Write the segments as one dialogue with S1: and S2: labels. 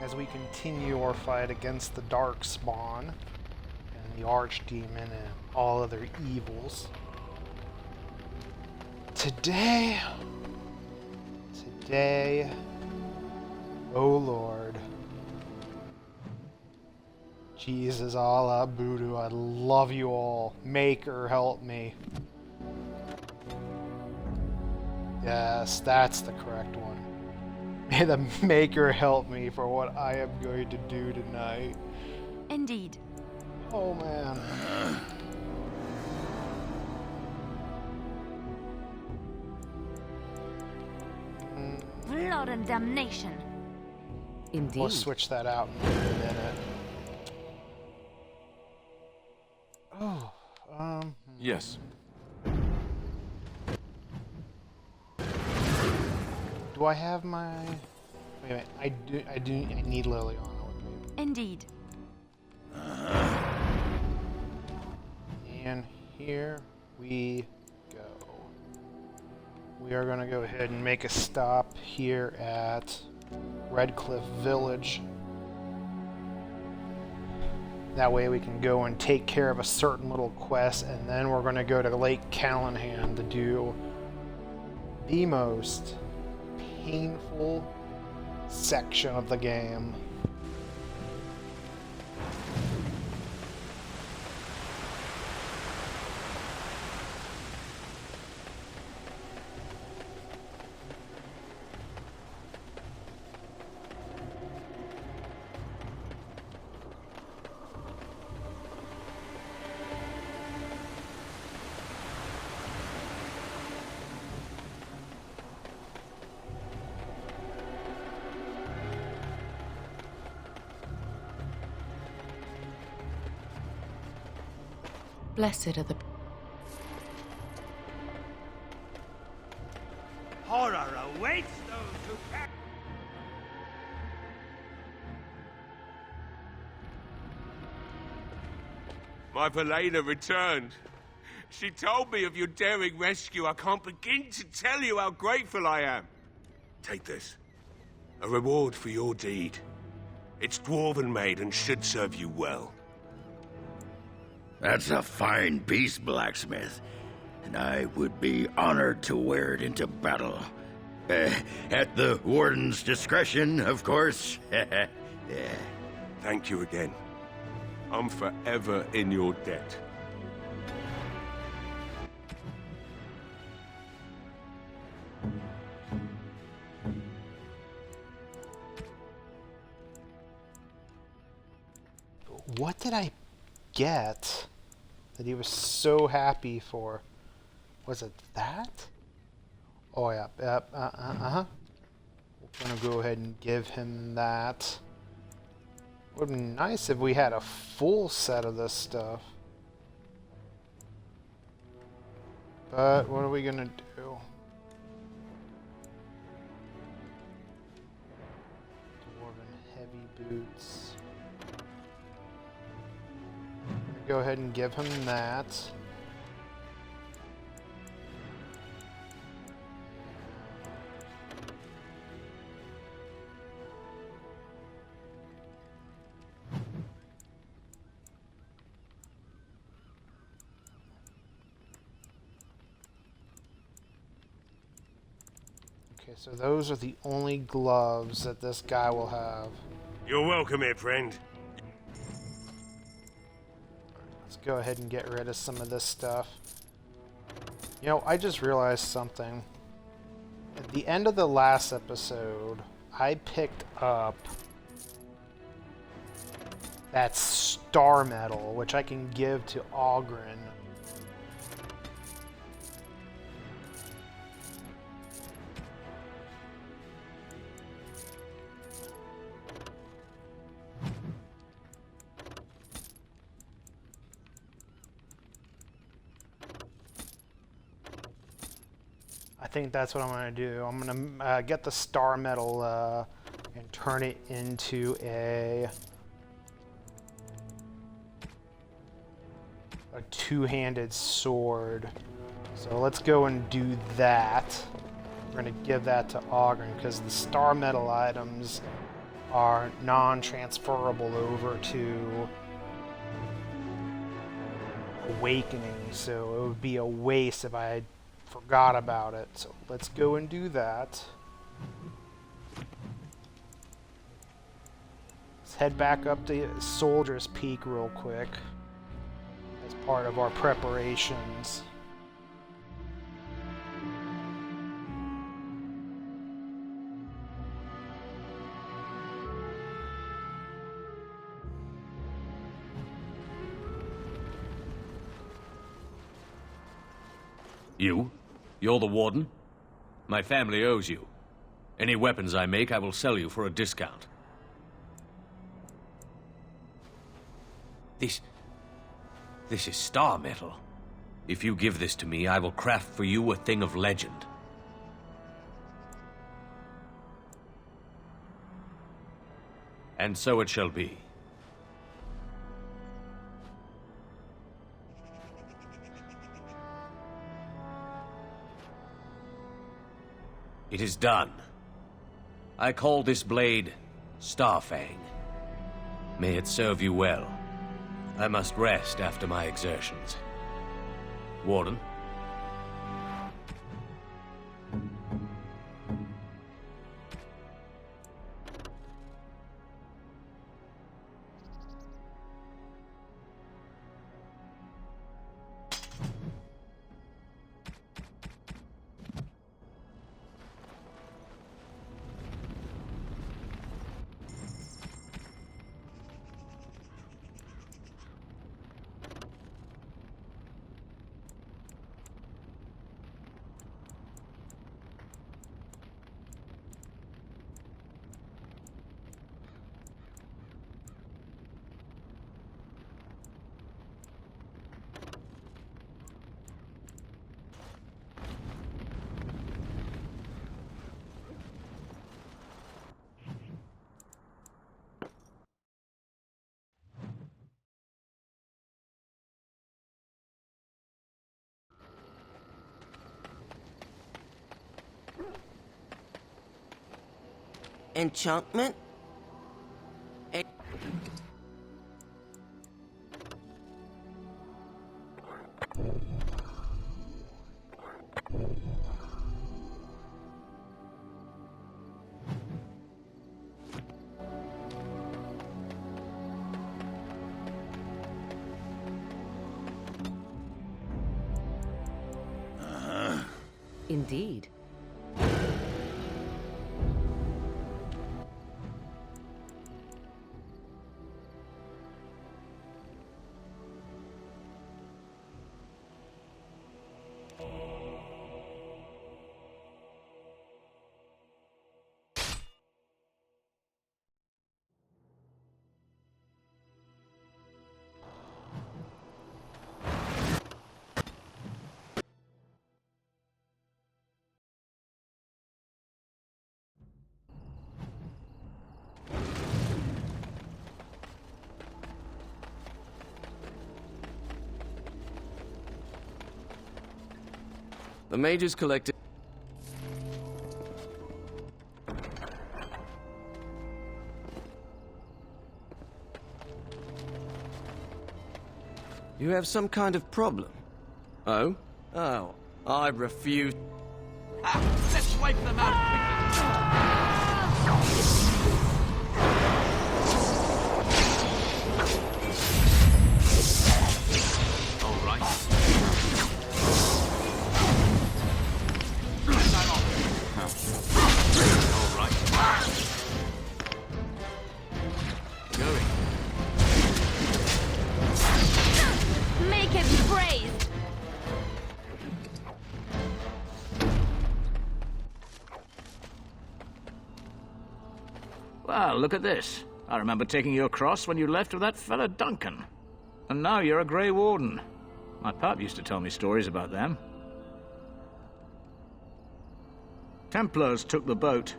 S1: as we continue our fight against the Darkspawn and the Archdemon and all other evils. Today, oh Lord, Jesus, Allah, Voodoo, I love you all. Maker, help me. Yes, that's the correct one. May the Maker help me for what I am going to do tonight.
S2: Indeed.
S1: Oh man.
S2: Blood and damnation.
S3: Indeed.
S1: We'll switch that out in a minute. Oh,
S4: Yes.
S1: do I have my... Wait a minute, I need Liliana with me.
S2: Indeed.
S1: And here we go. We are going to go ahead and make a stop here at Redcliffe Village. That way we can go and take care of a certain little quest, and then we're going to go to Lake Callahan to do the most painful section of the game.
S3: Blessed are the...
S5: Horror awaits those who can.
S6: My Valena returned. She told me of your daring rescue. I can't begin to tell you how grateful I am. Take this. A reward for your deed. It's dwarven made and should serve you well.
S7: That's a fine piece, blacksmith, and I would be honored to wear it into battle. At the warden's discretion, of course. Yeah.
S6: Thank you again. I'm forever in your debt.
S1: What did I get that he was so happy for? Was it that? Oh yeah, uh-huh. We're gonna go ahead and give him that. Would be nice if we had a full set of this stuff. But what are we gonna do? Dwarven heavy boots. Go ahead and give him that. Okay, so those are the only gloves that this guy will have.
S6: You're welcome here, friend.
S1: Let's go ahead and get rid of some of this stuff. You know, I just realized something. At the end of the last episode, I picked up that star medal, which I can give to Ogren. I think that's what I'm going to do. I'm going to get the star medal and turn it into a two-handed sword. So let's go and do that. We're going to give that to Ogren because the star medal items are non-transferable over to Awakening, so it would be a waste if I forgot about it. So let's go and do that. Let's head back up to Soldier's Peak real quick as part of our preparations.
S4: You? You're the warden? My family owes you. Any weapons I make, I will sell you for a discount. This is star metal. If you give this to me, I will craft for you a thing of legend. And so it shall be. It is done. I call this blade Starfang. May it serve you well. I must rest after my exertions. Warden?
S8: Enchantment?
S3: Indeed.
S4: The mages collected...
S8: You have some kind of problem.
S4: Oh?
S8: Oh, I refuse.
S5: Let's wipe them out.
S4: All right. All right. Going.
S2: Make him praised!
S5: Well, look at this. I remember taking you across when you left with that fella Duncan. And now you're a Grey Warden. My pap used to tell me stories about them. Templars took the boat.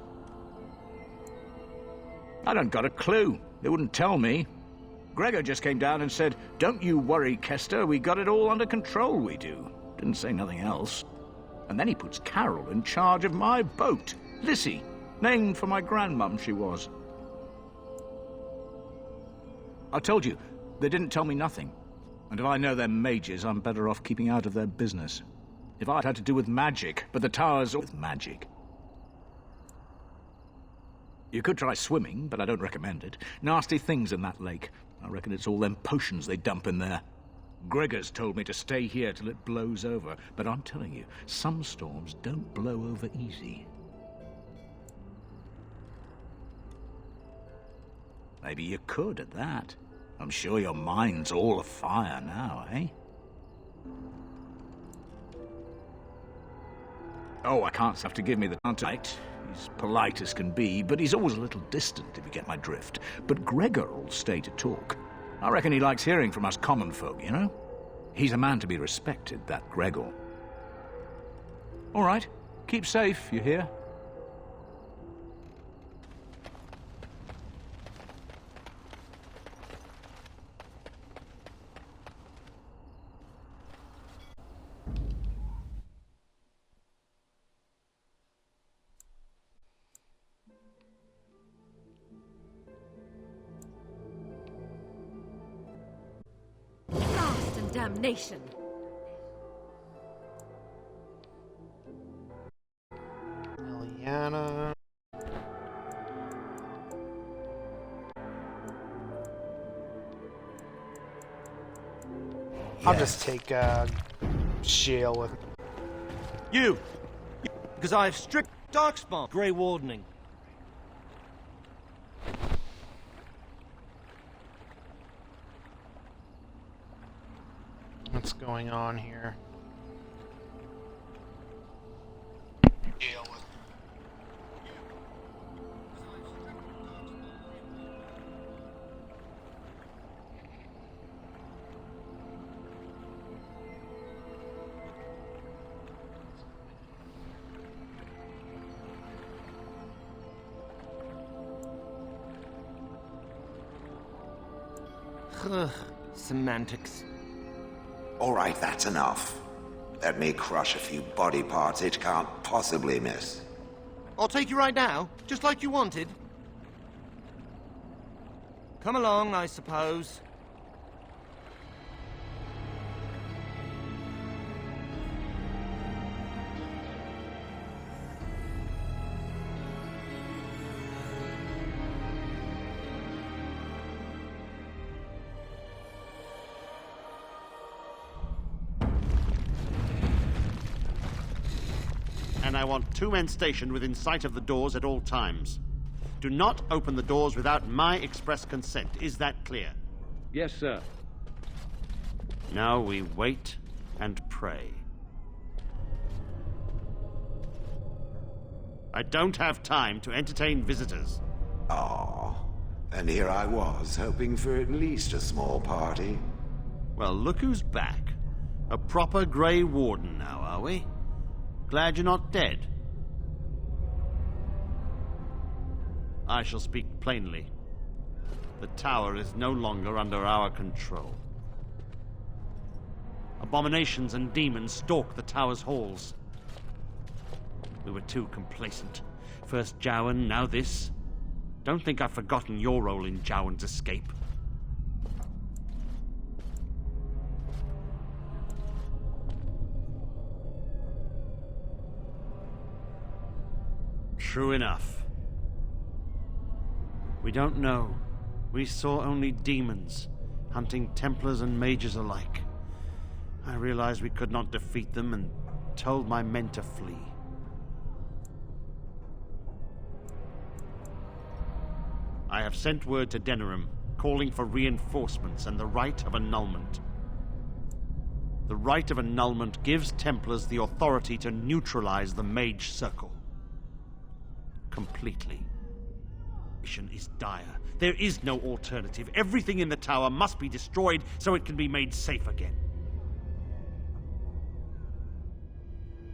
S5: I don't got a clue. They wouldn't tell me. Gregor just came down and said, "Don't you worry, Kester, we got it all under control, we do." Didn't say nothing else. And then he puts Carol in charge of my boat. Lissy, named for my grandmum she was. I told you, they didn't tell me nothing. And if I know they're mages, I'm better off keeping out of their business. If I'd had to do with magic, but the tower's with magic. You could try swimming, but I don't recommend it. Nasty things in that lake. I reckon it's all them potions they dump in there. Gregor's told me to stay here till it blows over, but I'm telling you, some storms don't blow over easy. Maybe you could at that. I'm sure your mind's all afire now, eh? Oh, I can't have to give me the contact. He's polite as can be, but he's always a little distant, if you get my drift. But Gregor'll stay to talk. I reckon he likes hearing from us common folk, you know? He's a man to be respected, that Gregor. All right, keep safe, you hear?
S3: Blast and damnation!
S1: Liliana. I'll just take Shale with me.
S9: You! Because I have strict darkspawn Grey Wardening.
S1: What's going on here?
S9: Ugh, semantics.
S10: All right, that's enough. Let me crush a few body parts it can't possibly miss.
S9: I'll take you right now, just like you wanted. Come along, I suppose.
S11: And I want 2 men stationed within sight of the doors at all times. Do not open the doors without my express consent. Is that clear?
S4: Yes, sir.
S11: Now we wait and pray. I don't have time to entertain visitors.
S10: Ah, and here I was, hoping for at least a small party.
S11: Well, look who's back. A proper Grey Warden now, are we? Glad you're not dead. I shall speak plainly. The tower is no longer under our control. Abominations and demons stalk the tower's halls. We were too complacent. First Jowan, now this. Don't think I've forgotten your role in Jowan's escape. True enough. We don't know. We saw only demons, hunting Templars and mages alike. I realized we could not defeat them and told my men to flee. I have sent word to Denerim, calling for reinforcements and the rite of annulment. The rite of annulment gives Templars the authority to neutralize the Mage Circle. Completely. The mission is dire. There is no alternative. Everything in the tower must be destroyed so it can be made safe again.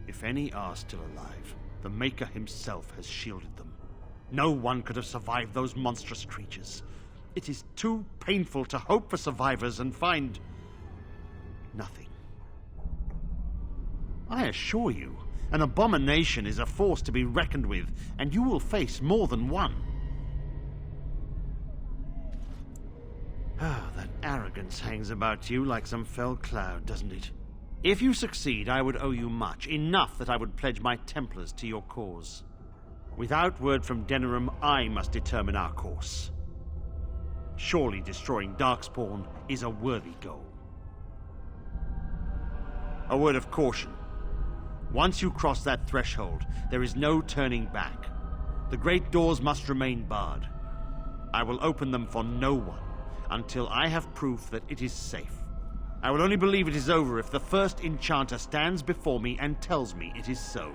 S11: If any are still alive, the Maker himself has shielded them. No one could have survived those monstrous creatures. It is too painful to hope for survivors and find nothing. I assure you, an abomination is a force to be reckoned with, and you will face more than one. Ah, that arrogance hangs about you like some fell cloud, doesn't it? If you succeed, I would owe you much. Enough that I would pledge my Templars to your cause. Without word from Denerim, I must determine our course. Surely destroying Darkspawn is a worthy goal. A word of caution. Once you cross that threshold, there is no turning back. The great doors must remain barred. I will open them for no one until I have proof that it is safe. I will only believe it is over if the first enchanter stands before me and tells me it is so.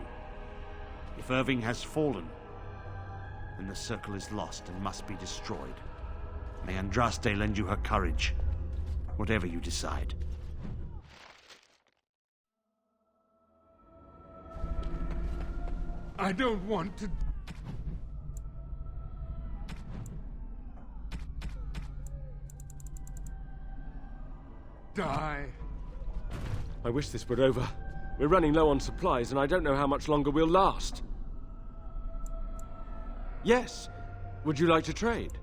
S11: If Irving has fallen, then the circle is lost and must be destroyed. May Andraste lend you her courage, whatever you decide.
S6: I don't want to... die.
S12: I wish this were over. We're running low on supplies, and I don't know how much longer we'll last. Yes. Would you like to trade?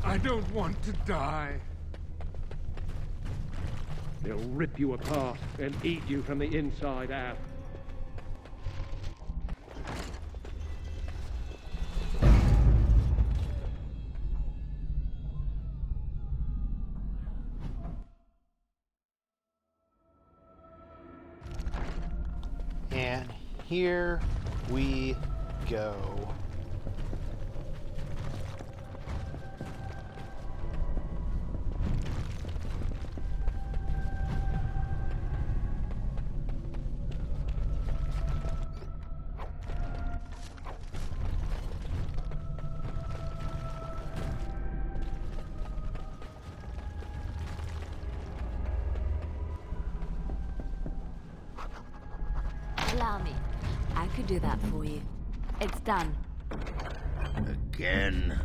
S6: I don't want to die.
S13: They'll rip you apart and eat you from the inside out.
S1: And here we go.
S2: Allow me. I could do that for you. It's done.
S7: Again.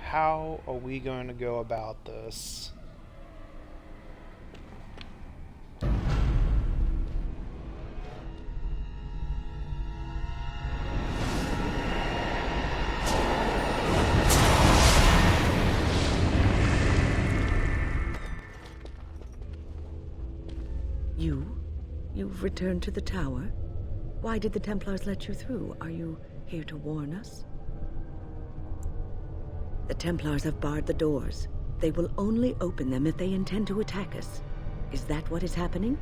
S1: How are we going to go about this?
S14: You've returned to the tower? Why did the Templars let you through? Are you here to warn us? The Templars have barred the doors. They will only open them if they intend to attack us. Is that what is happening?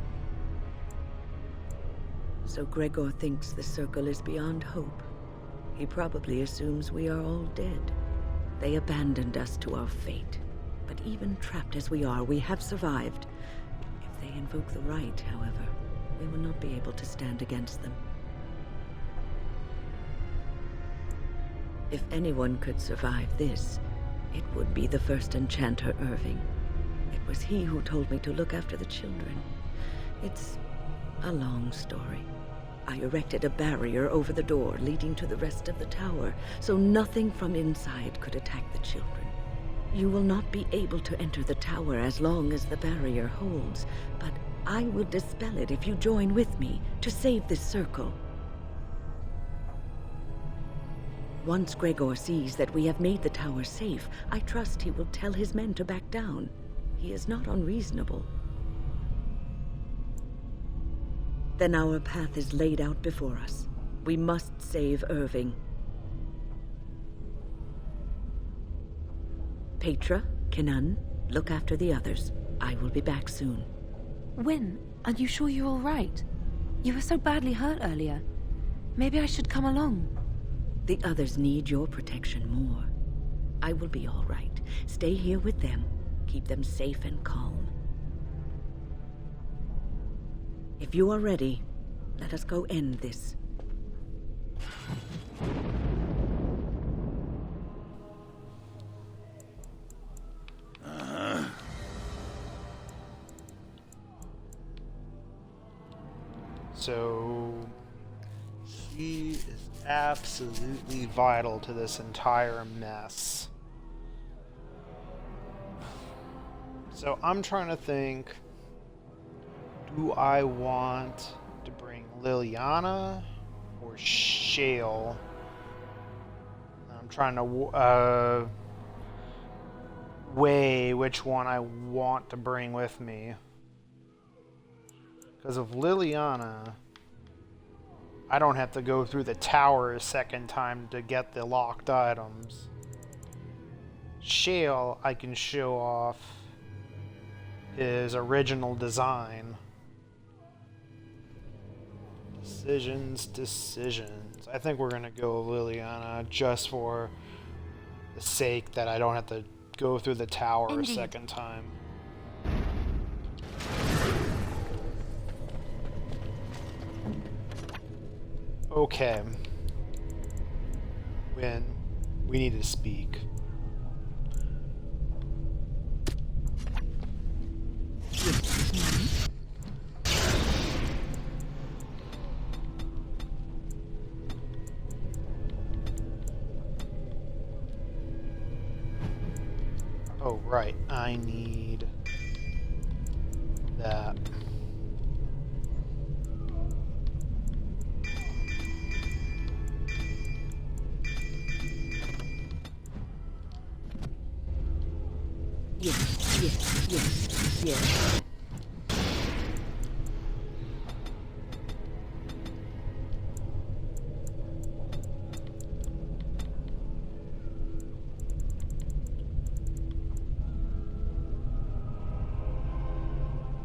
S14: So Gregor thinks the circle is beyond hope. He probably assumes we are all dead. They abandoned us to our fate. But even trapped as we are, we have survived. If they invoke the right, however, we will not be able to stand against them. If anyone could survive this, it would be the first enchanter, Irving. It was he who told me to look after the children. It's a long story. I erected a barrier over the door leading to the rest of the tower, so nothing from inside could attack the children. You will not be able to enter the tower as long as the barrier holds, but I will dispel it if you join with me to save this circle. Once Gregor sees that we have made the tower safe, I trust he will tell his men to back down. He is not unreasonable. Then our path is laid out before us. We must save Irving. Petra, Kenan, look after the others. I will be back soon.
S3: Wyn, are you sure you're all right? You were so badly hurt earlier. Maybe I should come along.
S14: The others need your protection more. I will be all right. Stay here with them. Keep them safe and calm. If you are ready, let us go end this.
S1: So she is absolutely vital to this entire mess. So I'm trying to think, do I want to bring Liliana or Shale? I'm trying to weigh which one I want to bring with me. Because of Liliana, I don't have to go through the tower a second time to get the locked items. Shale, I can show off his original design. Decisions. I think we're gonna go Liliana just for the sake that I don't have to go through the tower a second time. Okay. When we need to speak. Oh, right. I need that. Yes.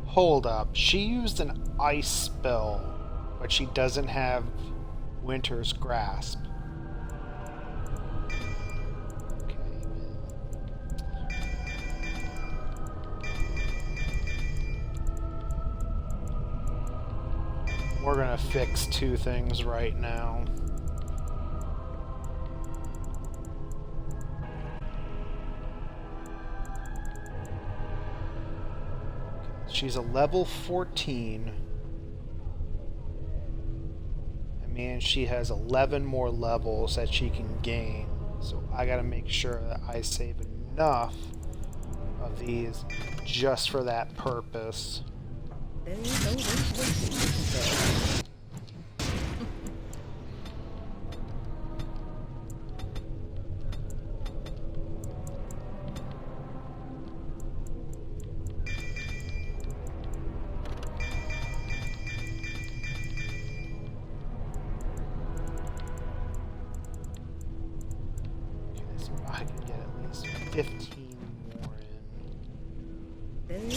S1: Hold up. She used an ice spell, but she doesn't have Winter's Grasp. We're gonna fix two things right now. She's a level 14. That means she has 11 more levels that she can gain. So I gotta make sure that I save enough of these just for that purpose. I can get at least 15 more in.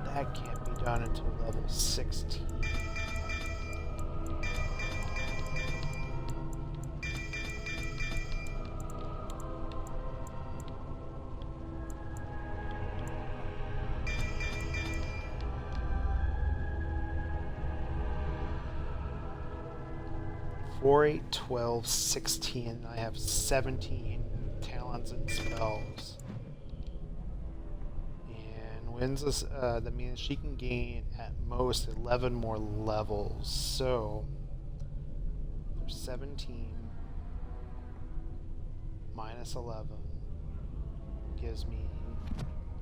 S1: That can't be done until level 16. Four, 8, 12, 16. I have 17 talents and spells. And wins this, that means she can gain at most 11 more levels. So There's 17 minus 11 gives me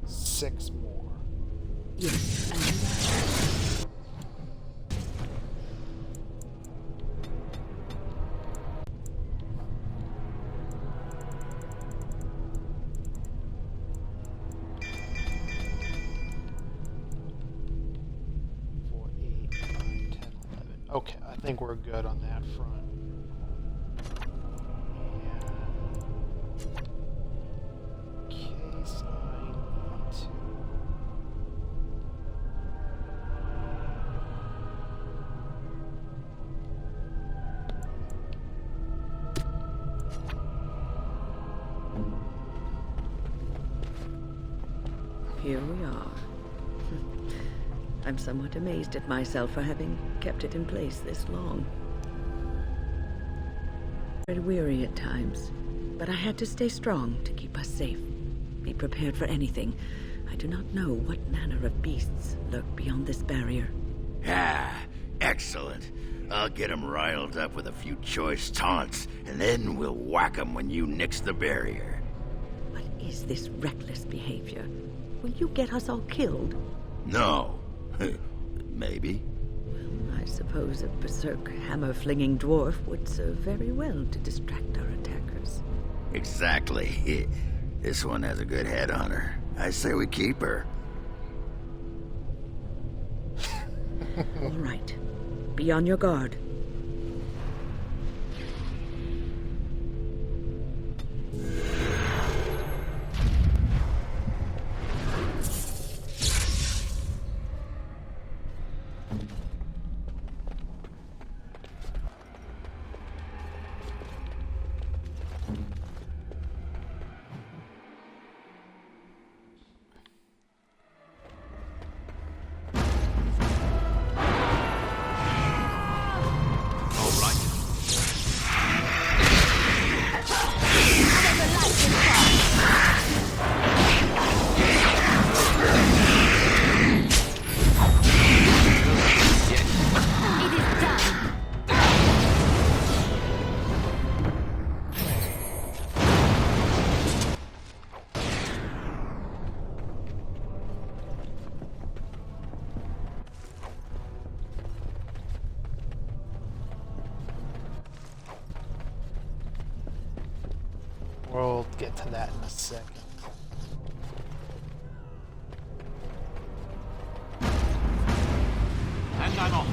S1: 6 more.
S3: Yes, and
S1: Okay, I think we're good on that front. And case I need to.
S14: Here we are. I'm somewhat amazed at myself for having kept it in place this long. Very weary at times, but I had to stay strong to keep us safe. Be prepared for anything. I do not know what manner of beasts lurk beyond this barrier.
S7: Ah, excellent. I'll get 'em riled up with a few choice taunts, and then we'll whack 'em when you nix the barrier.
S14: What is this reckless behavior? Will you get us all killed?
S7: No. Maybe.
S14: Well, I suppose a berserk hammer-flinging dwarf would serve very well to distract our attackers.
S7: Exactly. This one has a good head on her. I say we keep her.
S14: All right. Be on your guard.
S1: We'll get to that in a second.
S11: And I'm off.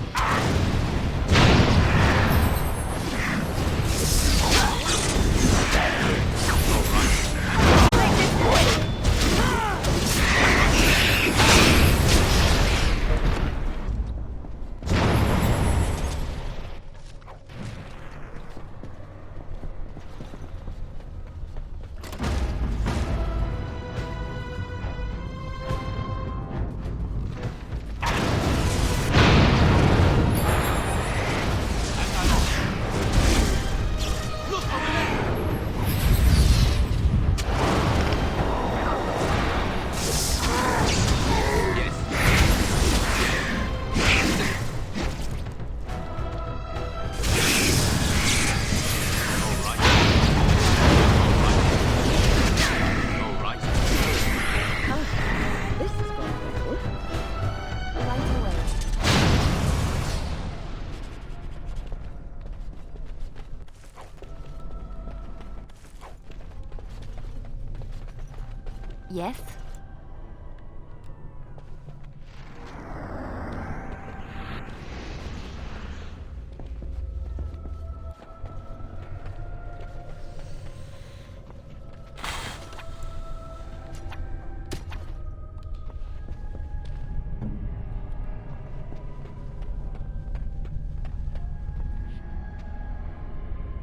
S2: Yes?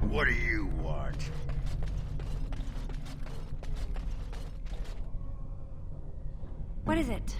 S7: What do you want?
S2: What is it?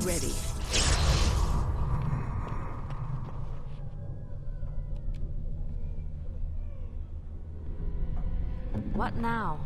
S14: ready.
S2: What now?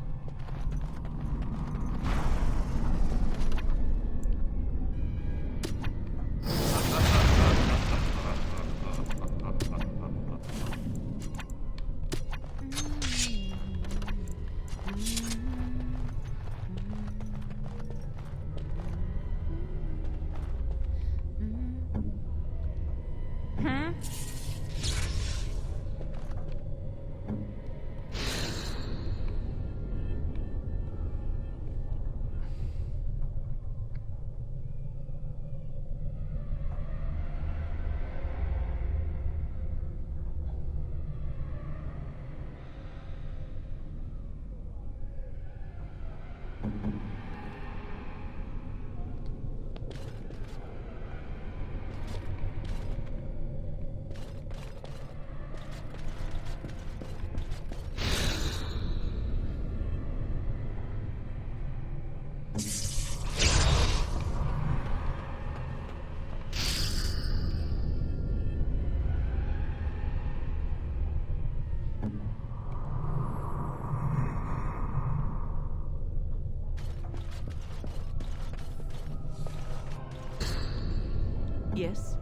S14: Yes?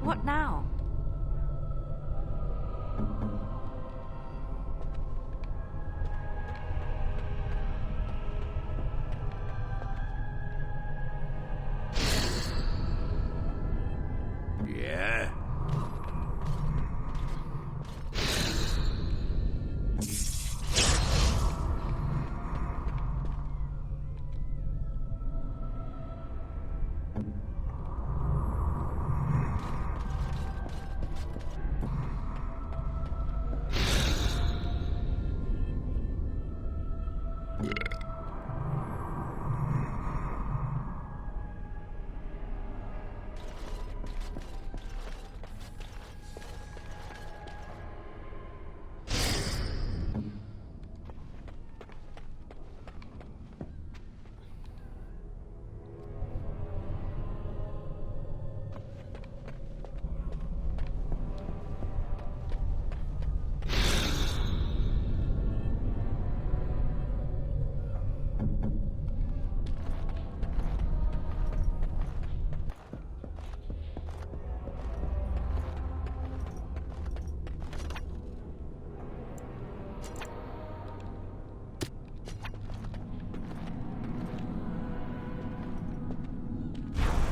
S2: What now?
S7: Yeah?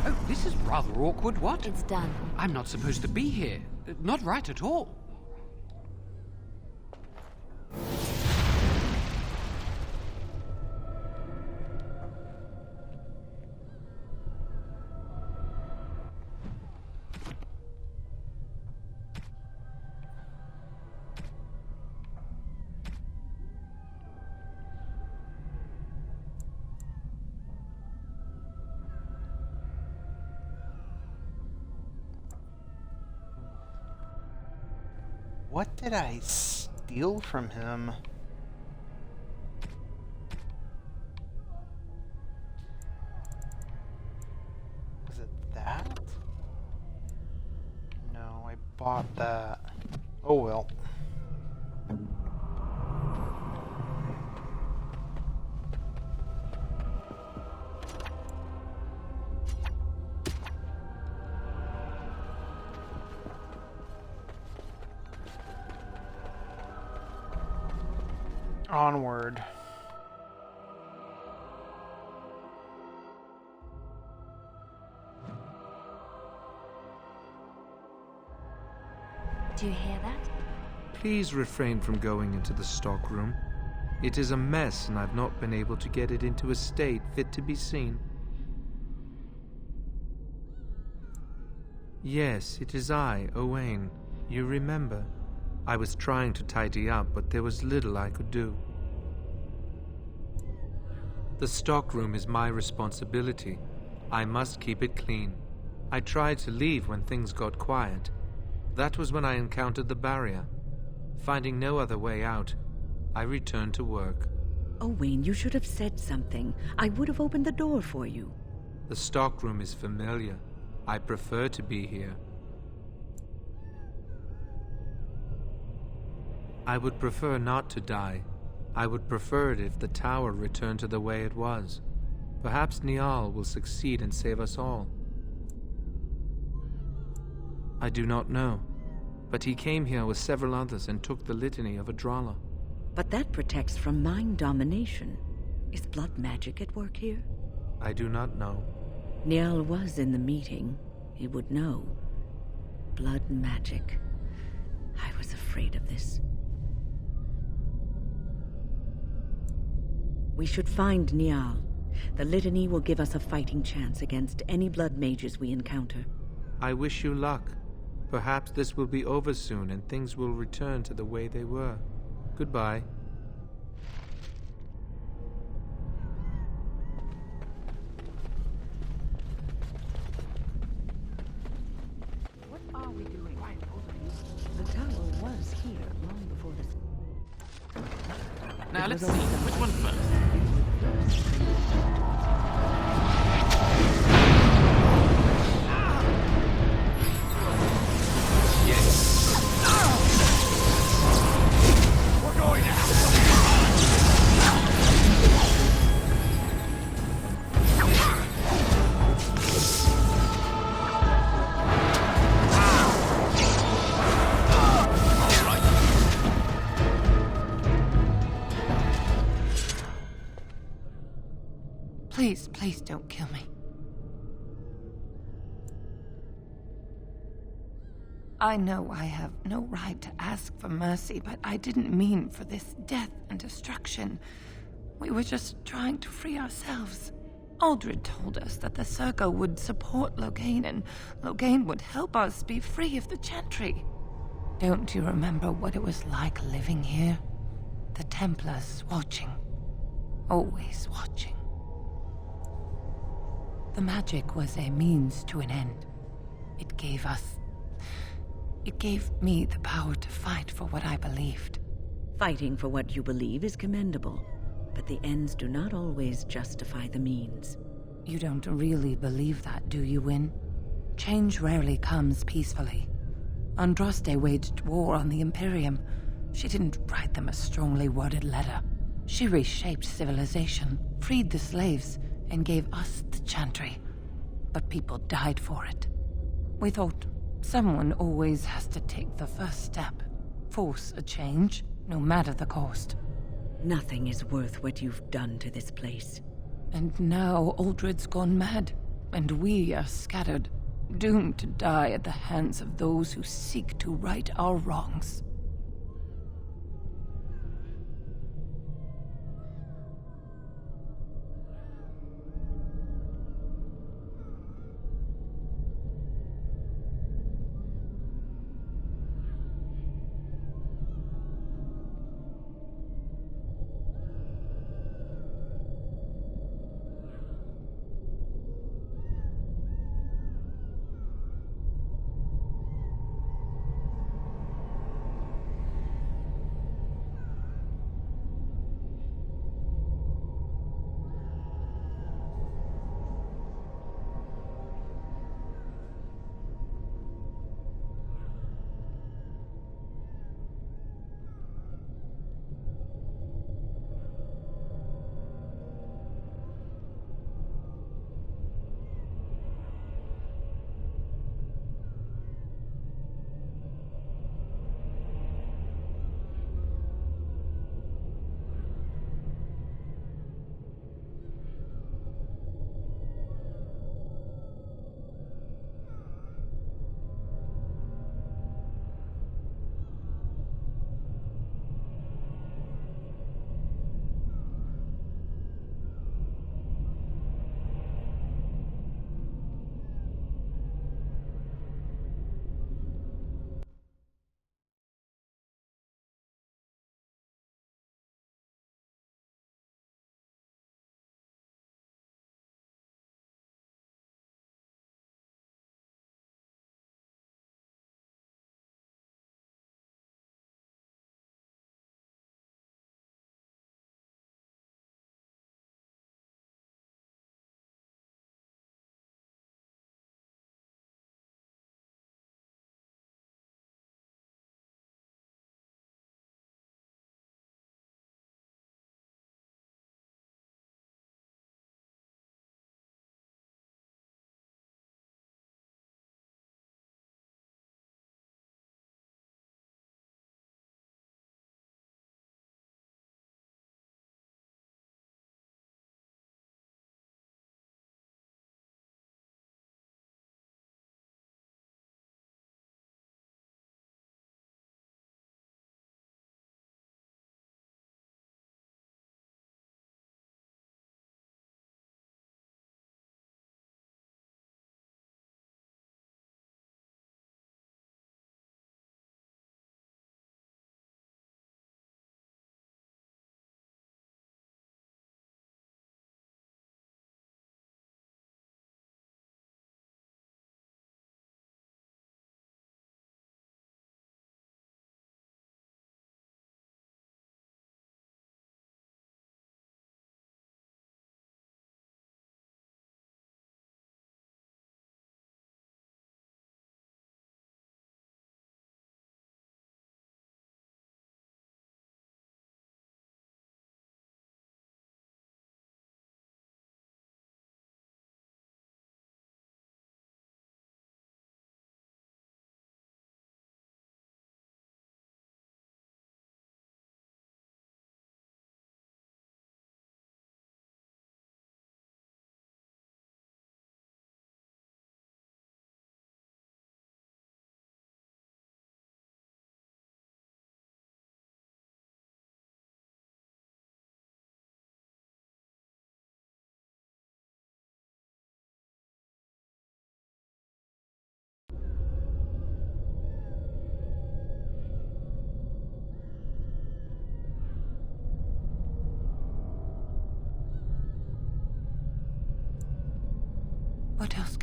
S15: Oh, this is rather awkward, what?
S2: It's done.
S15: I'm not supposed to be here. Not right at all.
S1: What did I steal from him? Was it that? No, I bought that. Oh well. Onward.
S2: Do you hear that?
S16: Please refrain from going into the stockroom. It is a mess, and I've not been able to get it into a state fit to be seen. Yes, it is I, Owain. You remember. I was trying to tidy up, but there was little I could do. The stockroom is my responsibility. I must keep it clean. I tried to leave when things got quiet. That was when I encountered the barrier. Finding no other way out, I returned to work.
S14: Owain, you should have said something. I would have opened the door for you.
S16: The stockroom is familiar. I prefer to be here. I would prefer not to die. I would prefer it if the tower returned to the way it was. Perhaps Niall will succeed and save us all. I do not know, but he came here with several others and took the litany of Adralla.
S14: But that protects from mind domination. Is blood magic at work here?
S16: I do not know.
S14: Niall was in the meeting. He would know. Blood magic. I was afraid of this. We should find Niall. The litany will give us a fighting chance against any blood mages we encounter.
S16: I wish you luck. Perhaps this will be over soon and things will return to the way they were. Goodbye.
S14: What are we doing? The tower was here long before this.
S15: Now let's see. Which one first?
S3: Please, please don't kill me. I know I have no right to ask for mercy, but I didn't mean for this death and destruction. We were just trying to free ourselves. Uldred told us that the Circle would support Loghain, and Loghain would help us be free of the Chantry. Don't you remember what it was like living here? The Templars watching. Always watching. The magic was a means to an end. It gave me the power to fight for what I believed.
S14: Fighting for what you believe is commendable, but the ends do not always justify the means.
S3: You don't really believe that, do you, Wyn? Change rarely comes peacefully. Andraste waged war on the Imperium. She didn't write them a strongly worded letter. She reshaped civilization, freed the slaves, and gave us the Chantry. But people died for it. We thought someone always has to take the first step, force a change, no matter the cost.
S14: Nothing is worth what you've done to this place.
S3: And now Uldred's gone mad, and we are scattered, doomed to die at the hands of those who seek to right our wrongs.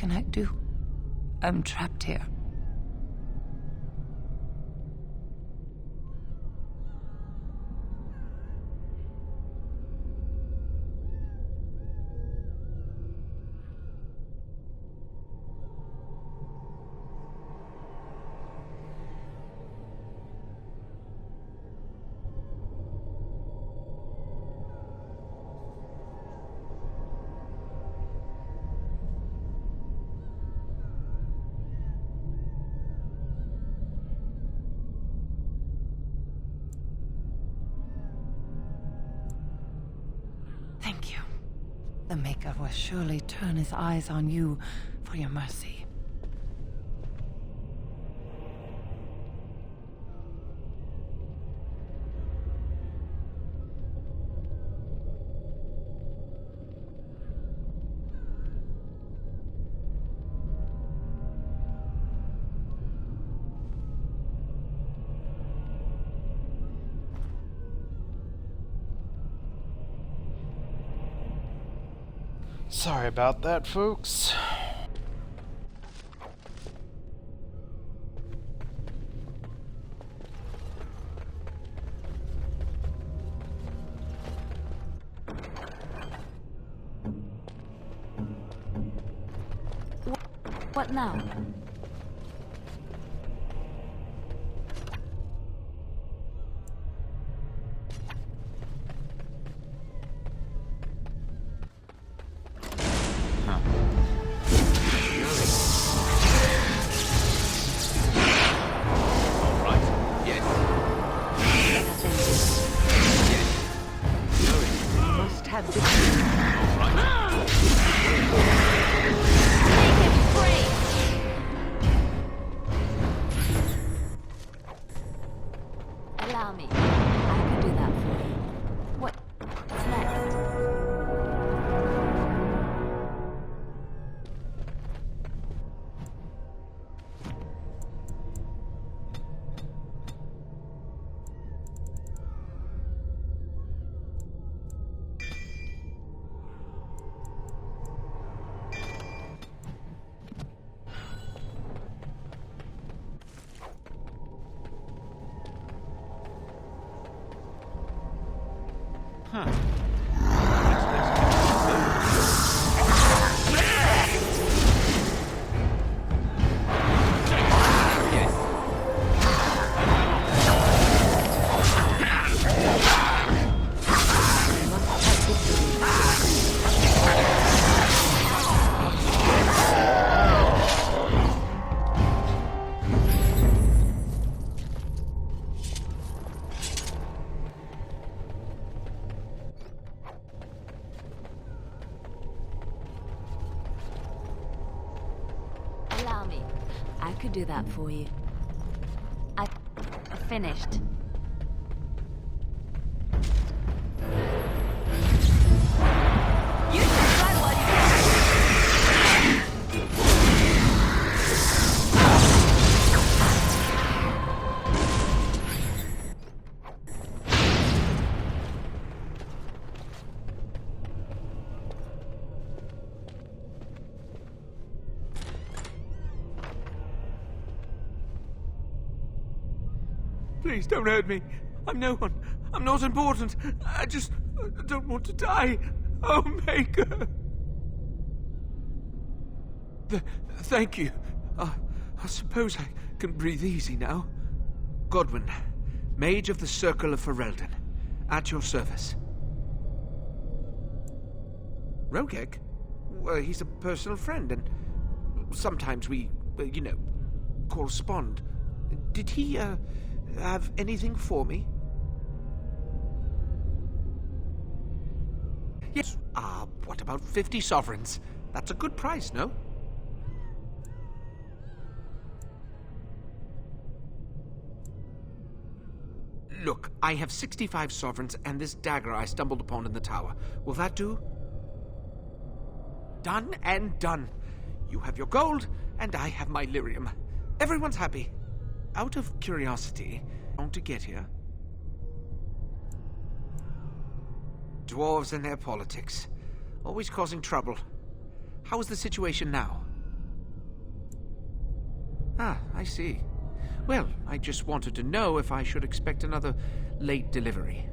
S3: can I do? I'm trapped here. Thank you. The Maker will surely turn his eyes on you for your mercy.
S1: Sorry about that, folks.
S2: What now? Allow me. I can do that for you. What's next?
S11: Huh.
S2: Allow me. I could do that for you. I finished. You can try while you
S11: Please don't hurt me. I'm no one. I'm not important. I just don't want to die. Oh, Maker. Thank you. I suppose I can breathe easy now.
S17: Godwin, Mage of the Circle of Ferelden, at your service. Rogek? Well, he's a personal friend, and sometimes we, correspond. Did he, have anything for me? Yes. What about 50 sovereigns? That's a good price, no? Look, I have 65 sovereigns and this dagger I stumbled upon in the tower. Will that do? Done and done. You have your gold, and I have my lyrium. Everyone's happy. Out of curiosity, I want to get here. Dwarves and their politics. Always causing trouble. How is the situation now? Ah, I see. Well, I just wanted to know if I should expect another late delivery.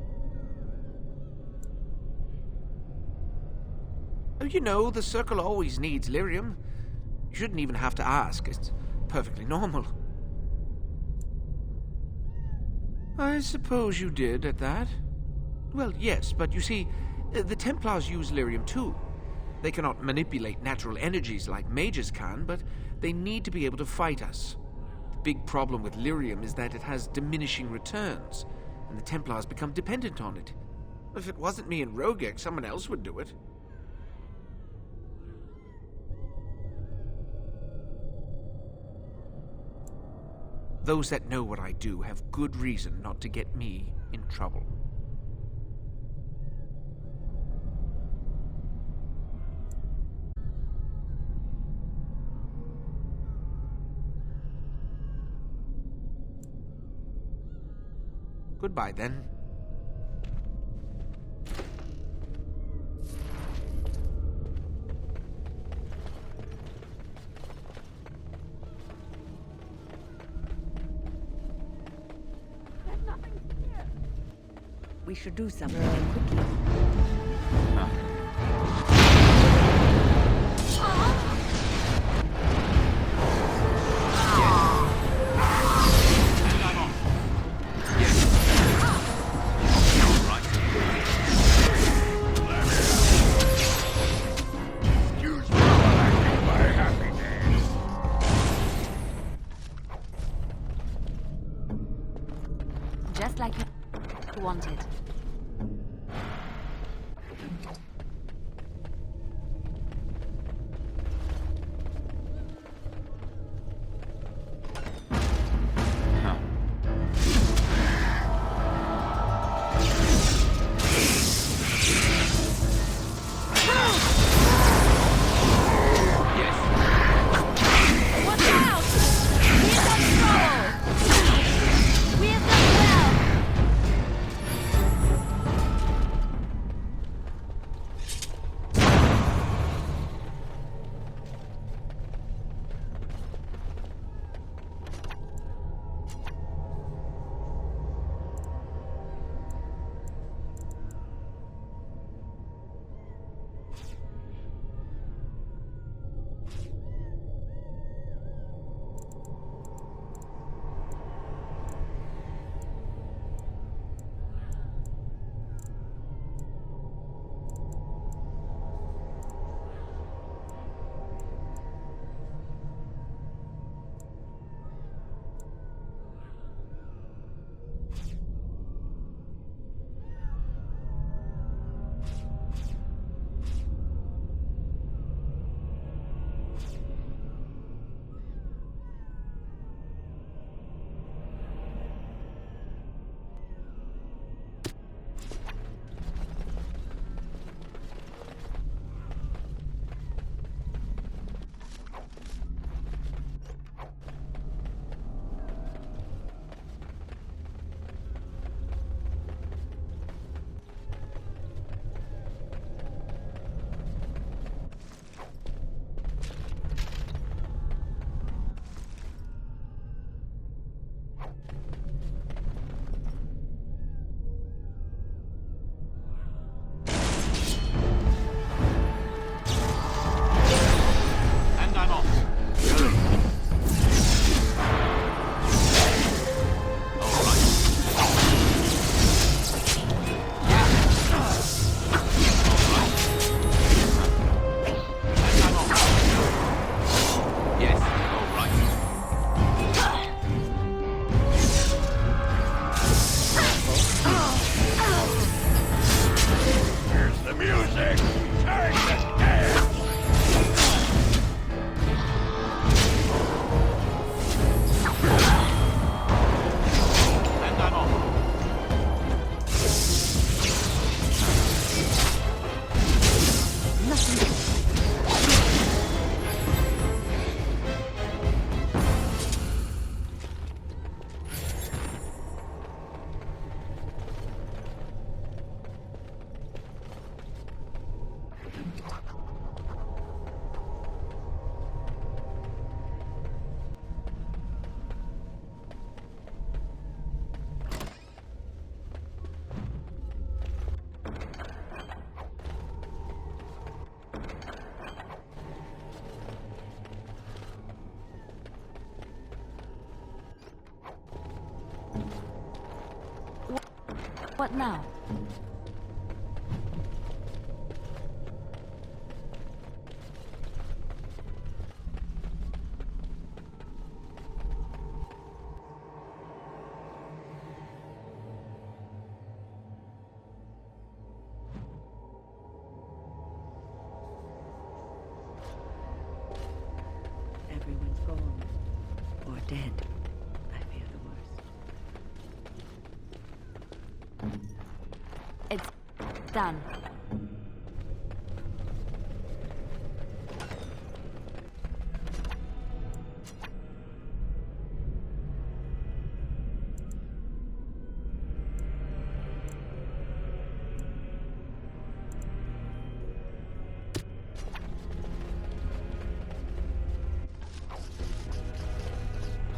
S17: Oh, you know, the Circle always needs lyrium. You shouldn't even have to ask. It's perfectly normal. I suppose you did at that. Well, yes, but you see, the Templars use lyrium too. They cannot manipulate natural energies like mages can, but they need to be able to fight us. The big problem with lyrium is that it has diminishing returns, and the Templars become dependent on it. If it wasn't me and Rogek, someone else would do it. Those that know what I do have good reason not to get me in trouble. Goodbye, then.
S14: We should do something quickly.
S2: Just like you wanted. What now?
S14: Everyone's gone. Or dead. I fear the worst.
S2: It's done.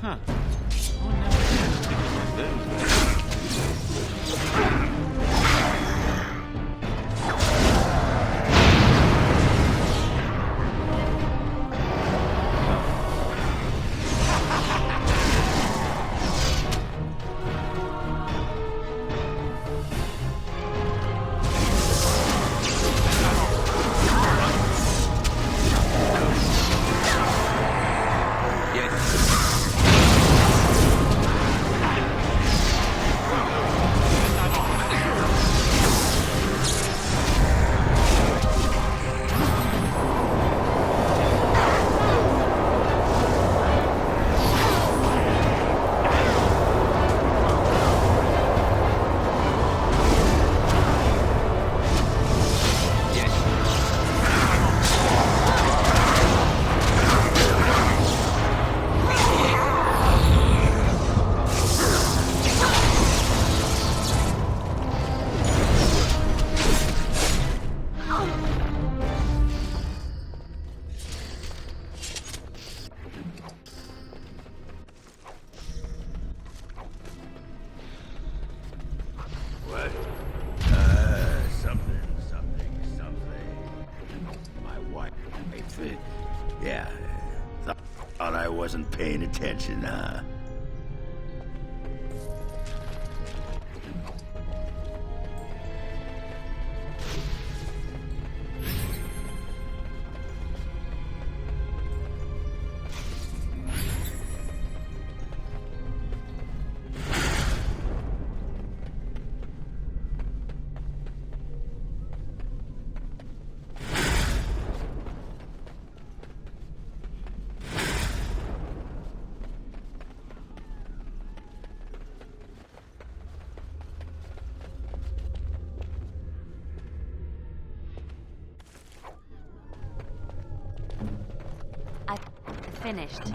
S15: Huh. Oh, no. Those.
S7: Yeah. Thought I wasn't paying attention, huh?
S2: Finished.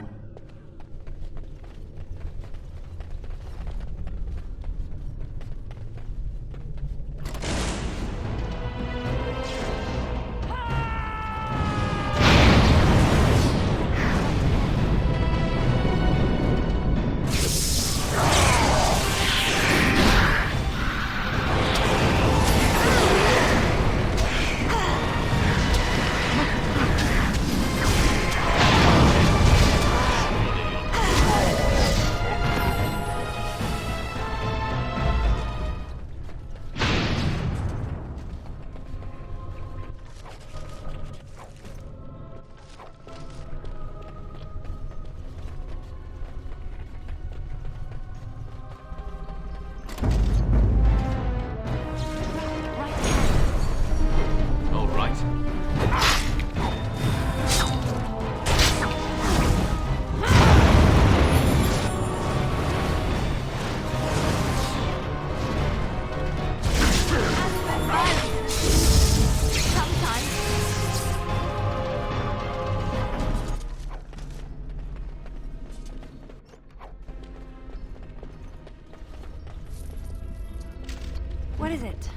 S2: What is it?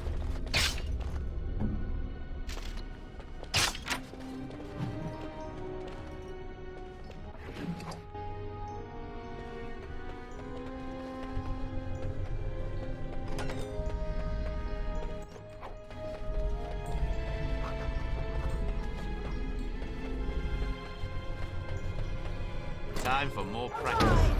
S15: Time for more practice.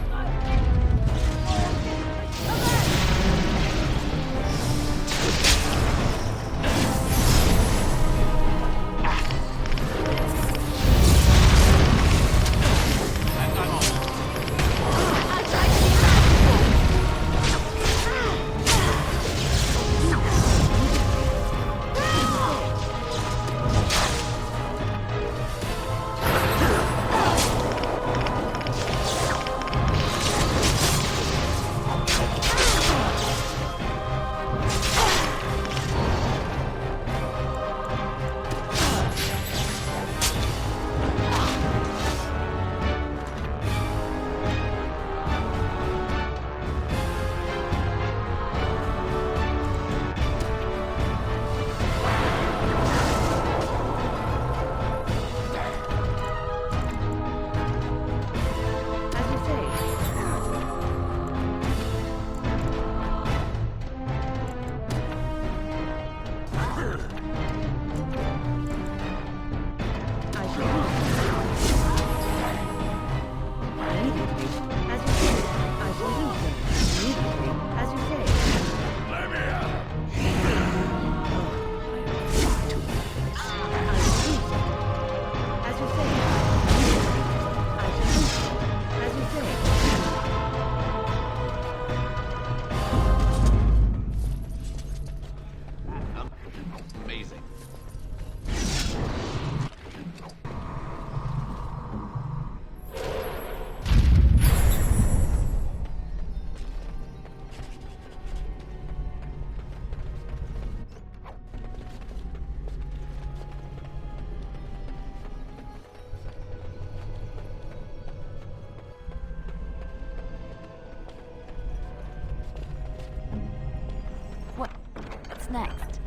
S2: next?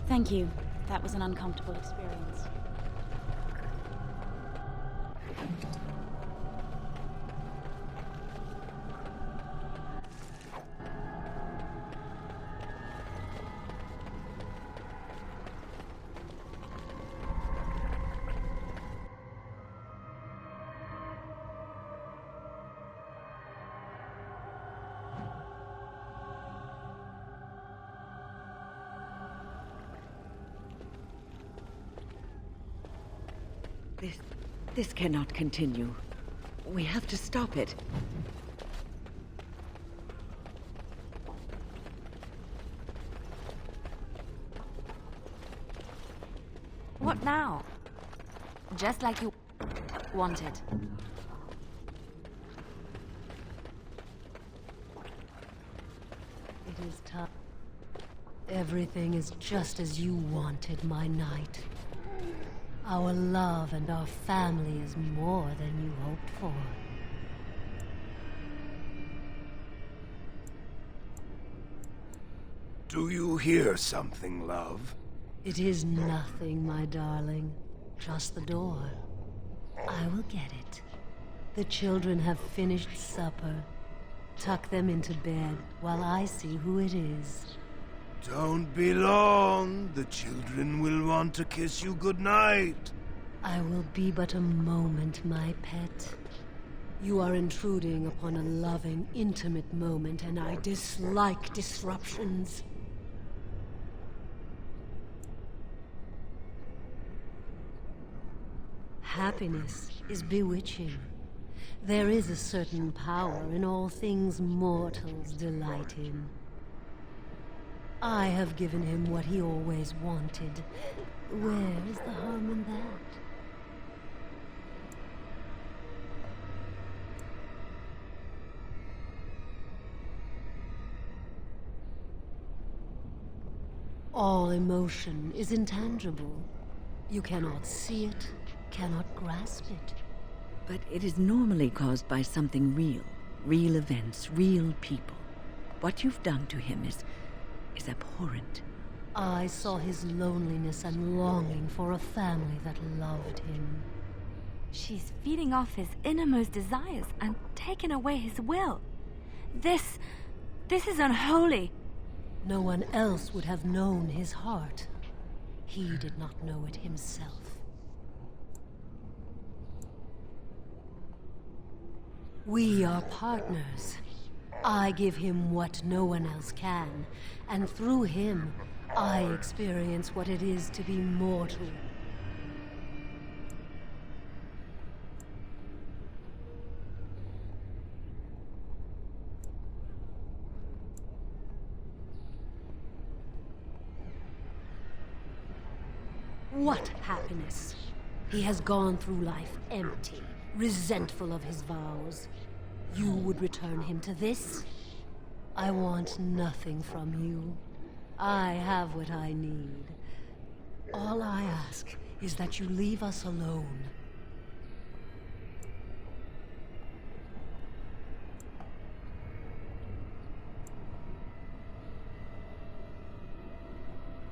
S2: Thank you. That was an uncomfortable experience.
S14: This cannot continue. We have to stop it.
S2: What now? Just like you wanted.
S18: It is time. Everything is just as you wanted, my knight. Our love and our family is more than you hoped for.
S19: Do you hear something, love?
S18: It is nothing, my darling. Just the door. I will get it. The children have finished supper. Tuck them into bed while I see who it is.
S19: Don't be long. The children will want to kiss you goodnight.
S18: I will be but a moment, my pet. You are intruding upon a loving, intimate moment, and I dislike disruptions. Happiness is bewitching. There is a certain power in all things mortals delight in. I have given him what he always wanted. Where is the harm in that? All emotion is intangible. You cannot see it, cannot grasp it.
S14: But it is normally caused by something real. Real events, real people. What you've done to him is abhorrent.
S18: I saw his loneliness and longing for a family that loved him.
S2: She's feeding off his innermost desires and taking away his will. This is unholy.
S18: No one else would have known his heart. He did not know it himself. We are partners. I give him what no one else can, and through him, I experience what it is to be mortal. What happiness? He has gone through life empty, resentful of his vows. You would return him to this? I want nothing from you. I have what I need. All I ask is that you leave us alone.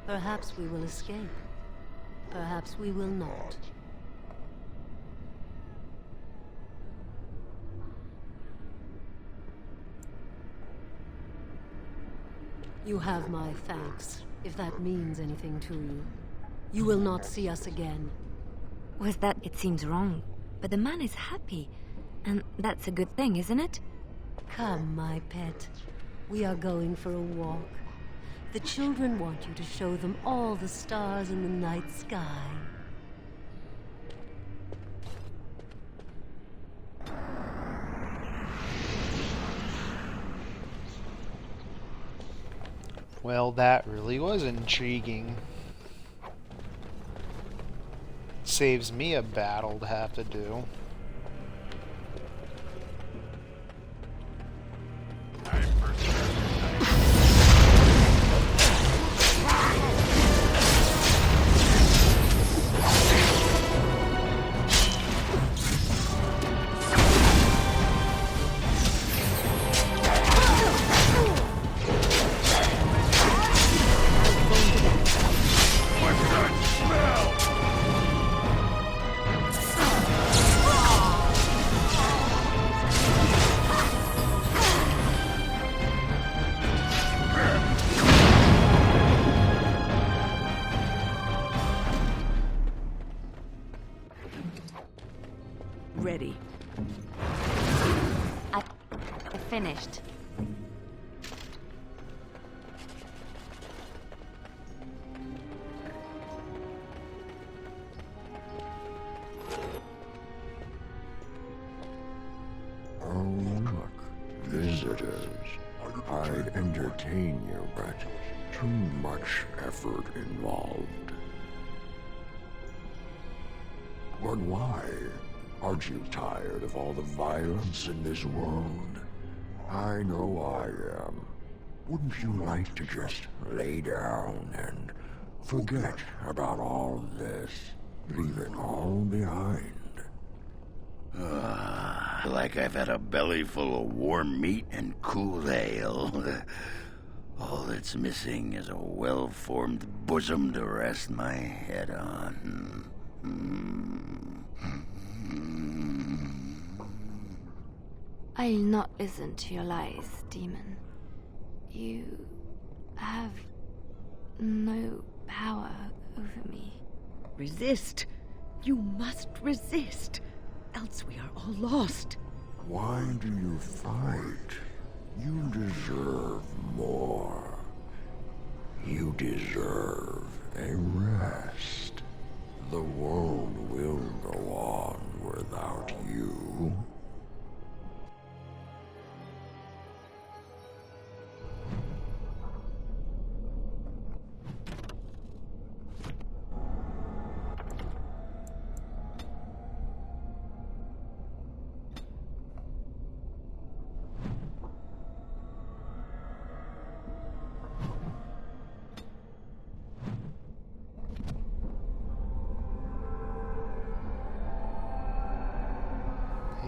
S18: Perhaps we will escape. Perhaps we will not. You have my thanks, if that means anything to you. You will not see us again.
S2: Was that it seems wrong, but the man is happy, and that's a good thing, isn't it?
S18: Come, my pet. We are going for a walk. The children want you to show them all the stars in the night sky.
S1: Well, that really was intriguing. Saves me a battle to have to do.
S14: Ready.
S2: I finished.
S20: Oh, look. Visitors. I'd entertain you, but too much effort involved. But why? Aren't you tired of all the violence in this world? I know I am. Wouldn't you like to just lay down and forget about all this? Leave it all behind.
S7: Like I've had a belly full of warm meat and cool ale. All that's missing is a well-formed bosom to rest my head on.
S2: I'll not listen to your lies, demon. You have no power over me.
S14: Resist. You must resist. Else we are all lost.
S20: Why do you fight? You deserve more. You deserve a rest. The world will go on without you.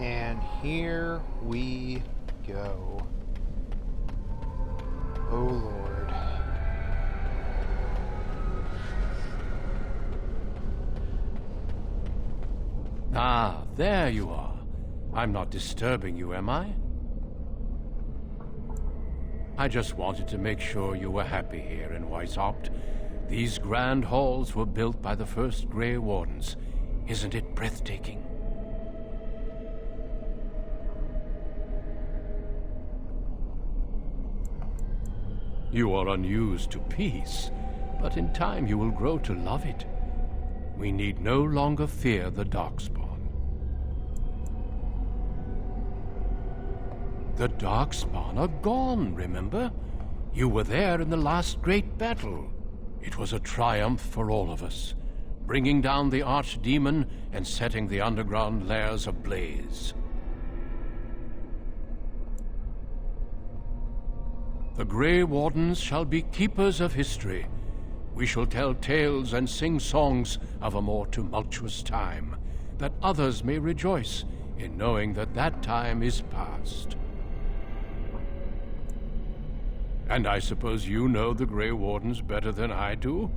S1: And here we go. Oh Lord.
S21: Ah, there you are. I'm not disturbing you, am I? I just wanted to make sure you were happy here in Weishaupt. These grand halls were built by the first Grey Wardens. Isn't it breathtaking? You are unused to peace, but in time you will grow to love it. We need no longer fear the Darkspawn. The Darkspawn are gone, remember? You were there in the last great battle. It was a triumph for all of us, bringing down the Archdemon and setting the underground lairs ablaze. The Grey Wardens shall be keepers of history. We shall tell tales and sing songs of a more tumultuous time, that others may rejoice in knowing that that time is past. And I suppose you know the Grey Wardens better than I do?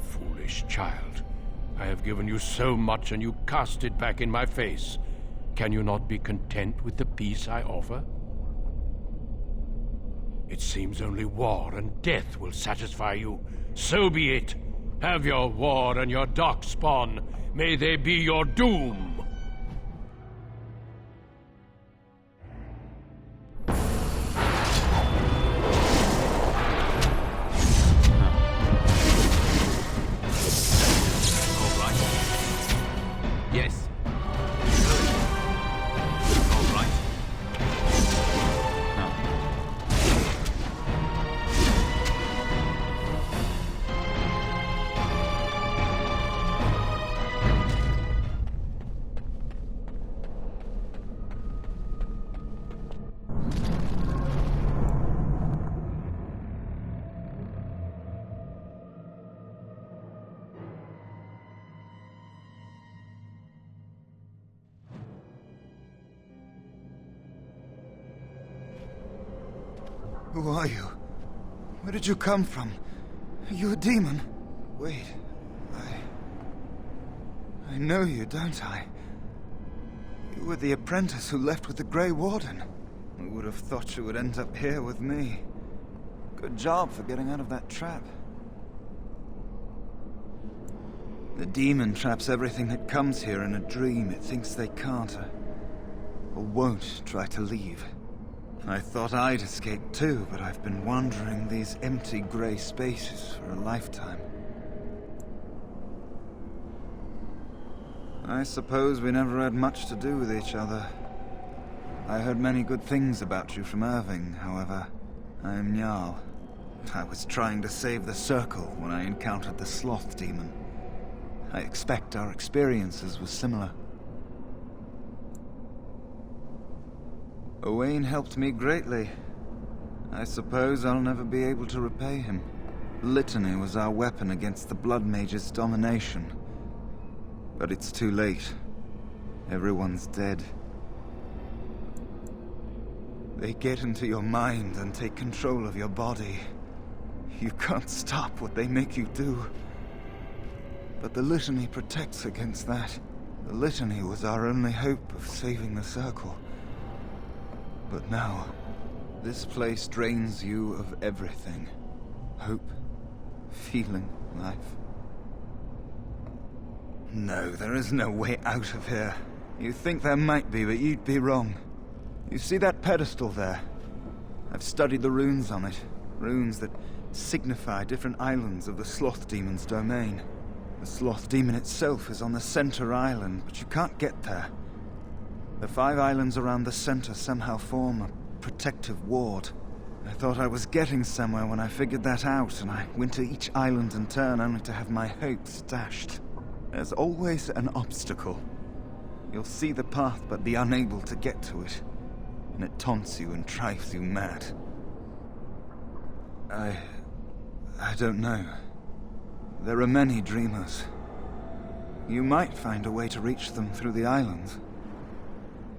S21: Foolish child. I have given you so much and you cast it back in my face. Can you not be content with the peace I offer? It seems only war and death will satisfy you. So be it. Have your war and your darkspawn. May they be your doom.
S15: Yes.
S8: Who are you? Where did you come from? Are you a demon? Wait, I know you, don't I? You were the apprentice who left with the Grey Warden. I would have thought you would end up here with me. Good job for getting out of that trap. The demon traps everything that comes here in a dream it thinks they can't or won't try to leave. I thought I'd escape too, but I've been wandering these empty grey spaces for a lifetime. I suppose we never had much to do with each other. I heard many good things about you from Irving, however. I am Jarl. I was trying to save the Circle when I encountered the Sloth Demon. I expect our experiences were similar. Owain helped me greatly. I suppose I'll never be able to repay him. Litany was our weapon against the Blood Mage's domination. But it's too late. Everyone's dead. They get into your mind and take control of your body. You can't stop what they make you do. But the Litany protects against that. The Litany was our only hope of saving the Circle. But now, this place drains you of everything. Hope, feeling, life. No, there is no way out of here. You think there might be, but you'd be wrong. You see that pedestal there? I've studied the runes on it. Runes that signify different islands of the Sloth Demon's domain. The Sloth Demon itself is on the center island, but you can't get there. The 5 islands around the center somehow form a protective ward. I thought I was getting somewhere when I figured that out, and I went to each island in turn only to have my hopes dashed. There's always an obstacle. You'll see the path but be unable to get to it, and it taunts you and drives you mad. I don't know. There are many dreamers. You might find a way to reach them through the islands.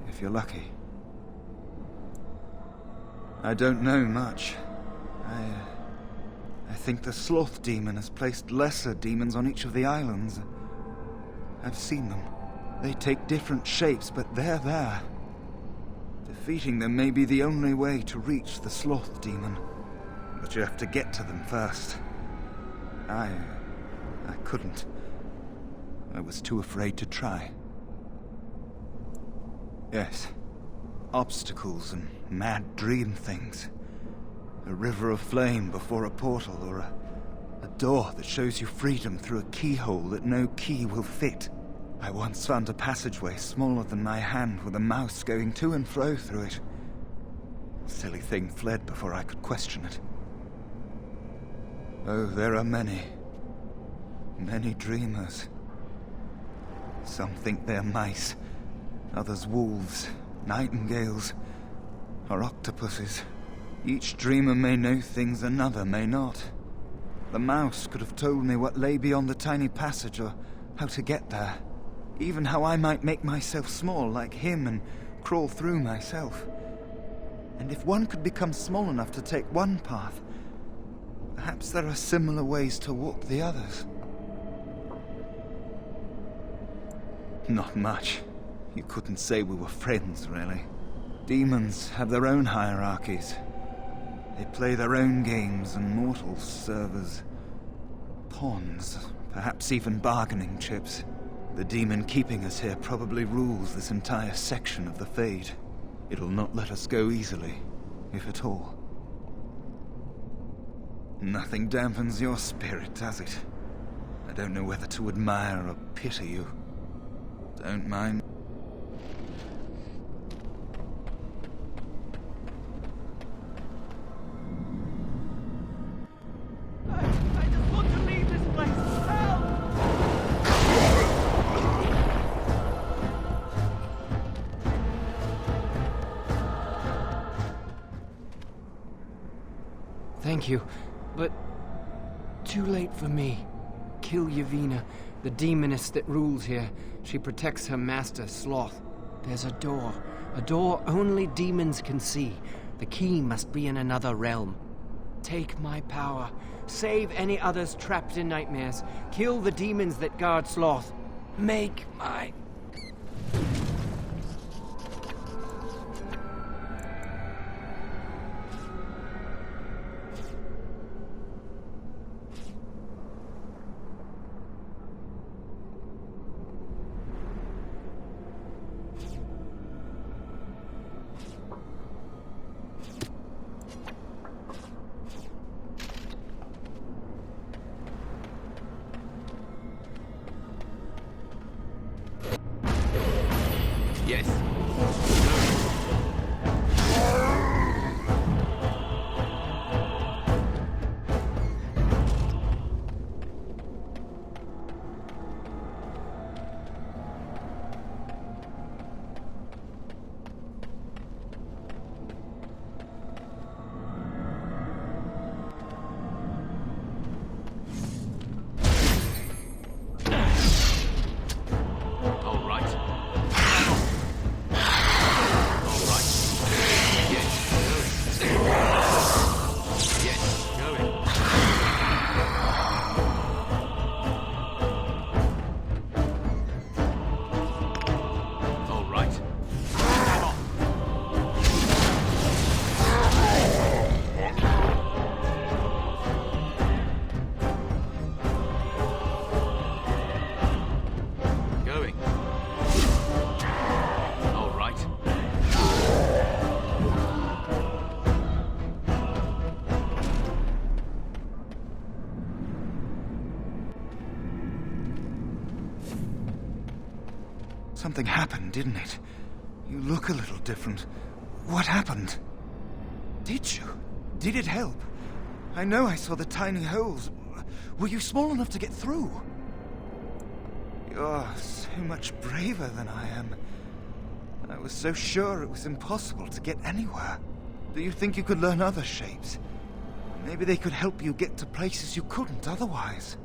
S8: If you're lucky. I don't know much. I think the Sloth Demon has placed lesser demons on each of the islands. I've seen them. They take different shapes, but they're there. Defeating them may be the only way to reach the Sloth Demon. But you have to get to them first. I couldn't. I was too afraid to try. Yes. Obstacles and mad dream things. A river of flame before a portal, or a door that shows you freedom through a keyhole that no key will fit. I once found a passageway smaller than my hand with a mouse going to and fro through it. The silly thing fled before I could question it. Oh, there are many. Many dreamers. Some think they're mice. Others wolves, nightingales, or octopuses. Each dreamer may know things another may not. The mouse could have told me what lay beyond the tiny passage or how to get there. Even how I might make myself small like him and crawl through myself. And if one could become small enough to take one path, perhaps there are similar ways to walk the others. Not much. You couldn't say we were friends, really. Demons have their own hierarchies. They play their own games, and mortals serve as pawns, perhaps even bargaining chips. The demon keeping us here probably rules this entire section of the Fade. It'll not let us go easily, if at all. Nothing dampens your spirit, does it? I don't know whether to admire or pity you. Don't mind.
S9: I just want to leave this place. Help!
S5: Thank you, but too late for me. Kill Yevina, the demoness that rules here. She protects her master, Sloth. There's a door only demons can see. The key must be in another realm. Take my power. Save any others trapped in nightmares. Kill the demons that guard Sloth. Make my...
S15: Yes. All right.
S8: Something happened, didn't it? You look a little different. What happened? Did you? Did it help? I know I saw the tiny holes. Were you small enough to get through? You're so much braver than I am. I was so sure it was impossible to get anywhere. Do you think you could learn other shapes? Maybe they could help you get to places you couldn't otherwise.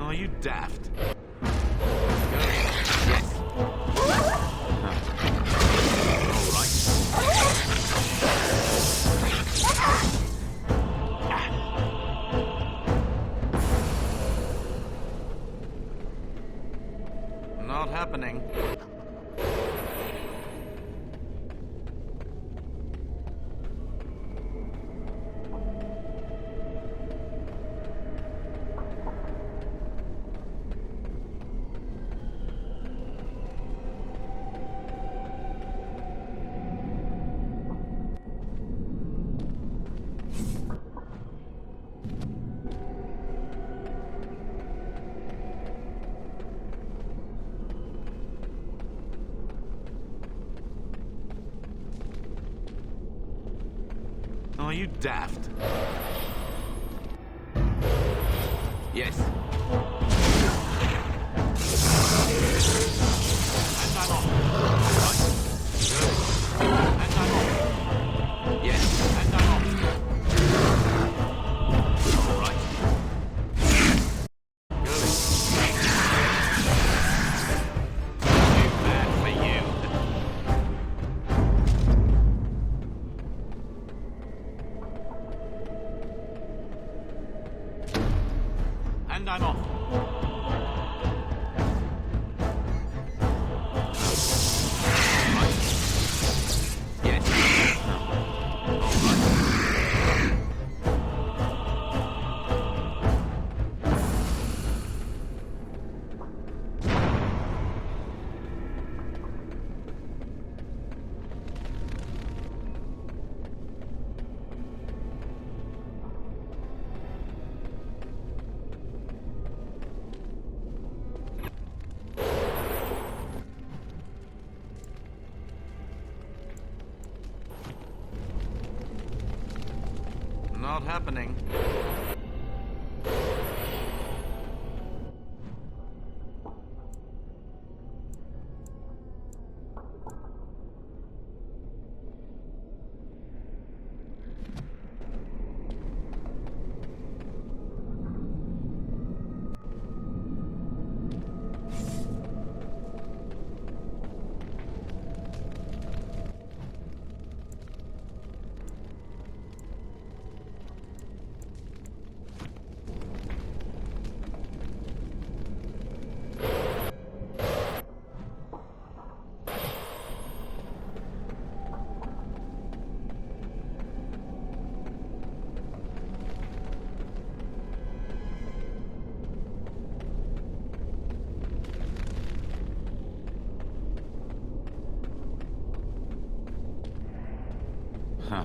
S15: Are you daft?
S16: Not happening.
S15: Are you daft? Yes. And I'm off. Right. And I'm off. Yes, and I'm off. All right. Too bad for you. And I'm off.
S16: Not happening.
S15: Huh.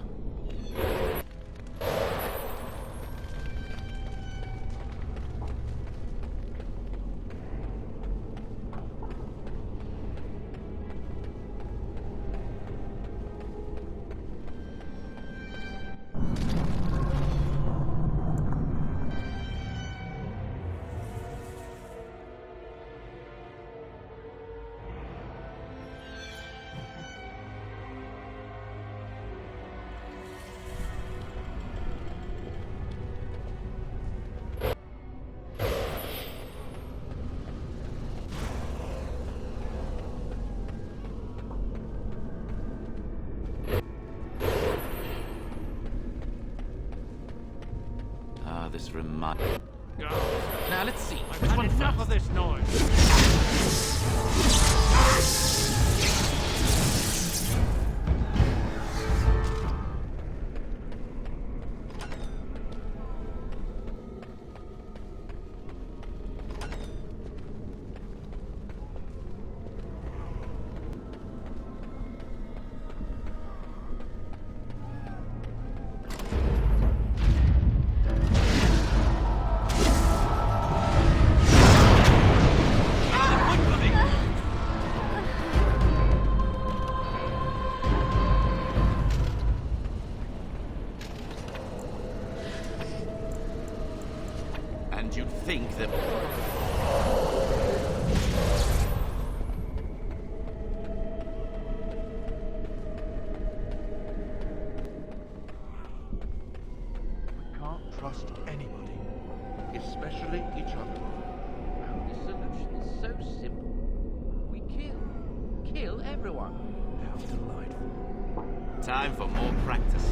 S15: This reminds.
S17: Now let's see.
S11: I've had enough of this noise.
S15: And you'd think that...
S9: We can't trust anybody, especially each other.
S17: solution's so simple. We kill everyone.
S15: How delightful. Time for more practice.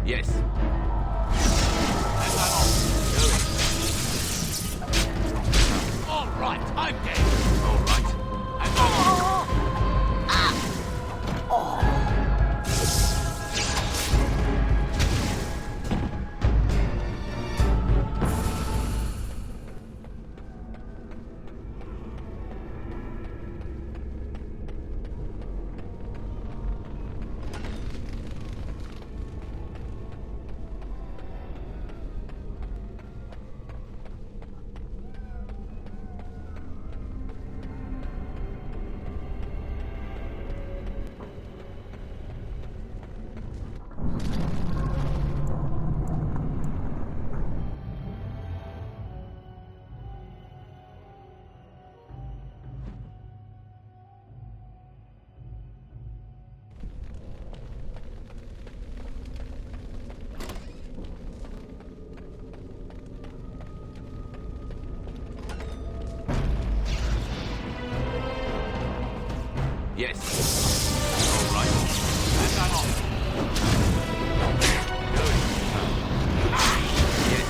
S15: Yes. And I'm off. All right, I'm game. All right. And I'm off. Yes. All right. And I'm off. Going. Yes.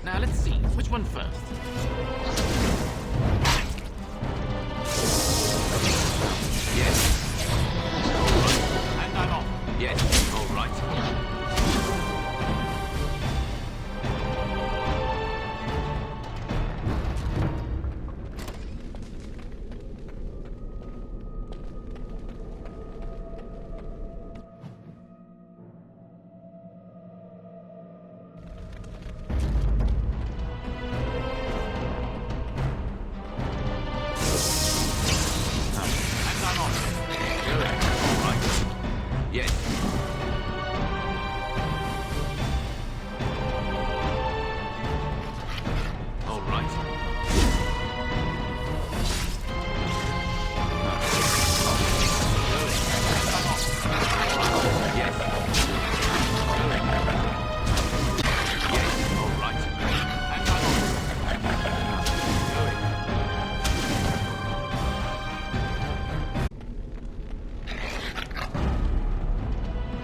S15: Now let's see, which one first? Yes. All right. And I'm off. Yes. All right. Yes. All right. Yes. Yes, all right. And I'm off.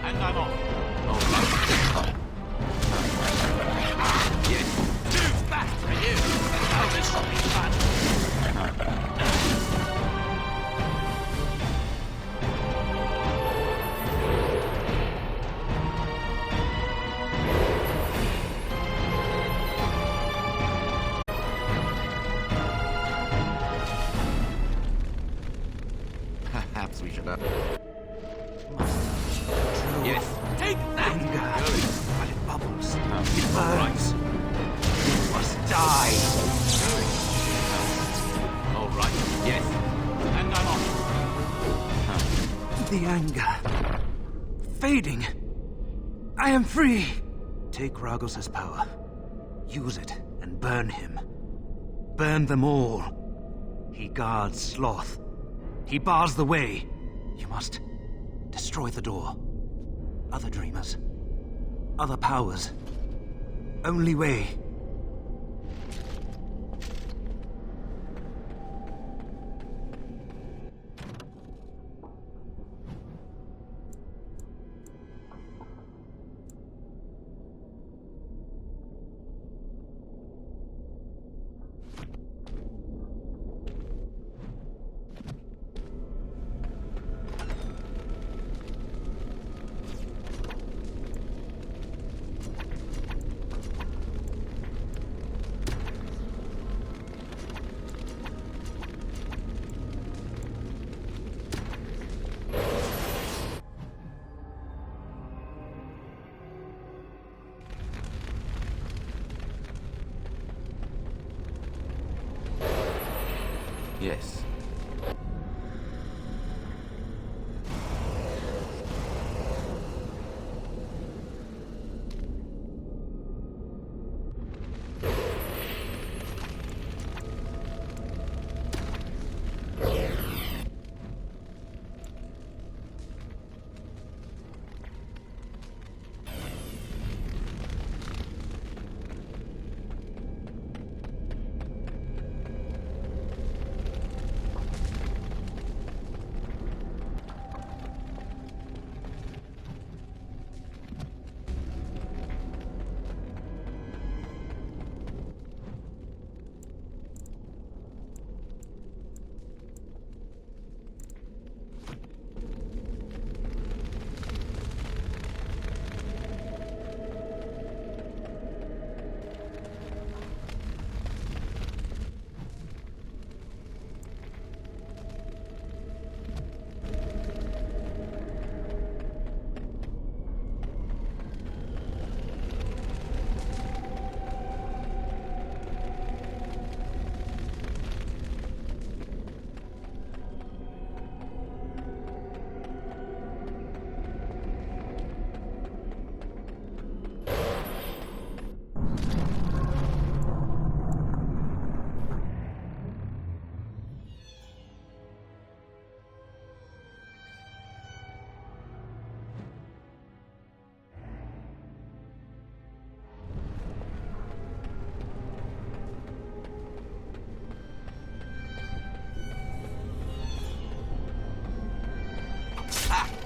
S15: And I'm off. All right. Yes. Two back for you. Now this will be fun. Perhaps we should have. Yes. Take that!
S9: While it bubbles, it burns. You must die.
S15: All right. Yes. And I'm off.
S9: The anger. Fading. I am free. Take Ragos' power. Use it and burn him. Burn them all. He guards Sloth. He bars the way. You must destroy the door. Other dreamers. Other powers. Only way.
S15: Yes.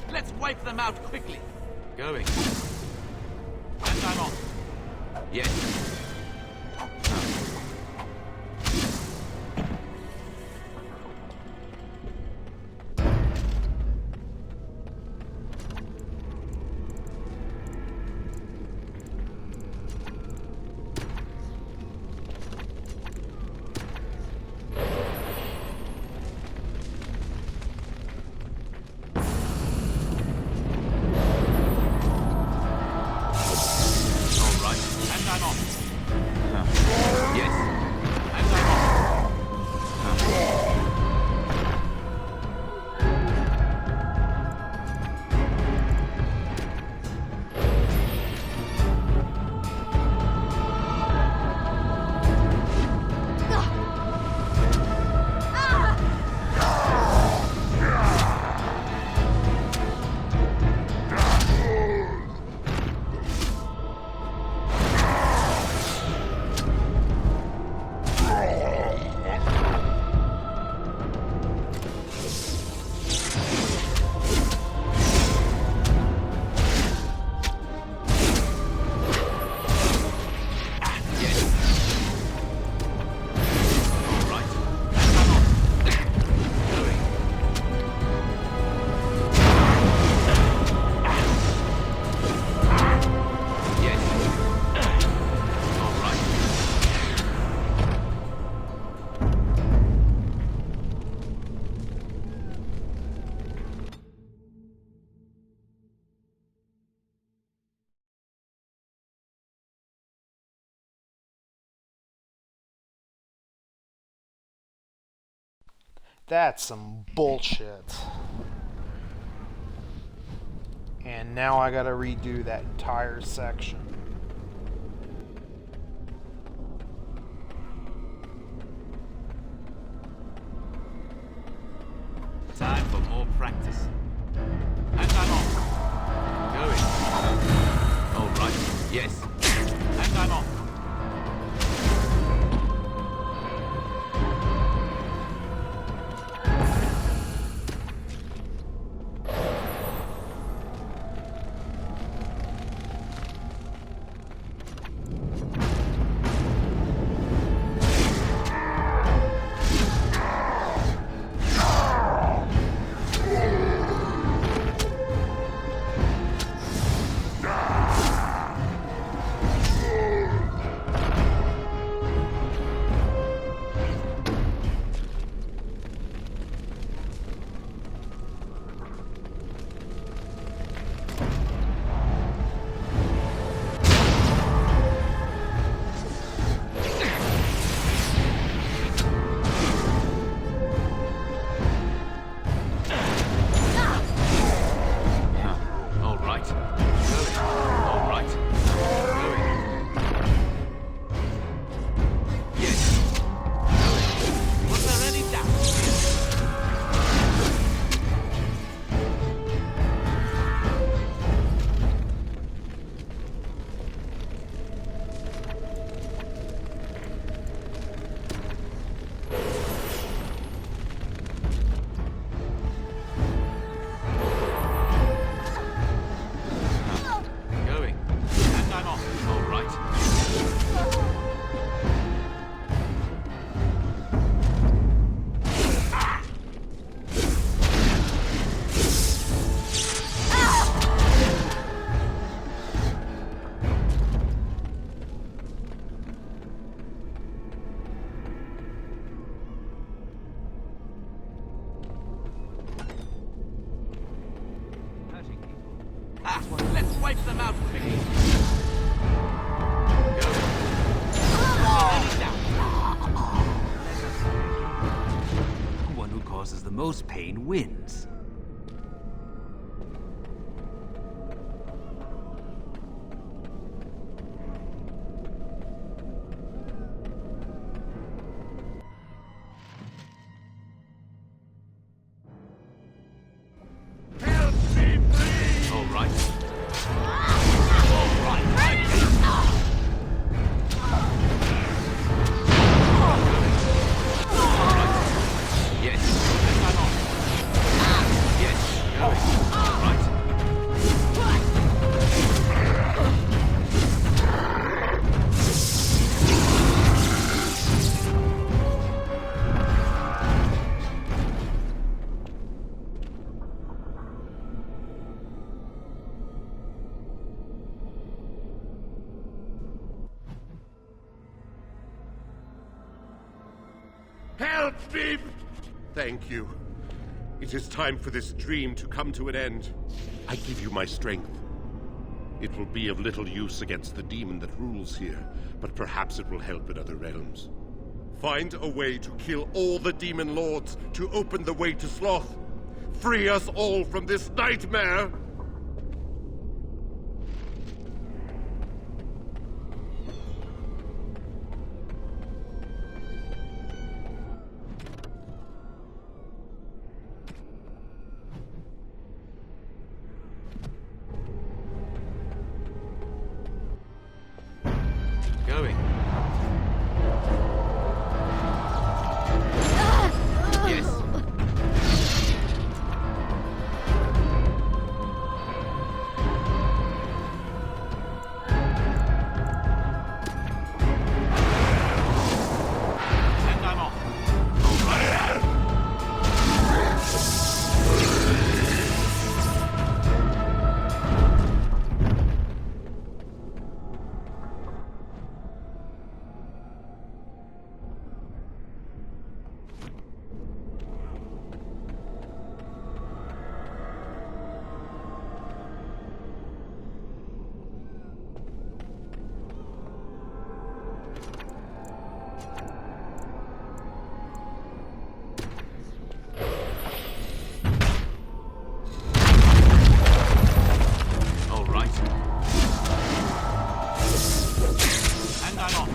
S15: Let's wipe them out quickly. Going. And I'm on. Yes.
S1: That's some bullshit. And now I gotta redo that entire section.
S15: Time for more practice. And I'm on. Going. All right. Yes. And I'm on. wipe them out quickly.
S9: The one who causes the most pain wins.
S6: Help me! Thank you. It is time for this dream to come to an end. I give you my strength. It will be of little use against the demon that rules here, but perhaps it will help in other realms. Find a way to kill all the demon lords to open the way to Sloth. Free us all from this nightmare!
S15: Going. Yes. And I'm off. All right. All right. And I'm off.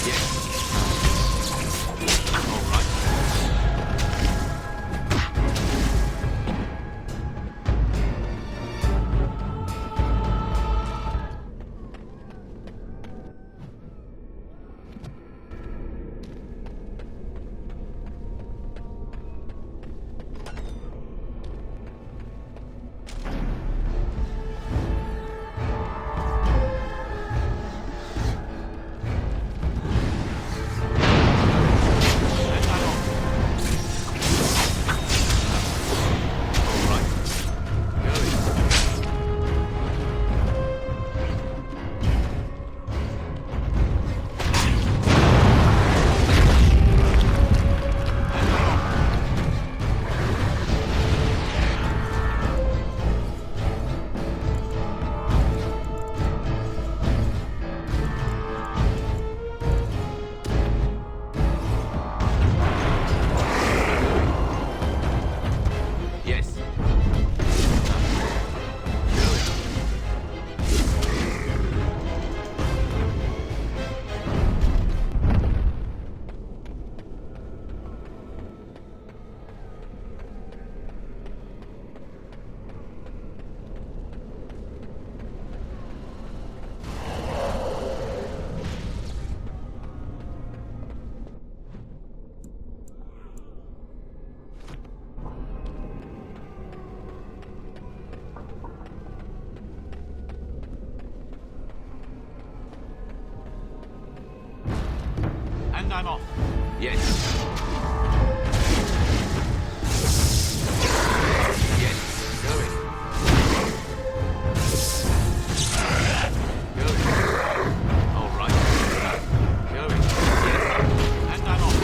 S15: Yes. All right. Yes. And I'm off. Yes. Yes. Going. Going. All right. Going. Yes. And I'm off.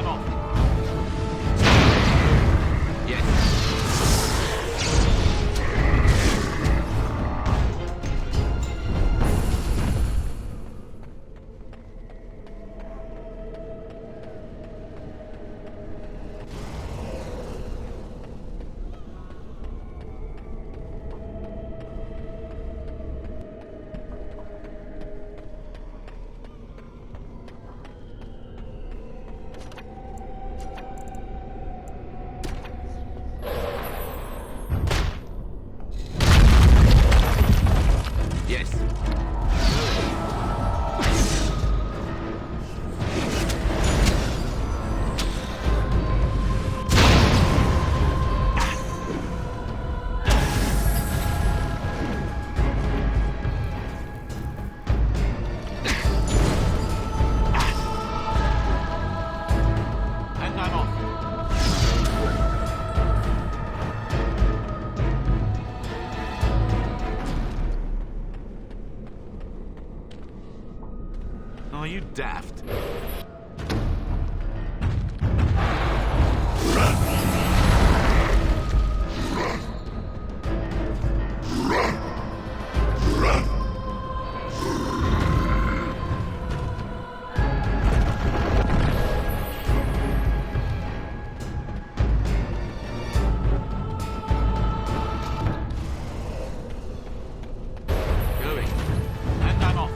S15: I'm off. Yes. Are you daft? Going. And I'm off.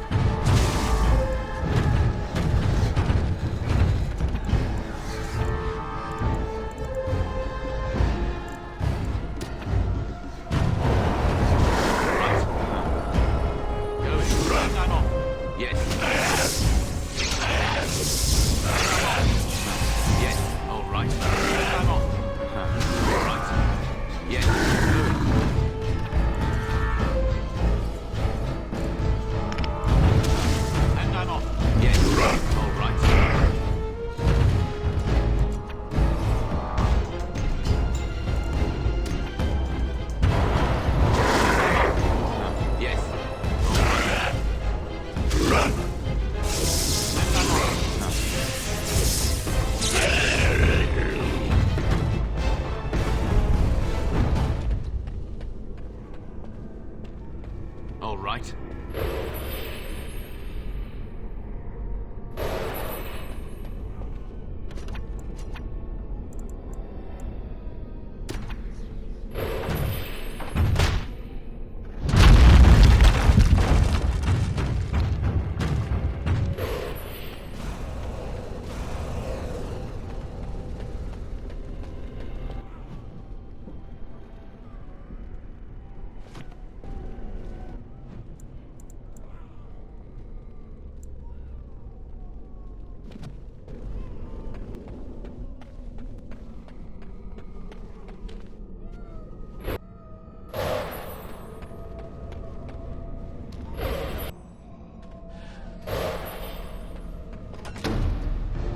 S15: All right.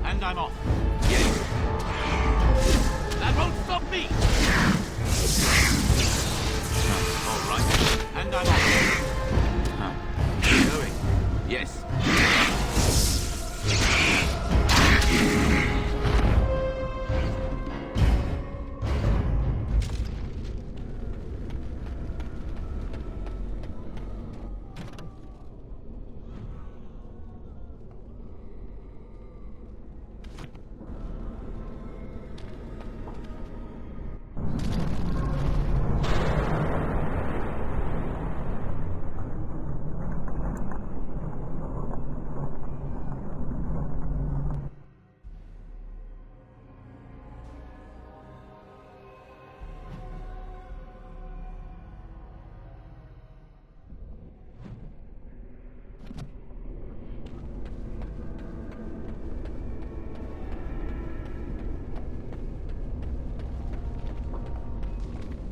S15: And I'm off. Yes. That won't stop me. All right. And I'm off. Going. Yes.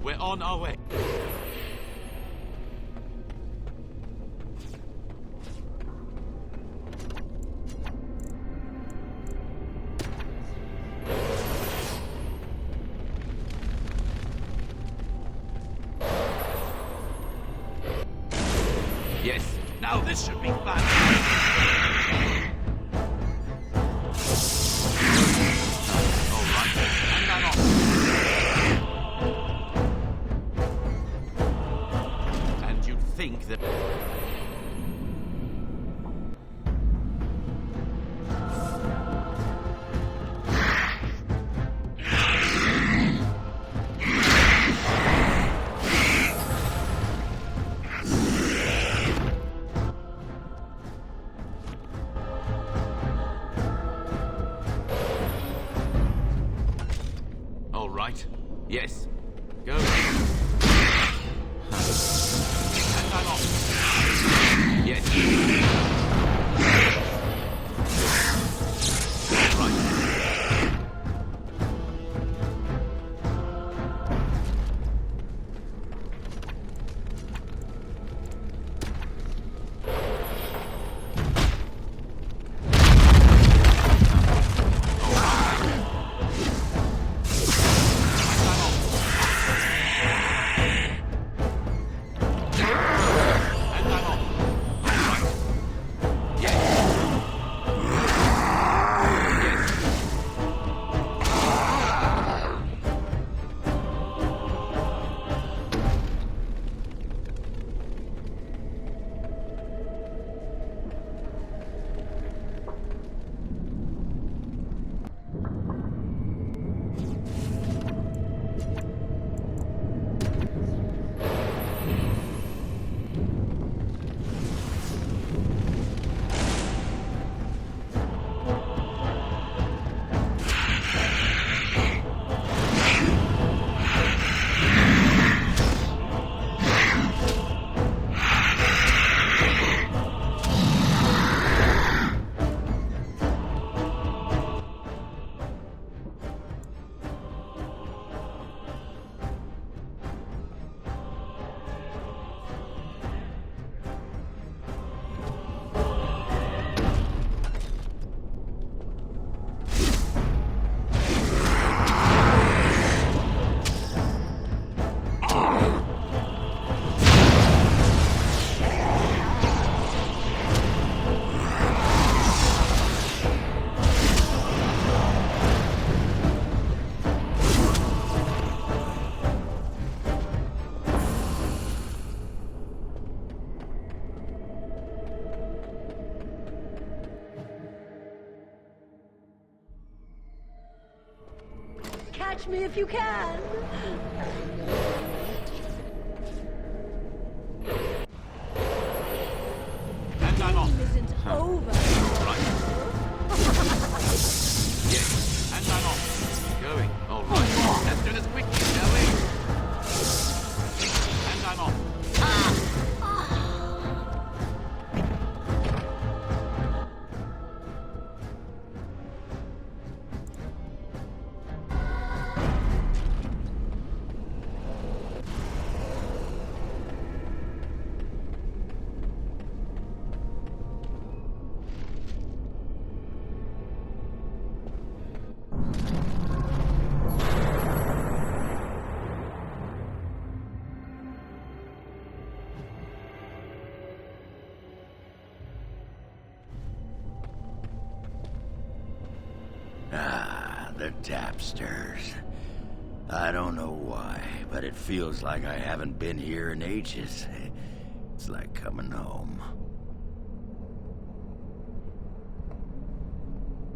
S15: We're on our way. Yes. Now this should be fun. right. Yes. Go. And I'm off. Yes. Right.
S18: Catch me if you can.
S15: And I'm off.
S18: Isn't over.
S15: Right. Yes. And I'm off. Going. All right. Let's do this quickly, shall we? And I'm off.
S7: The tapsters. I don't know why, but it feels like I haven't been here in ages. It's like coming home.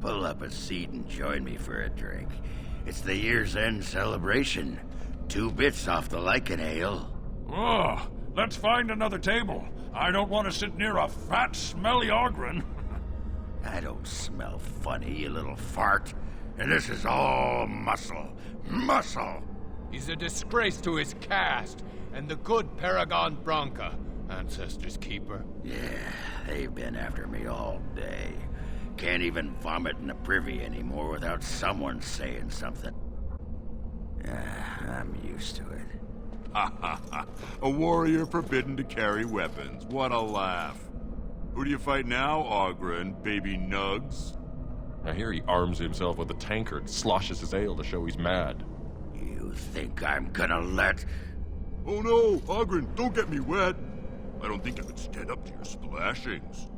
S7: Pull up a seat and join me for a drink. It's the year's end celebration. 2 bits off the Lycan ale.
S4: Oh, let's find another table. I don't want to sit near a fat, smelly Ogren.
S7: I don't smell funny, you little fart. And this is all muscle. Muscle!
S22: He's a disgrace to his caste and the good Paragon Bronca, Ancestors' Keeper.
S7: Yeah, they've been after me all day. Can't even vomit in the privy anymore without someone saying something. I'm used to it.
S23: Ha ha ha. A warrior forbidden to carry weapons. What a laugh. Who do you fight now, Ogren, baby nugs?
S24: I hear he arms himself with a tankard, sloshes his ale to show he's mad.
S7: You think I'm gonna let...
S23: Oh no, Ogren, don't get me wet. I don't think I could stand up to your splashings.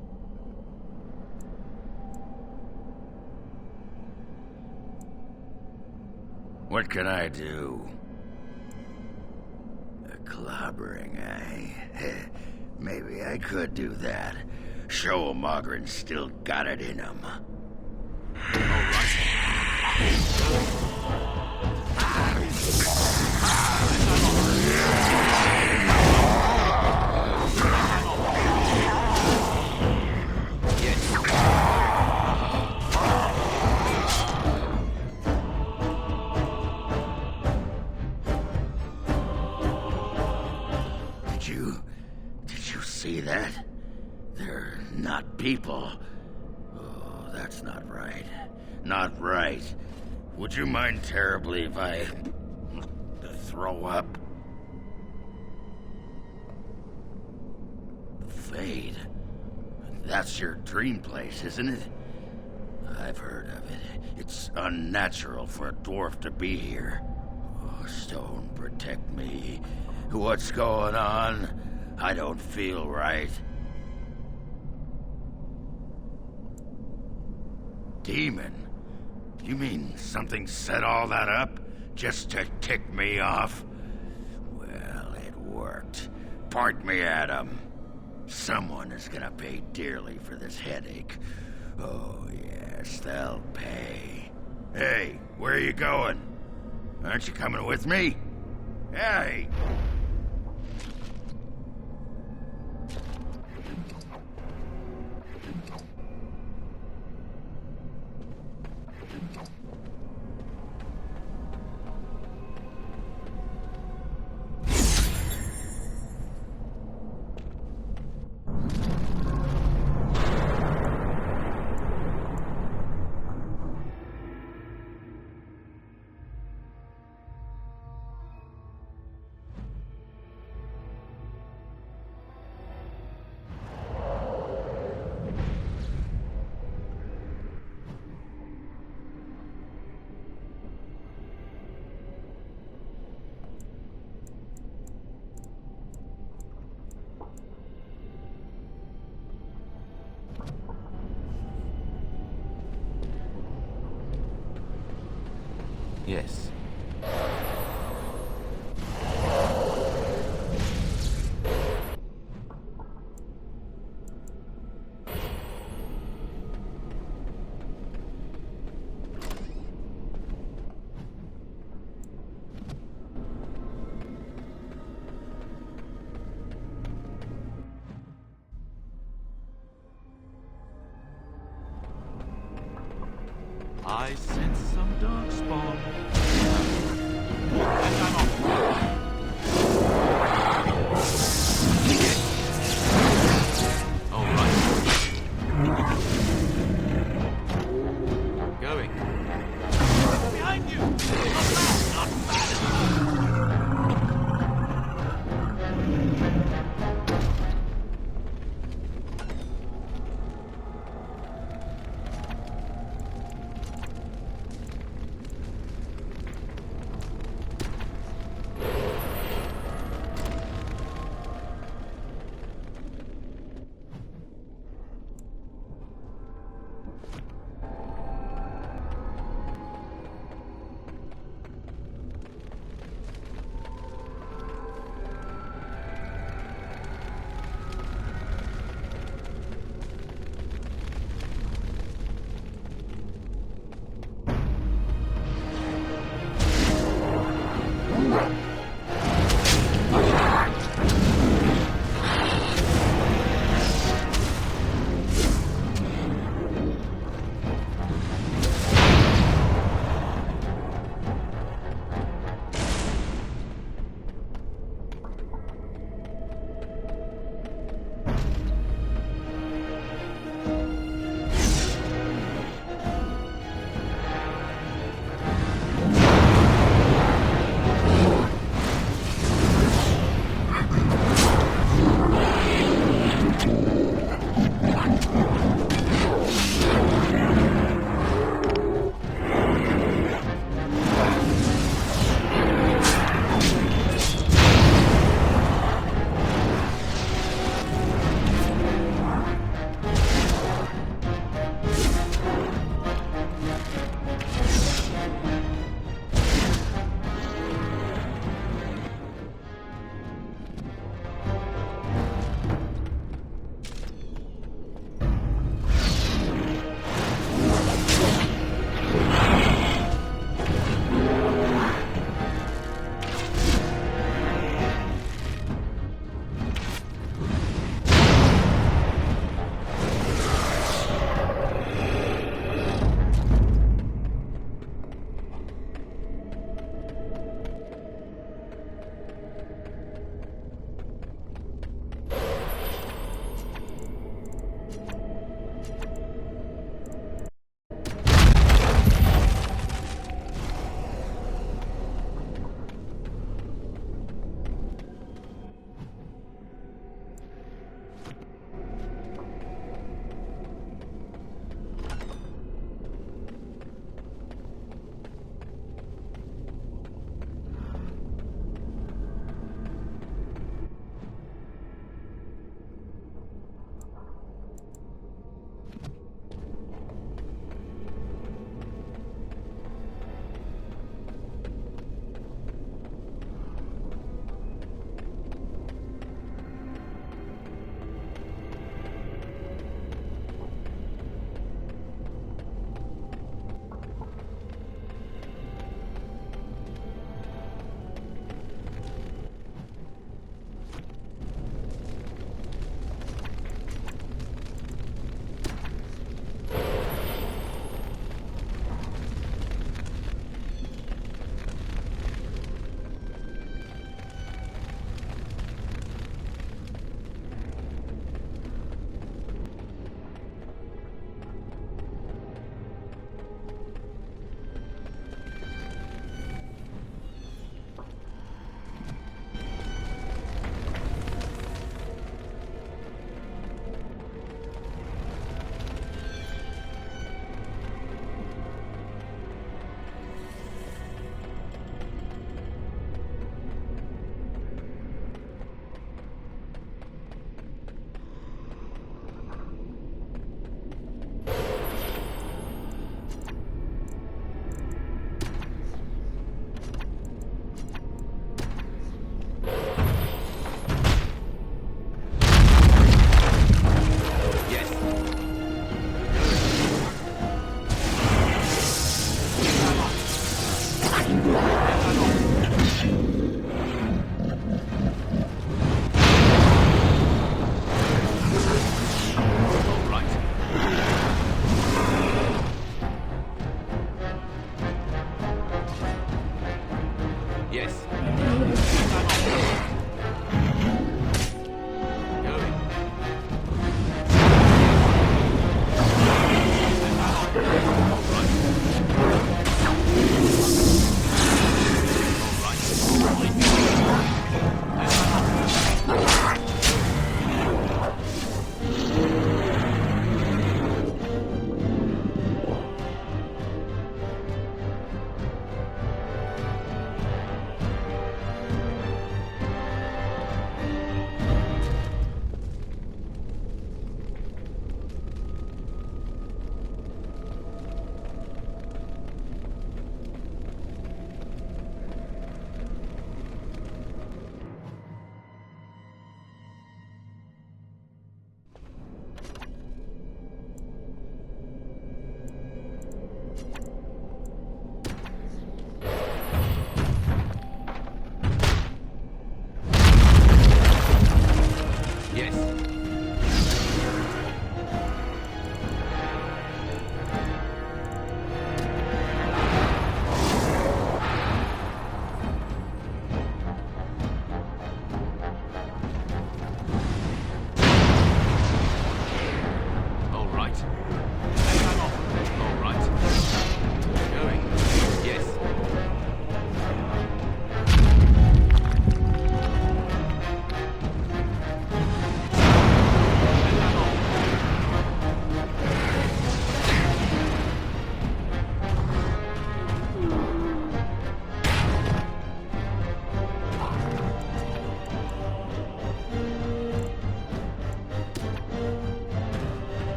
S7: What can I do? A clobbering, eh? Maybe I could do that. Show 'em Ogren's still got it in him. that? They're not people. Oh, that's not right. Not right. Would you mind terribly if I throw up? The Fade. That's your dream place, isn't it? I've heard of it. It's unnatural for a dwarf to be here. Oh, stone, protect me. What's going on? I don't feel right. Demon? You mean something set all that up just to tick me off? Well, it worked. Point me at him. Someone is gonna pay dearly for this headache. Oh, yes, they'll pay. Hey, where are you going? Aren't you coming with me? Hey!
S15: Yes. I sense some darkspawn. And I'm off. All right. Going. Behind you! Not bad.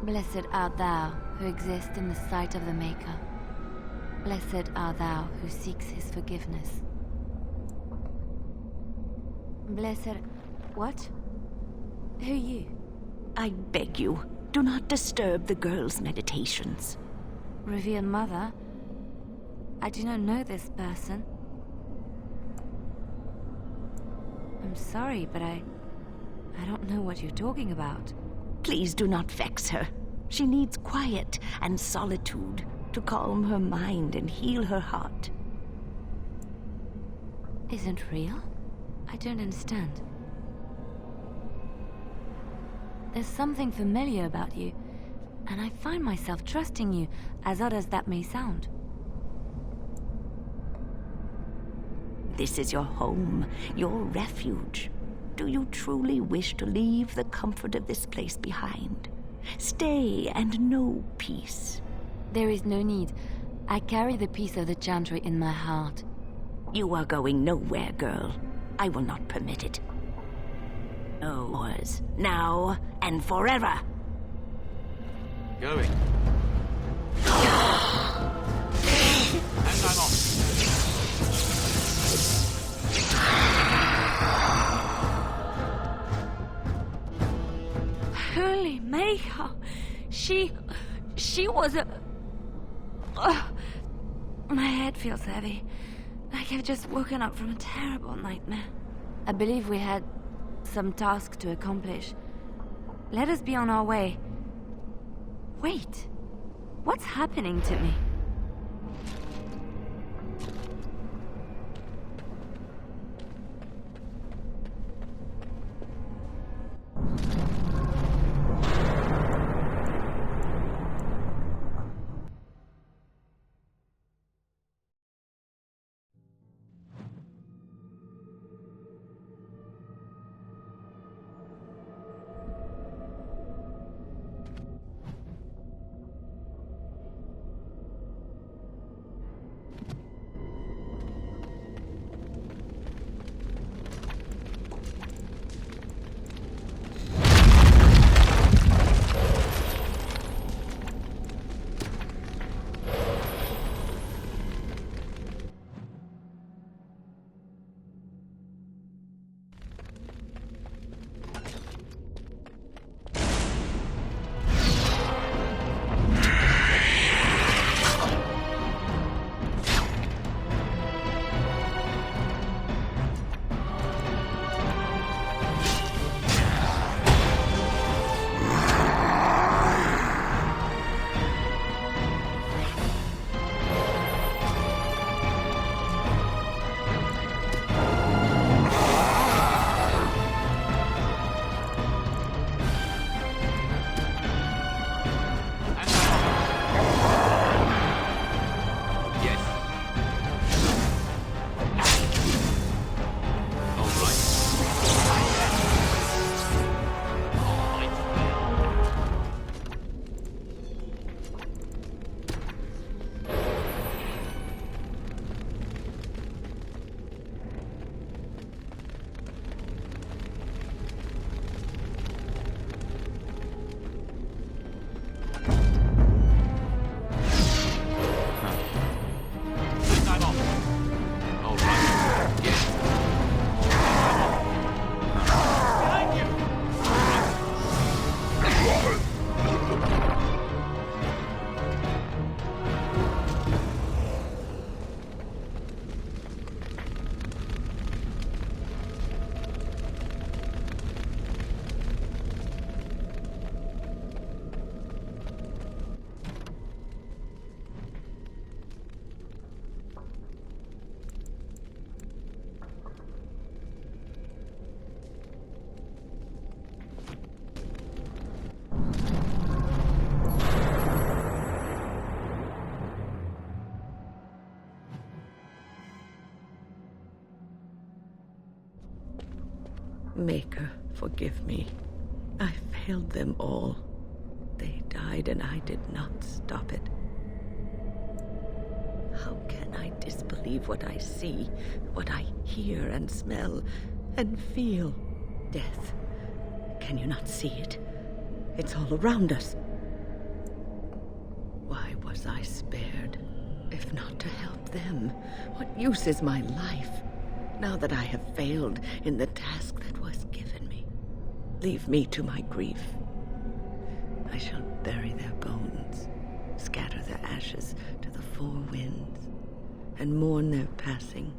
S2: Blessed art thou who exists in the sight of the Maker. Blessed art thou who seeks his forgiveness. Blessed... what? Who are you?
S14: I beg you, do not disturb the girl's meditations.
S2: Revered Mother, I do not know this person. I'm sorry, but I don't know what you're talking about.
S14: Please do not vex her. She needs quiet and solitude to calm her mind and heal her heart.
S2: Isn't real? I don't understand. There's something familiar about you, and I find myself trusting you, as odd as that may sound.
S14: This is your home, your refuge. Do you truly wish to leave the comfort of this place behind? Stay and know peace.
S2: There is no need. I carry the peace of the Chantry in my heart.
S14: You are going nowhere, girl. I will not permit it. Yours, now and forever.
S15: Going. And I'm off.
S2: Holy Maker! She was a... My head feels heavy. Like I've just woken up from a terrible nightmare. I believe we had some task to accomplish. Let us be on our way. Wait. What's happening to me?
S14: Maker, forgive me. I failed them all. They died and I did not stop it. How can I disbelieve what I see, what I hear and smell and feel? Death. Can you not see it? It's all around us. Why was I spared? If not to help them, what use is my life, now that I have failed in the task that was given me? Leave me to my grief. I shall bury their bones, scatter their ashes to the four winds, and mourn their passing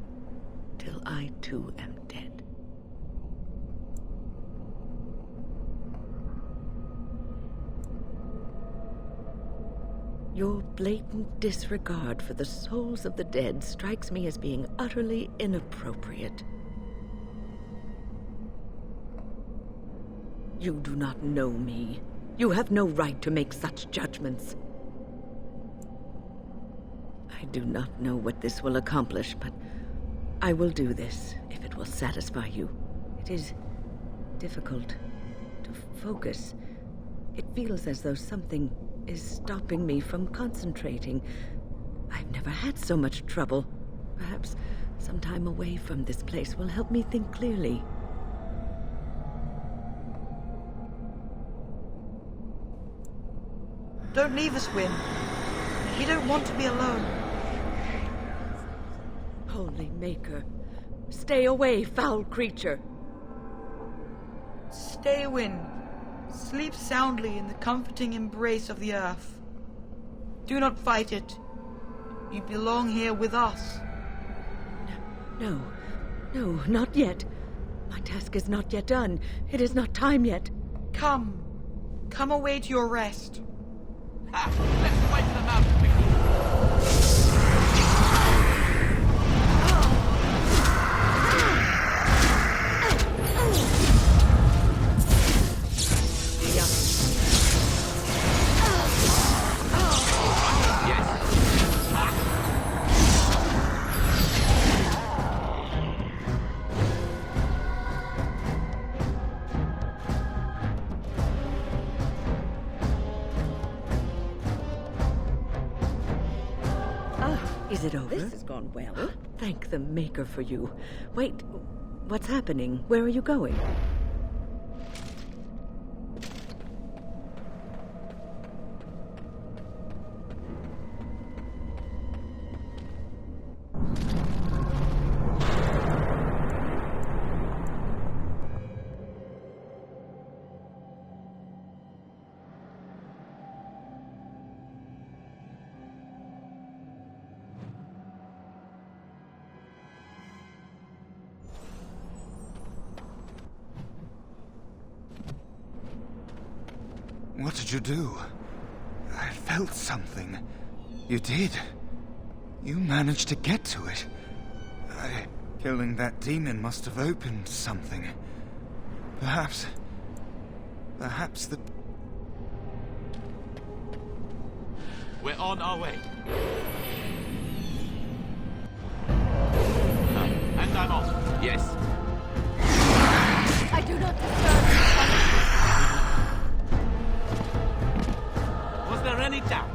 S14: till I too am dead. Your blatant disregard for the souls of the dead strikes me as being utterly inappropriate. You do not know me. You have no right to make such judgments. I do not know what this will accomplish, but I will do this if it will satisfy you. It is difficult to focus. It feels as though something is stopping me from concentrating. I've never had so much trouble. Perhaps some time away from this place will help me think clearly.
S3: Don't leave us, Wynne. We don't want to be alone.
S14: Holy Maker, stay away, foul creature.
S3: Stay, Wynne. Sleep soundly in the comforting embrace of the earth. Do not fight it. You belong here with us.
S14: No, not yet. My task is not yet done. It is not time yet.
S3: Come away to your rest.
S15: Let's wait for the mountain.
S14: Is it over? This has gone well. Thank the Maker for you. Wait, what's happening? Where are you going?
S8: What did you do? I felt something. You did. You managed to get to it. Killing that demon must have opened something. Perhaps the...
S15: We're on our way. And I'm off. Yes.
S2: I do not deserve this punishment.
S15: Was there any doubt?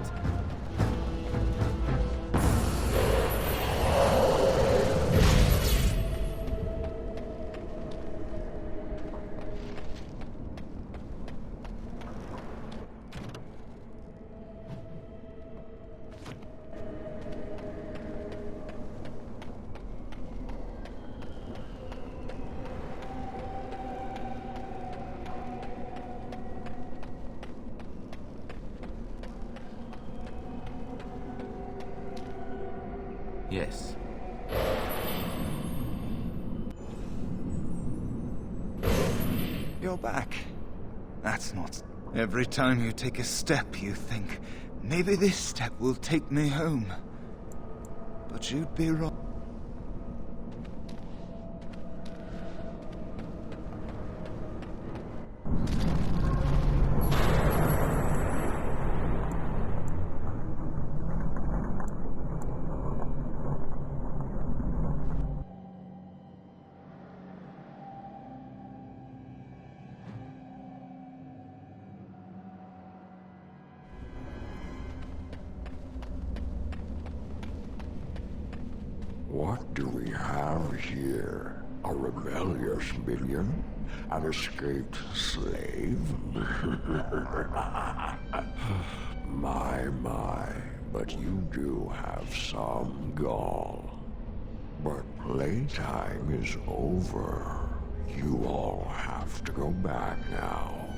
S15: Yes.
S8: You're back. That's not... Every time you take a step, you think, maybe this step will take me home. But you'd be wrong.
S20: What do we have here? A rebellious minion? An escaped slave? My, but you do have some gall. But playtime is over. You all have to go back now.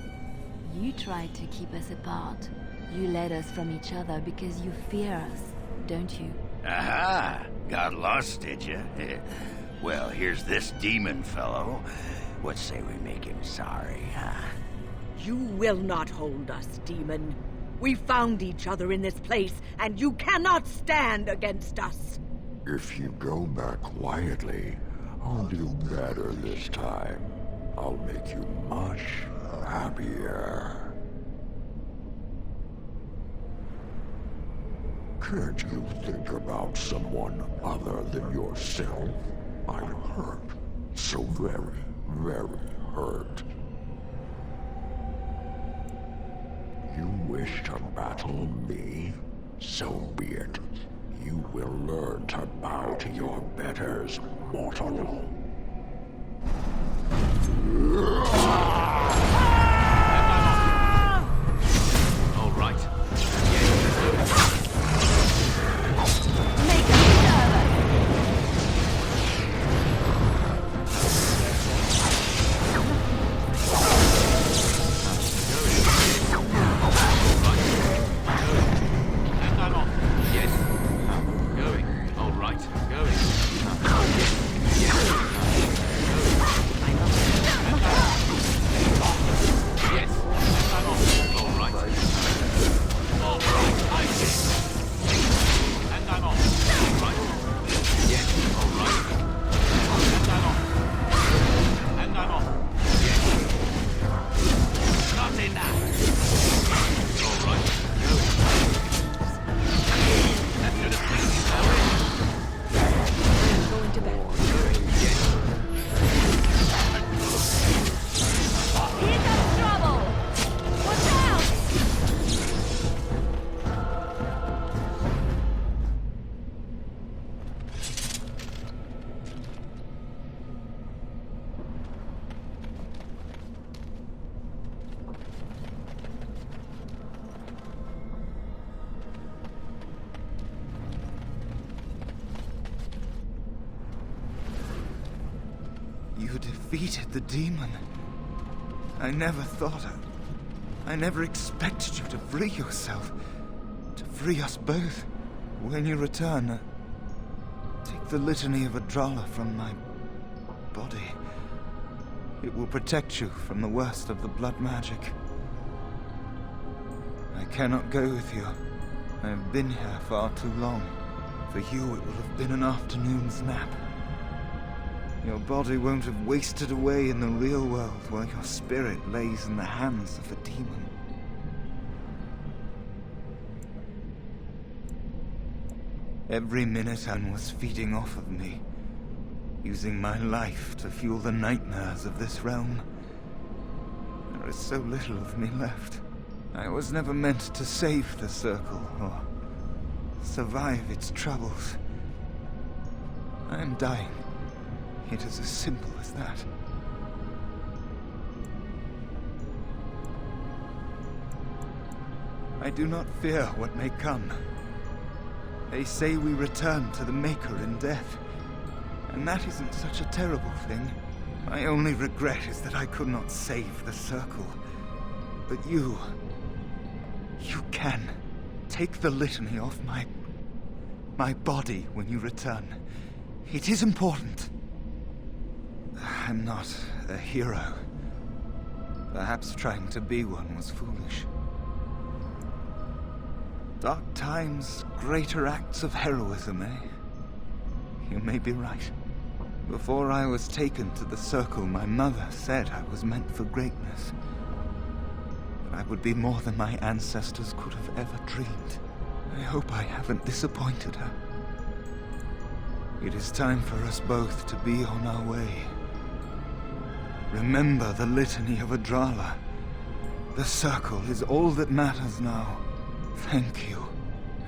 S2: You tried to keep us apart. You led us from each other because you fear us, don't you?
S7: Aha! Got lost, did you? Well, here's this demon fellow. What say we make him sorry, huh?
S14: You will not hold us, demon. We found each other in this place, and you cannot stand against us.
S20: If you go back quietly, I'll do better this time. I'll make you much happier. Can't you think about someone other than yourself? I'm hurt. So very, very hurt. You wish to battle me? So be it. You will learn to bow to your betters, mortal.
S15: All right.
S8: You defeated the demon. I never thought I never expected you to free yourself. To free us both. When you return, take the litany of Adrala from my body. It will protect you from the worst of the blood magic. I cannot go with you. I have been here far too long. For you, it will have been an afternoon's nap. Your body won't have wasted away in the real world while your spirit lays in the hands of a demon. Every Minotaur was feeding off of me, using my life to fuel the nightmares of this realm. There is so little of me left. I was never meant to save the Circle or survive its troubles. I am dying. It is as simple as that. I do not fear what may come. They say we return to the Maker in death, and that isn't such a terrible thing. My only regret is that I could not save the Circle. But you can. Take the litany off my body when you return. It is important. I'm not a hero. Perhaps trying to be one was foolish. Dark times, greater acts of heroism, eh? You may be right. Before I was taken to the Circle, my mother said I was meant for greatness. That I would be more than my ancestors could have ever dreamed. I hope I haven't disappointed her. It is time for us both to be on our way. Remember the litany of Adrala. The Circle is all that matters now. Thank you,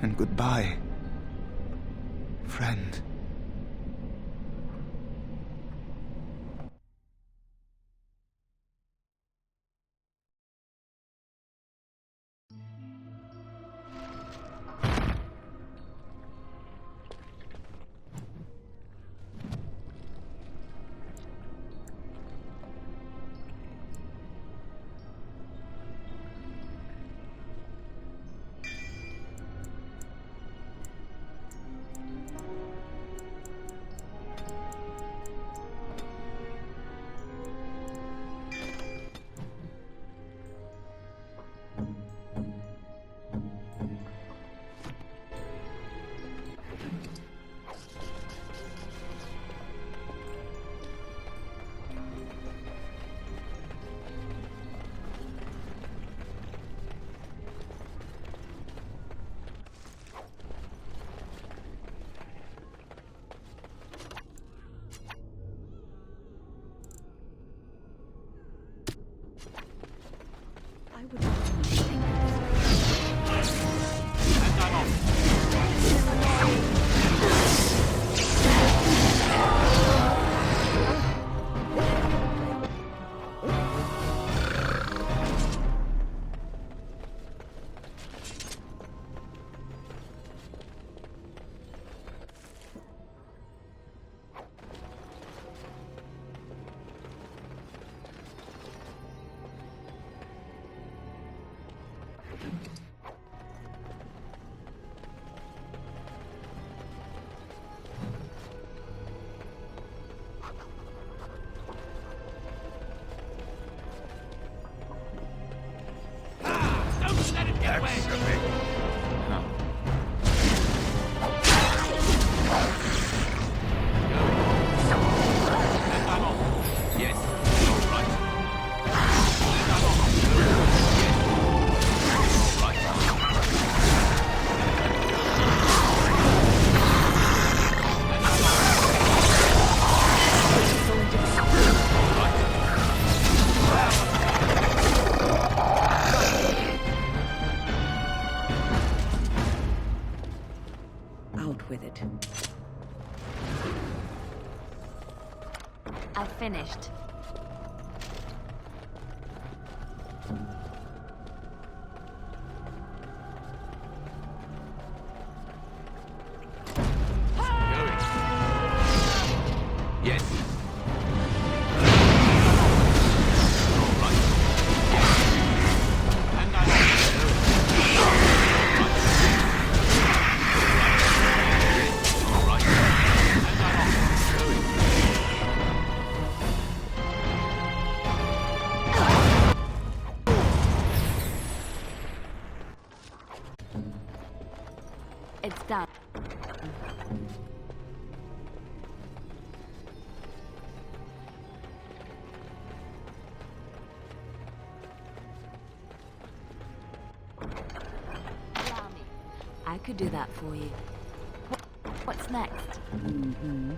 S8: and goodbye, friend.
S2: I finished.
S15: Yes.
S2: It's done. Allow me. I could do that for you. What's next?
S14: Mm-hmm.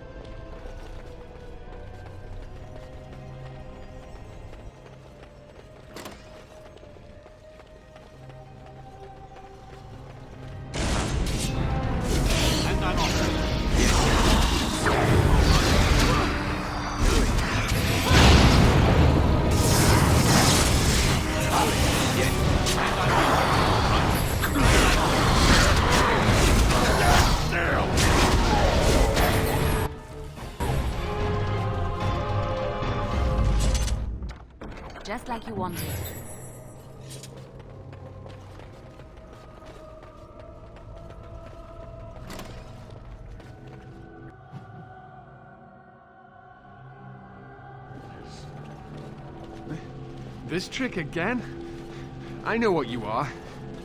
S2: Just like you wanted.
S5: This trick again? I know what you are.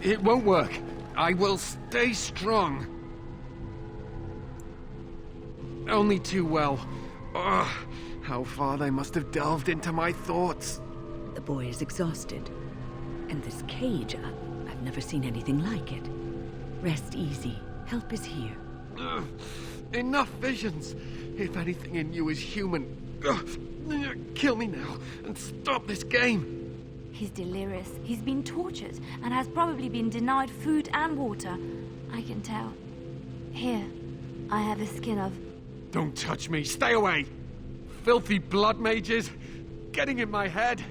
S5: It won't work. I will stay strong. Only too well. Ugh, how far they must have delved into my thoughts.
S14: The boy is exhausted. And this cage, I've never seen anything like it. Rest easy. Help is here.
S5: Ugh, enough visions. If anything in you is human, kill me now and stop this game.
S2: He's delirious. He's been tortured and has probably been denied food and water. I can tell. Here, I have the skin of...
S5: Don't touch me. Stay away. Filthy blood mages getting in my head.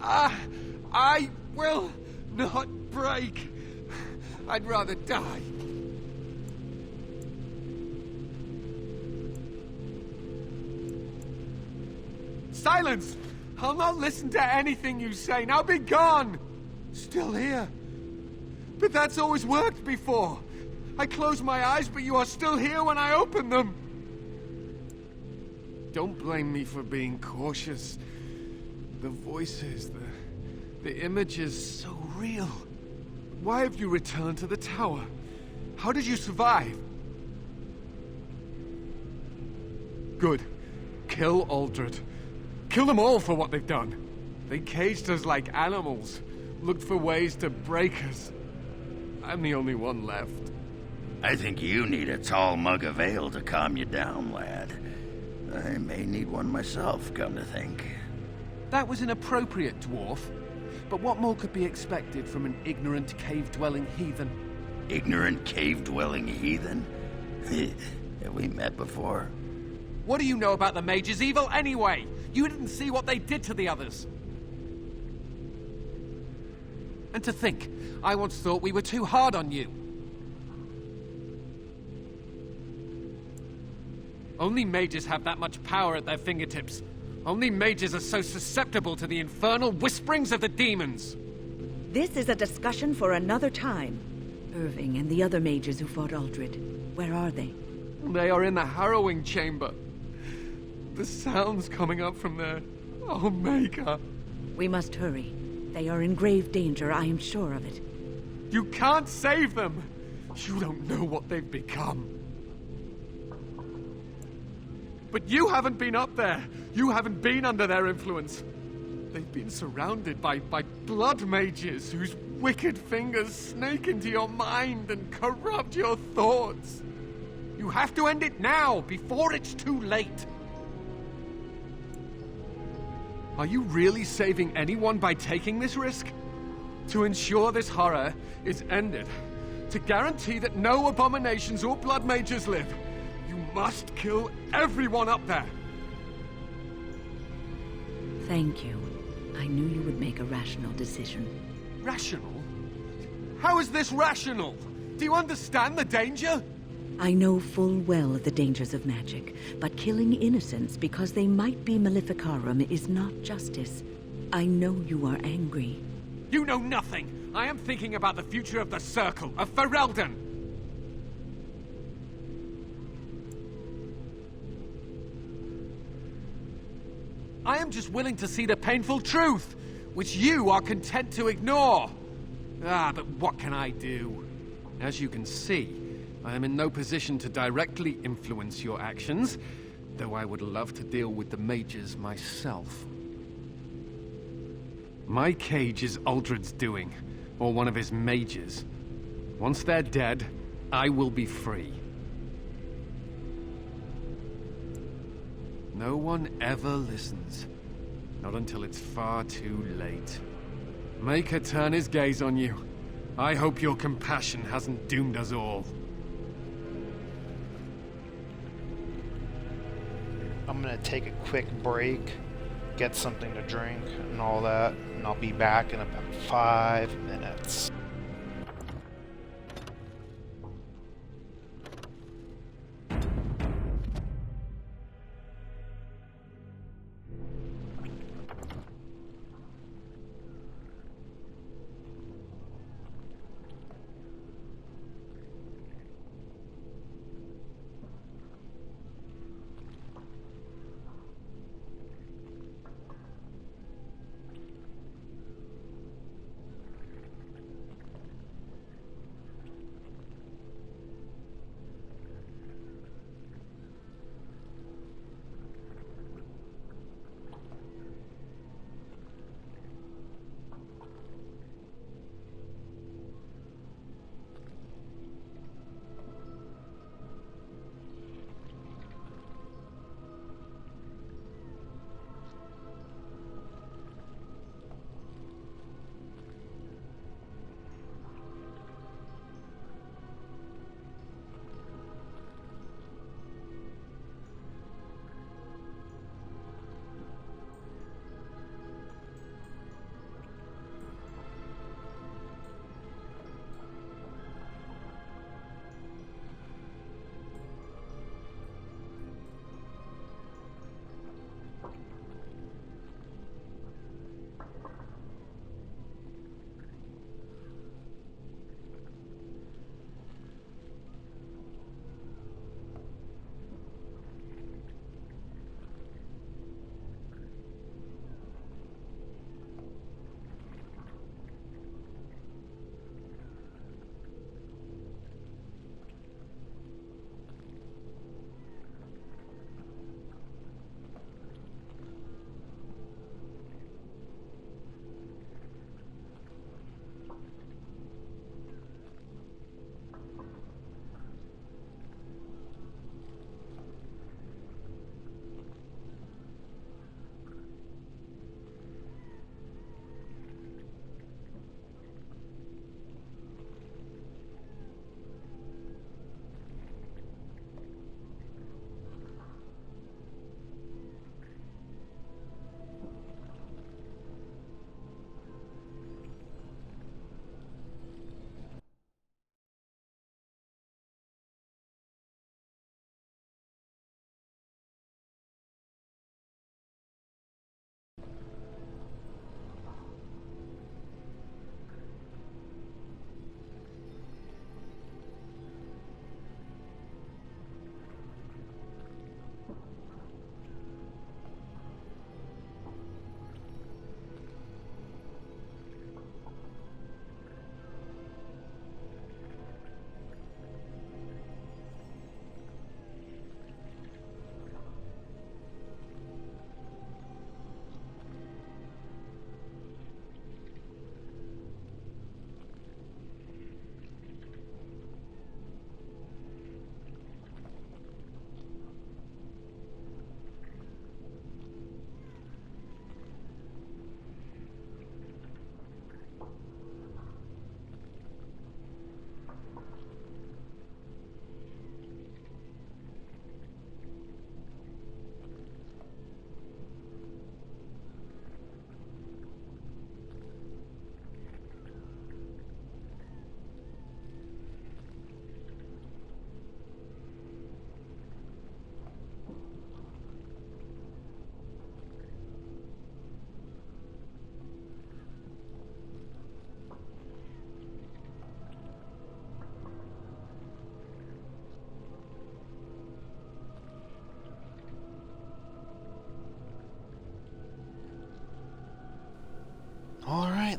S5: I will not break. I'd rather die. Silence! I'll not listen to anything you say. Now be gone! Still here. But that's always worked before. I close my eyes, but you are still here when I open them. Don't blame me for being cautious. The voices, the images, so real. Why have you returned to the tower? How did you survive? Good. Kill Uldred. Kill them all for what they've done. They caged us like animals, looked for ways to break us. I'm the only one left.
S7: I think you need a tall mug of ale to calm you down, lad. I may need one myself, come to think.
S5: That was inappropriate, dwarf. But what more could be expected from an ignorant, cave-dwelling heathen?
S7: Ignorant, cave-dwelling heathen? Have we met before?
S5: What do you know about the mage's evil anyway? You didn't see what they did to the others. And to think, I once thought we were too hard on you. Only mages have that much power at their fingertips. Only mages are so susceptible to the infernal whisperings of the demons.
S14: This is a discussion for another time. Irving and the other mages who fought Uldred, where are they?
S5: They are in the harrowing chamber. The sounds coming up from there. Oh, Maker.
S14: We must hurry. They are in grave danger, I am sure of it.
S5: You can't save them! You don't know what they've become. But you haven't been up there. You haven't been under their influence. They've been surrounded by blood mages whose wicked fingers snake into your mind and corrupt your thoughts. You have to end it now, before it's too late. Are you really saving anyone by taking this risk? To ensure this horror is ended. To guarantee that no abominations or blood mages live.
S10: You must kill everyone up there!
S14: Thank you. I knew you would make a rational decision.
S10: Rational? How is this rational? Do you understand the danger?
S14: I know full well the dangers of magic, but killing innocents because they might be Maleficarum is not justice. I know you are angry.
S10: You know nothing! I am thinking about the future of the Circle, of Ferelden! I am just willing to see the painful truth, which you are content to ignore. Ah, but what can I do? As you can see, I am in no position to directly influence your actions, though I would love to deal with the mages myself. My cage is Uldred's doing, or one of his mages. Once they're dead, I will be free. No one ever listens. Not until it's far too late. Maker turn his gaze on you. I hope your compassion hasn't doomed us all.
S1: I'm gonna take a quick break, get something to drink and all that, and I'll be back in about 5 minutes.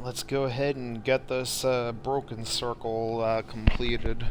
S1: let's go ahead and get this broken circle completed.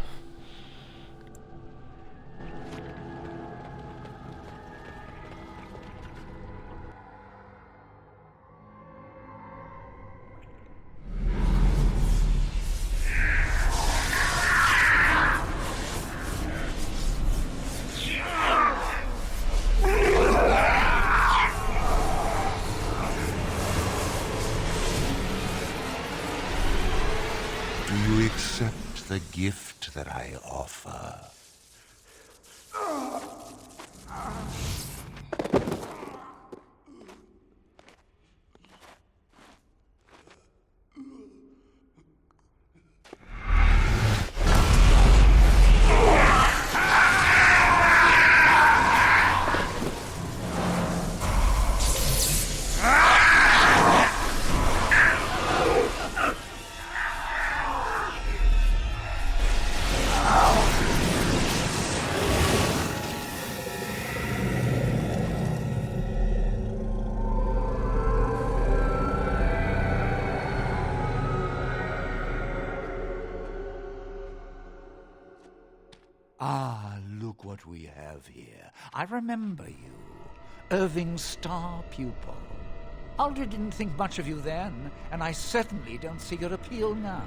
S7: Do you accept the gift that I offer?
S12: Ah, look what we have here. I remember you. Irving's star pupil. Uldred didn't think much of you then, and I certainly don't see your appeal now.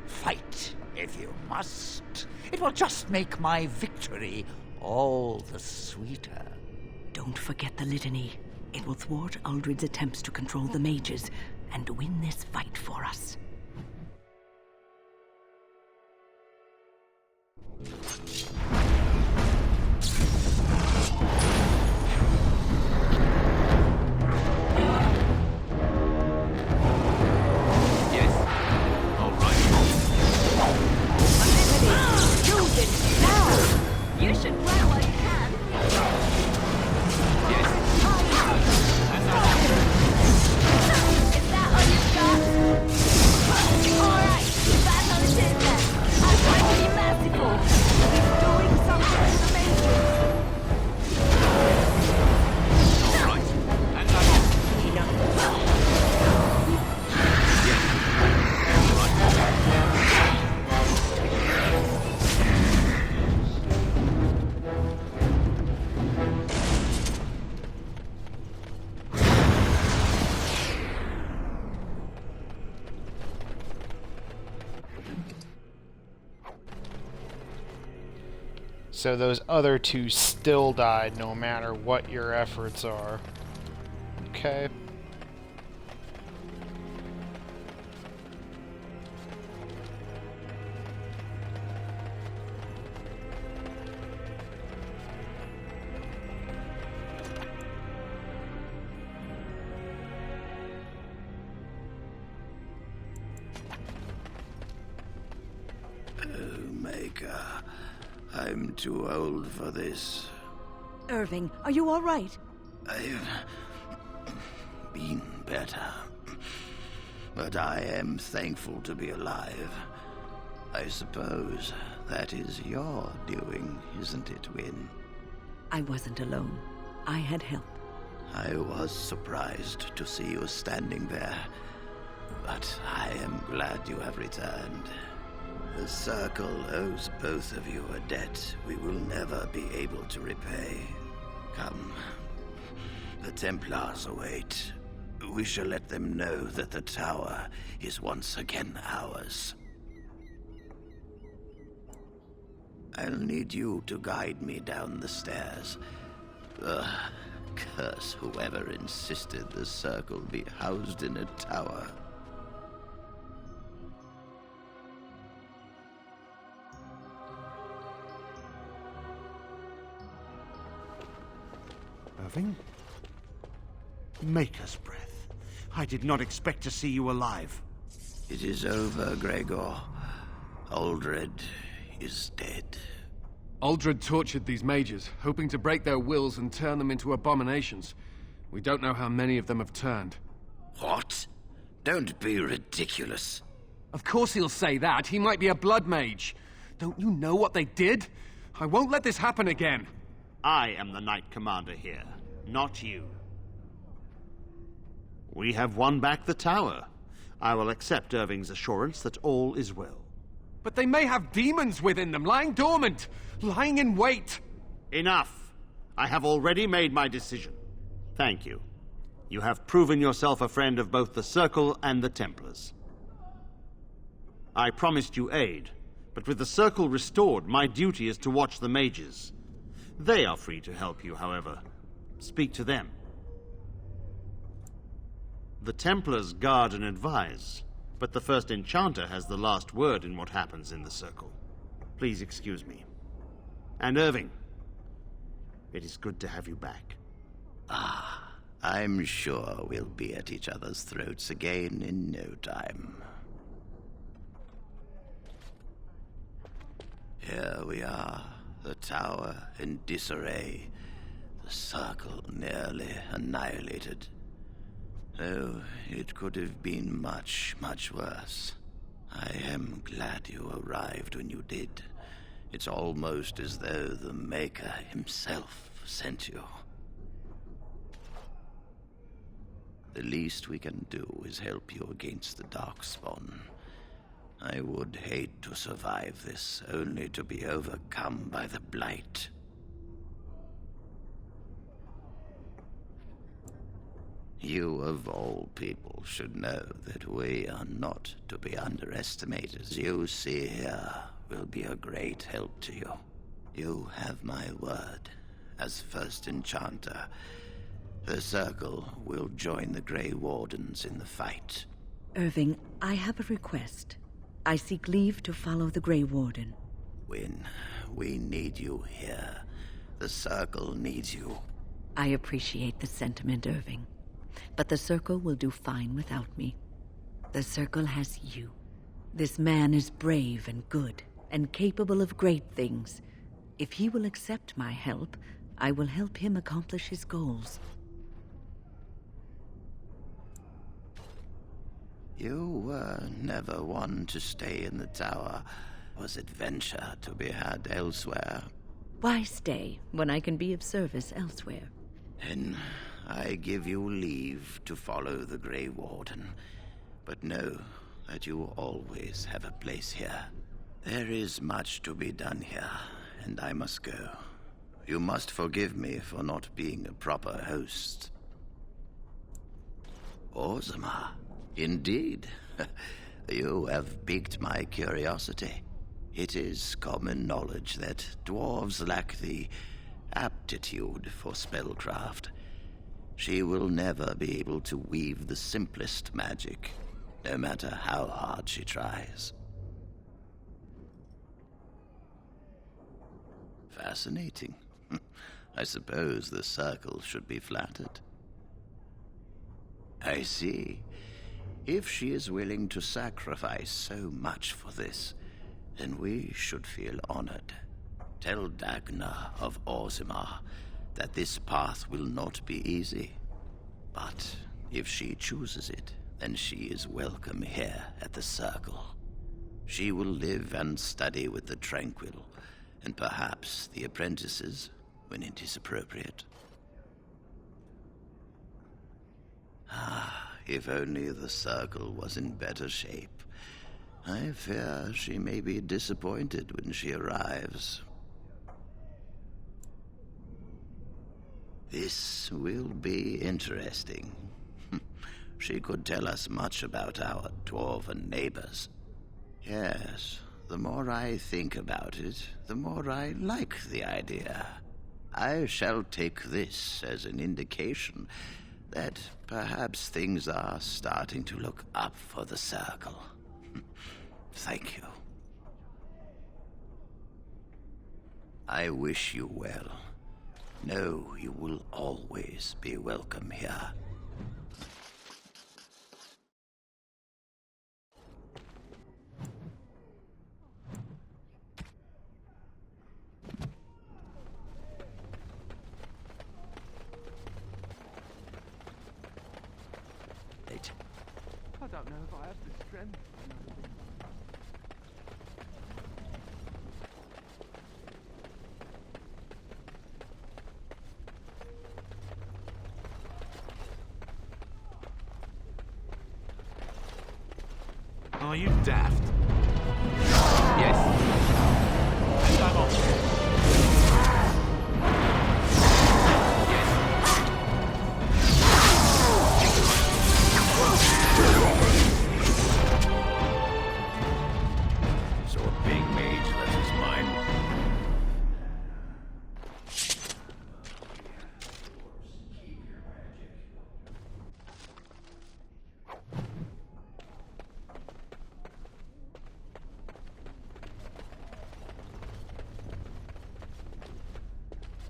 S12: Fight, if you must. It will just make my victory all the sweeter.
S14: Don't forget the litany. It will thwart Uldred's attempts to control the mages and win this fight for us.
S2: You should run while you can. Is that all you've got? Alright, that's all it is then. I'm trying to be merciful. He's doing something to the mages.
S15: Alright, and I'm off.
S2: Enough.
S1: So those other two still died no matter what your efforts are. Okay.
S7: Maker, I'm too old for this.
S14: Irving, are you all right?
S7: I've been better. But I am thankful to be alive. I suppose that is your doing, isn't it, Wynne?
S14: I wasn't alone. I had help.
S7: I was surprised to see you standing there. But I am glad you have returned. The Circle owes both of you a debt we will never be able to repay. Come. The Templars await. We shall let them know that the tower is once again ours. I'll need you to guide me down the stairs. Curse whoever insisted the Circle be housed in a tower.
S11: Irving? Maker's breath. I did not expect to see you alive.
S7: It is over, Gregor. Uldred is dead.
S10: Uldred tortured these mages, hoping to break their wills and turn them into abominations. We don't know how many of them have turned.
S7: What? Don't be ridiculous.
S10: Of course he'll say that. He might be a blood mage. Don't you know what they did? I won't let this happen again.
S11: I am the Knight Commander here. not you. We have won back the tower. I will accept Irving's assurance that all is well.
S10: But they may have demons within them, lying dormant, lying in wait.
S11: Enough! I have already made my decision. Thank you. You have proven yourself a friend of both the Circle and the Templars. I promised you aid, but with the Circle restored, my duty is to watch the mages. They are free to help you, however. Speak to them. The Templars guard and advise, but the first enchanter has the last word in what happens in the Circle. Please excuse me. And Irving, it is good to have you back.
S7: Ah, I'm sure we'll be at each other's throats again in no time. Here we are, the tower in disarray, the Circle nearly annihilated. Oh, it could have been much, much worse. I am glad you arrived when you did. It's almost as though the Maker himself sent you. The least we can do is help you against the Darkspawn. I would hate to survive this, only to be overcome by the Blight. You, of all people, should know that we are not to be underestimated. As you see here will be a great help to you. You have my word. As first enchanter, the Circle will join the Grey Wardens in the fight.
S14: Irving, I have a request. I seek leave to follow the Grey Warden.
S7: When we need you here, the Circle needs you.
S14: I appreciate the sentiment, Irving. But the Circle will do fine without me. The Circle has you. This man is brave and good, and capable of great things. If he will accept my help, I will help him accomplish his goals.
S7: You were never one to stay in the tower. Was adventure to be had elsewhere?
S14: Why stay when I can be of service elsewhere?
S7: Then I give you leave to follow the Grey Warden. But know that you always have a place here. There is much to be done here, and I must go. You must forgive me for not being a proper host. Orzammar, indeed. You have piqued my curiosity. It is common knowledge that dwarves lack the aptitude for spellcraft. She will never be able to weave the simplest magic, no matter how hard she tries. Fascinating. I suppose the Circle should be flattered. I see. If she is willing to sacrifice so much for this, then we should feel honored. Tell Dagna of Orzammar that this path will not be easy. But if she chooses it, then she is welcome here at the Circle. She will live and study with the Tranquil, and perhaps the apprentices, when it is appropriate. Ah, if only the Circle was in better shape. I fear she may be disappointed when she arrives. This will be interesting. She could tell us much about our dwarven neighbors. Yes, the more I think about it, the more I like the idea. I shall take this as an indication that perhaps things are starting to look up for the Circle. Thank you. I wish you well. Know you will always be welcome here.
S10: I don't know if I have the strength.
S22: Are you daft?
S15: Yes.
S22: And I'm off.
S7: So a big mage left his mind.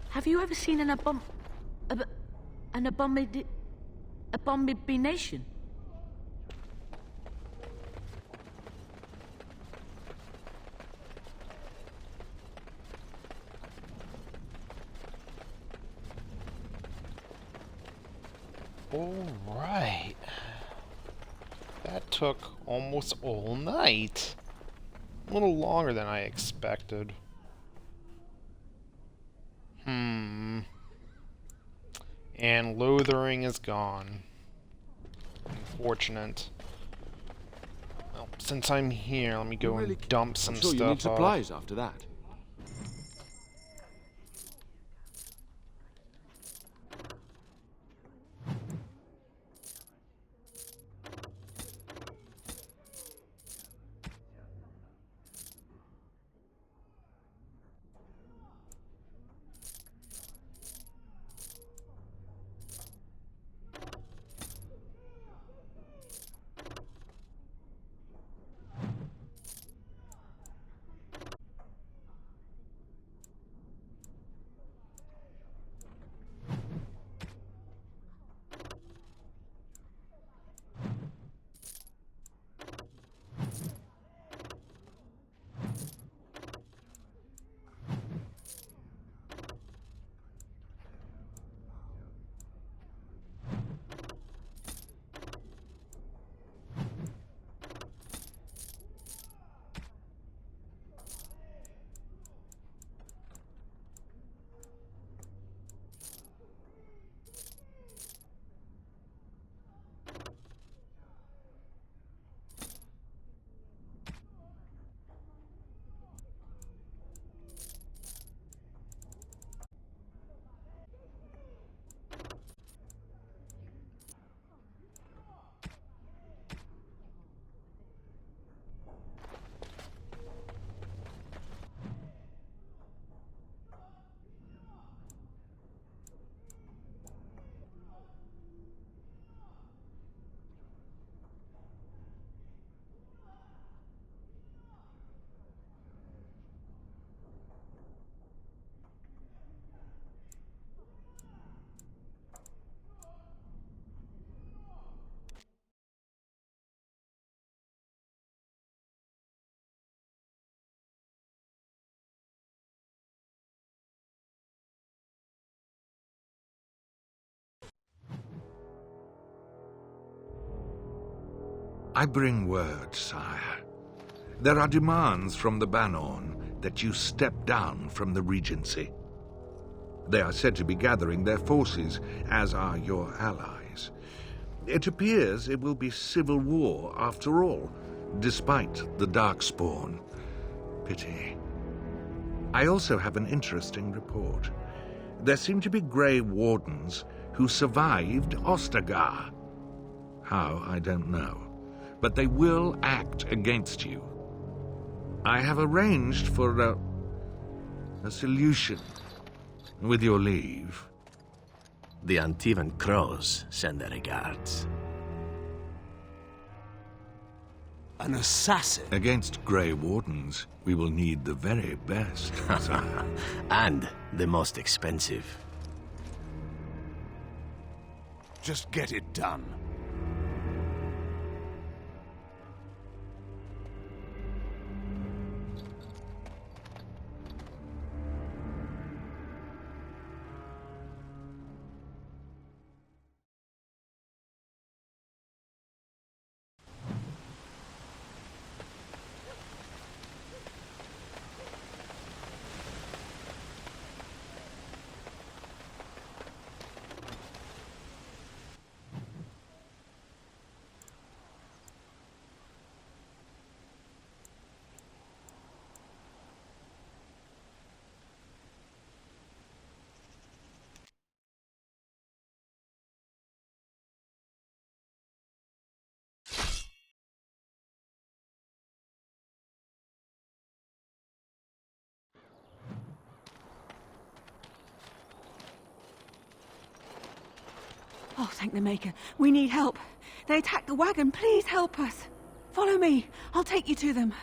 S14: Have you ever seen an abomination?
S1: All right. That took almost all night. A little longer than I expected. And Lothering is gone. Unfortunate. Well, since I'm here, let me go and dump some
S10: I'm sure
S1: stuff
S10: you need
S1: off.
S10: supplies after that.
S13: I bring word, sire. There are demands from the Banorn that you step down from the Regency. They are said to be gathering their forces, as are your allies. It appears it will be civil war after all, despite the Darkspawn. Pity. I also have an interesting report. There seem to be Grey Wardens who survived Ostagar. How, I don't know. But they will act against you. I have arranged for a solution, with your leave.
S16: The Antivan Crows send their regards.
S9: An assassin?
S13: Against Grey Wardens, we will need the very best, sire.
S16: And the most expensive.
S9: Just get it done.
S6: Oh, thank the Maker. We need help. They attacked the wagon. Please help us. Follow me. I'll take you to them.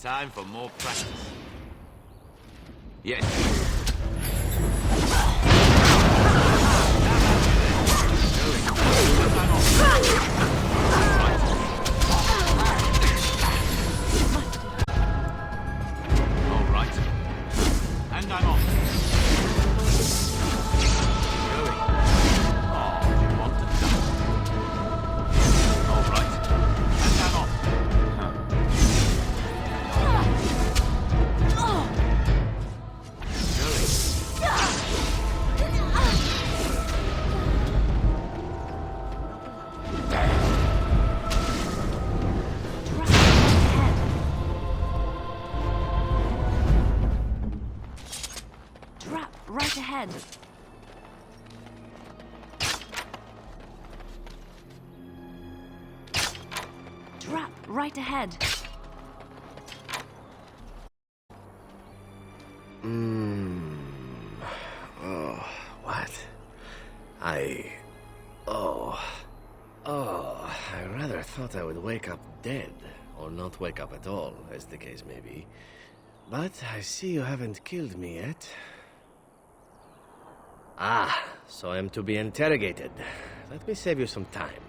S15: Time for more practice. Yes. All right. And I'm off. Going. Oh, you want to die. All right. And I'm off.
S2: Right ahead. Trap right ahead.
S16: Oh, what? I rather thought I would wake up dead, or not wake up at all, as the case may be. But I see you haven't killed me yet. Ah, so I'm to be interrogated. Let me save you some time.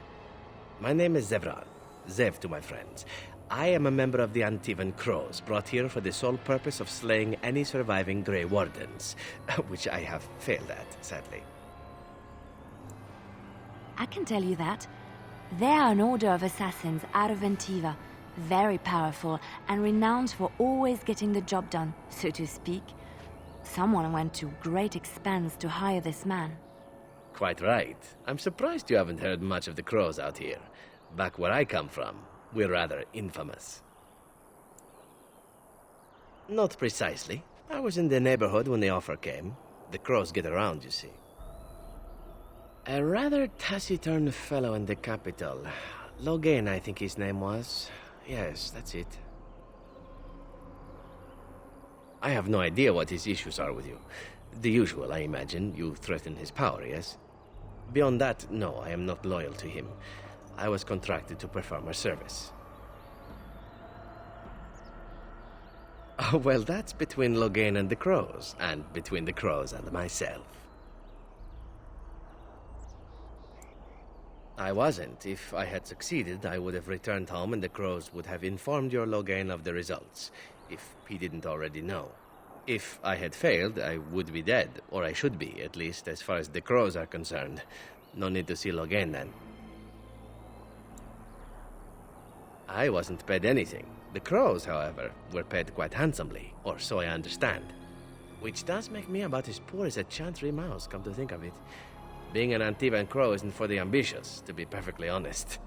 S16: My name is Zevran. Zev to my friends. I am a member of the Antivan Crows, brought here for the sole purpose of slaying any surviving Grey Wardens, which I have failed at, sadly.
S2: I can tell you that. They are an order of assassins out of Antiva, very powerful and renowned for always getting the job done, so to speak. Someone went to great expense to hire this man.
S16: Quite right. I'm surprised you haven't heard much of the Crows out here. Back where I come from, we're rather infamous. Not precisely. I was in the neighborhood when the offer came. The Crows get around, you see. A rather taciturn fellow in the capital. Logain, I think his name was. Yes, that's it. I have no idea what his issues are with you. The usual, I imagine. You threaten his power, yes? Beyond that, no, I am not loyal to him. I was contracted to perform a service. Well, that's between Logain and the Crows, and between the Crows and myself. I wasn't. If I had succeeded, I would have returned home and the Crows would have informed your Logain of the results, if he didn't already know. If I had failed, I would be dead, or I should be, at least as far as the Crows are concerned. No need to see Logain then. I wasn't paid anything. The Crows, however, were paid quite handsomely, or so I understand. Which does make me about as poor as a Chantry mouse, come to think of it. Being an Antivan Crow isn't for the ambitious, to be perfectly honest.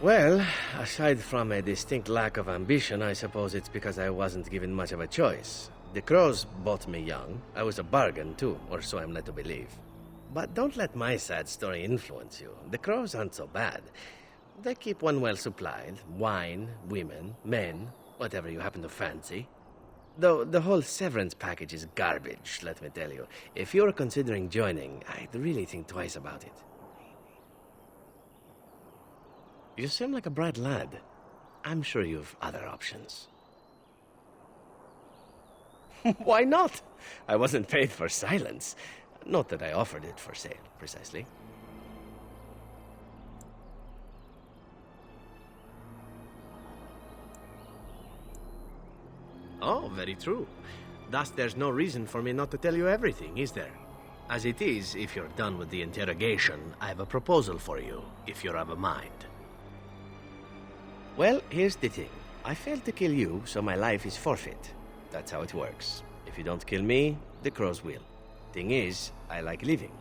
S16: Well, aside from a distinct lack of ambition, I suppose it's because I wasn't given much of a choice. The Crows bought me young. I was a bargain, too, or so I'm led to believe. But don't let my sad story influence you. The Crows aren't so bad. They keep one well supplied. Wine, women, men, whatever you happen to fancy. Though the whole severance package is garbage, let me tell you. If you're considering joining, I'd really think twice about it. You seem like a bright lad. I'm sure you've other options. Why not? I wasn't paid for silence. Not that I offered it for sale, precisely. Oh, very true. Thus, there's no reason for me not to tell you everything, is there? As it is, if you're done with the interrogation, I have a proposal for you, if you're of a mind. Well, here's the thing. I failed to kill you, so my life is forfeit. That's how it works. If you don't kill me, the crows will. Thing is, I like living.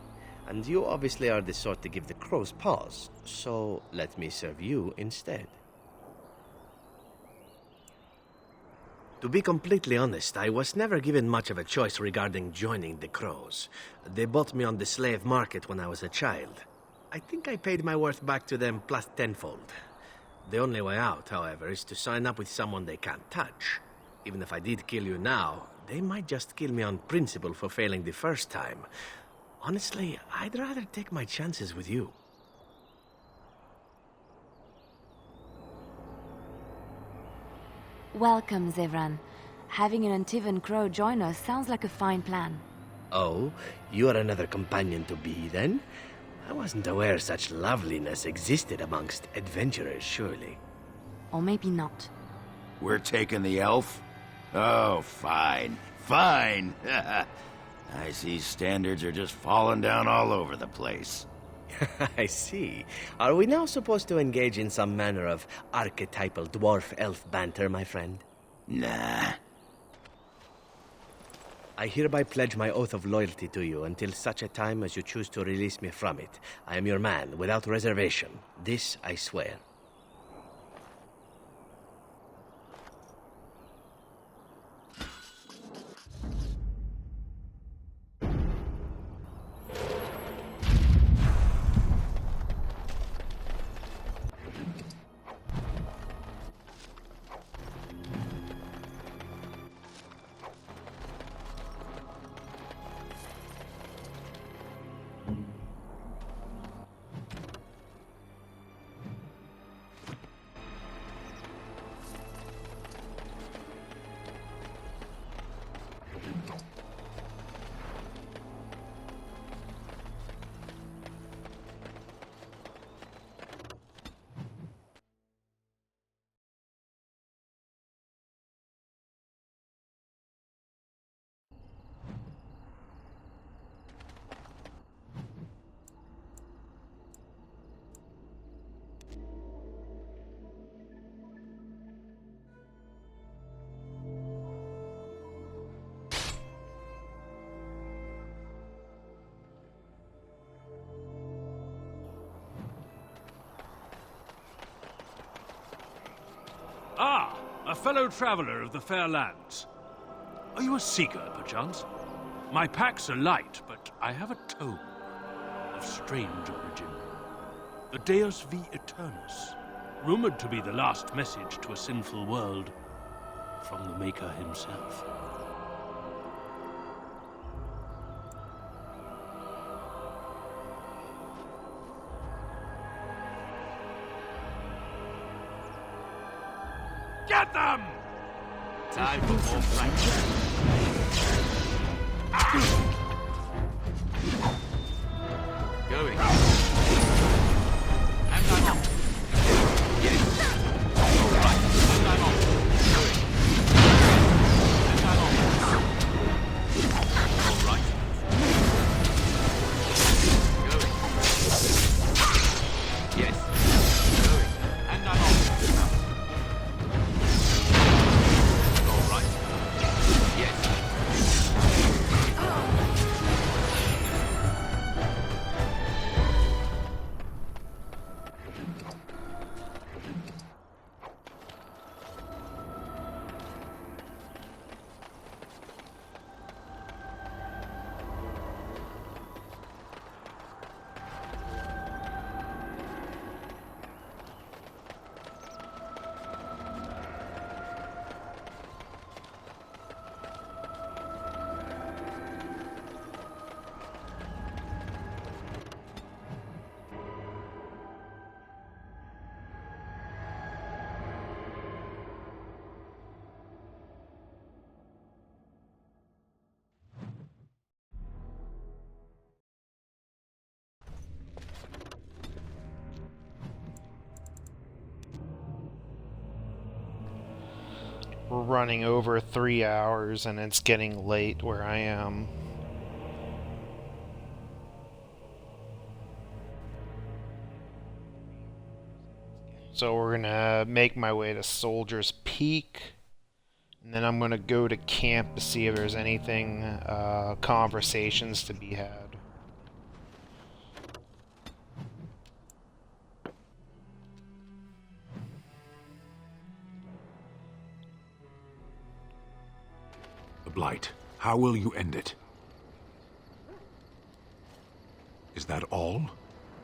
S16: And you obviously are the sort to give the crows pause, so let me serve you instead. To be completely honest, I was never given much of a choice regarding joining the crows. They bought me on the slave market when I was a child. I think I paid my worth back to them plus tenfold. The only way out, however, is to sign up with someone they can't touch. Even if I did kill you now, they might just kill me on principle for failing the first time. Honestly, I'd rather take my chances with you.
S2: Welcome, Zevran. Having an Antivan crow join us sounds like a fine plan.
S16: Oh, you are another companion to be, then? I wasn't aware such loveliness existed amongst adventurers, surely.
S2: Or maybe not.
S7: We're taking the elf? Oh, fine. Fine! I see standards are just falling down all over the place.
S16: I see. Are we now supposed to engage in some manner of archetypal dwarf-elf banter, my friend?
S7: Nah.
S16: I hereby pledge my oath of loyalty to you until such a time as you choose to release me from it. I am your man, without reservation. This I swear.
S17: Ah, a fellow traveler of the fair lands. Are you a seeker, perchance? My packs are light, but I have a tome of strange origin. The Deus V Eternus, rumored to be the last message to a sinful world from the Maker himself. Get them!
S15: Time for more practice. Going. And I'm off. Yes. All right. And I'm off. Going. And I'm off. All right. Going. Yes. Going. And I'm off.
S1: We're running over 3 hours and it's getting late where I am. So we're gonna make my way to Soldier's Peak, and then I'm gonna go to camp to see if there's anything, conversations to be had.
S20: The Blight. How will you end it? Is that all?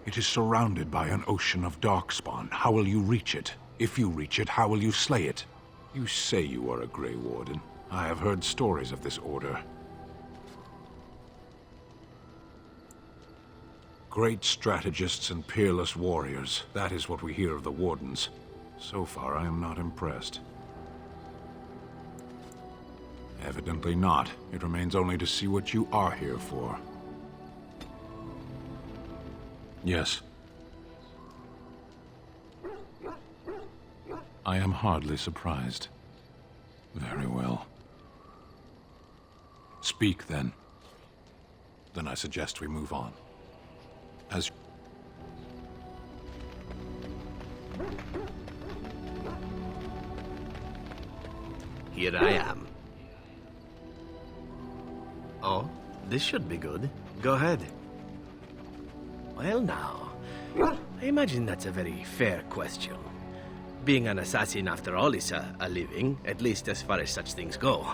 S20: It is surrounded by an ocean of darkspawn. How will you reach it? If you reach it, how will you slay it? You say you are a Grey Warden. I have heard stories of this order. Great strategists and peerless warriors. That is what we hear of the Wardens. So far, I am not impressed. Evidently not. It remains only to see what you are here for. Yes. I am hardly surprised. Very well. Speak, then. Then I suggest we move on. As...
S16: Here I am. Oh, this should be good. Go ahead. Well now, I imagine that's a very fair question. Being an assassin, after all, is a living, at least as far as such things go.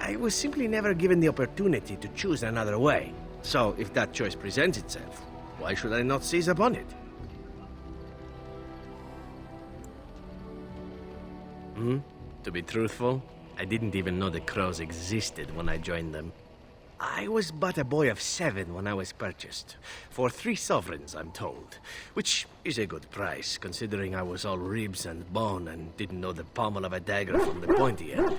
S16: I was simply never given the opportunity to choose another way. So, if that choice presents itself, why should I not seize upon it? To be truthful, I didn't even know the crows existed when I joined them. I was but a boy of 7 when I was purchased. For 3 sovereigns, I'm told. Which is a good price, considering I was all ribs and bone and didn't know the pommel of a dagger from the pointy end.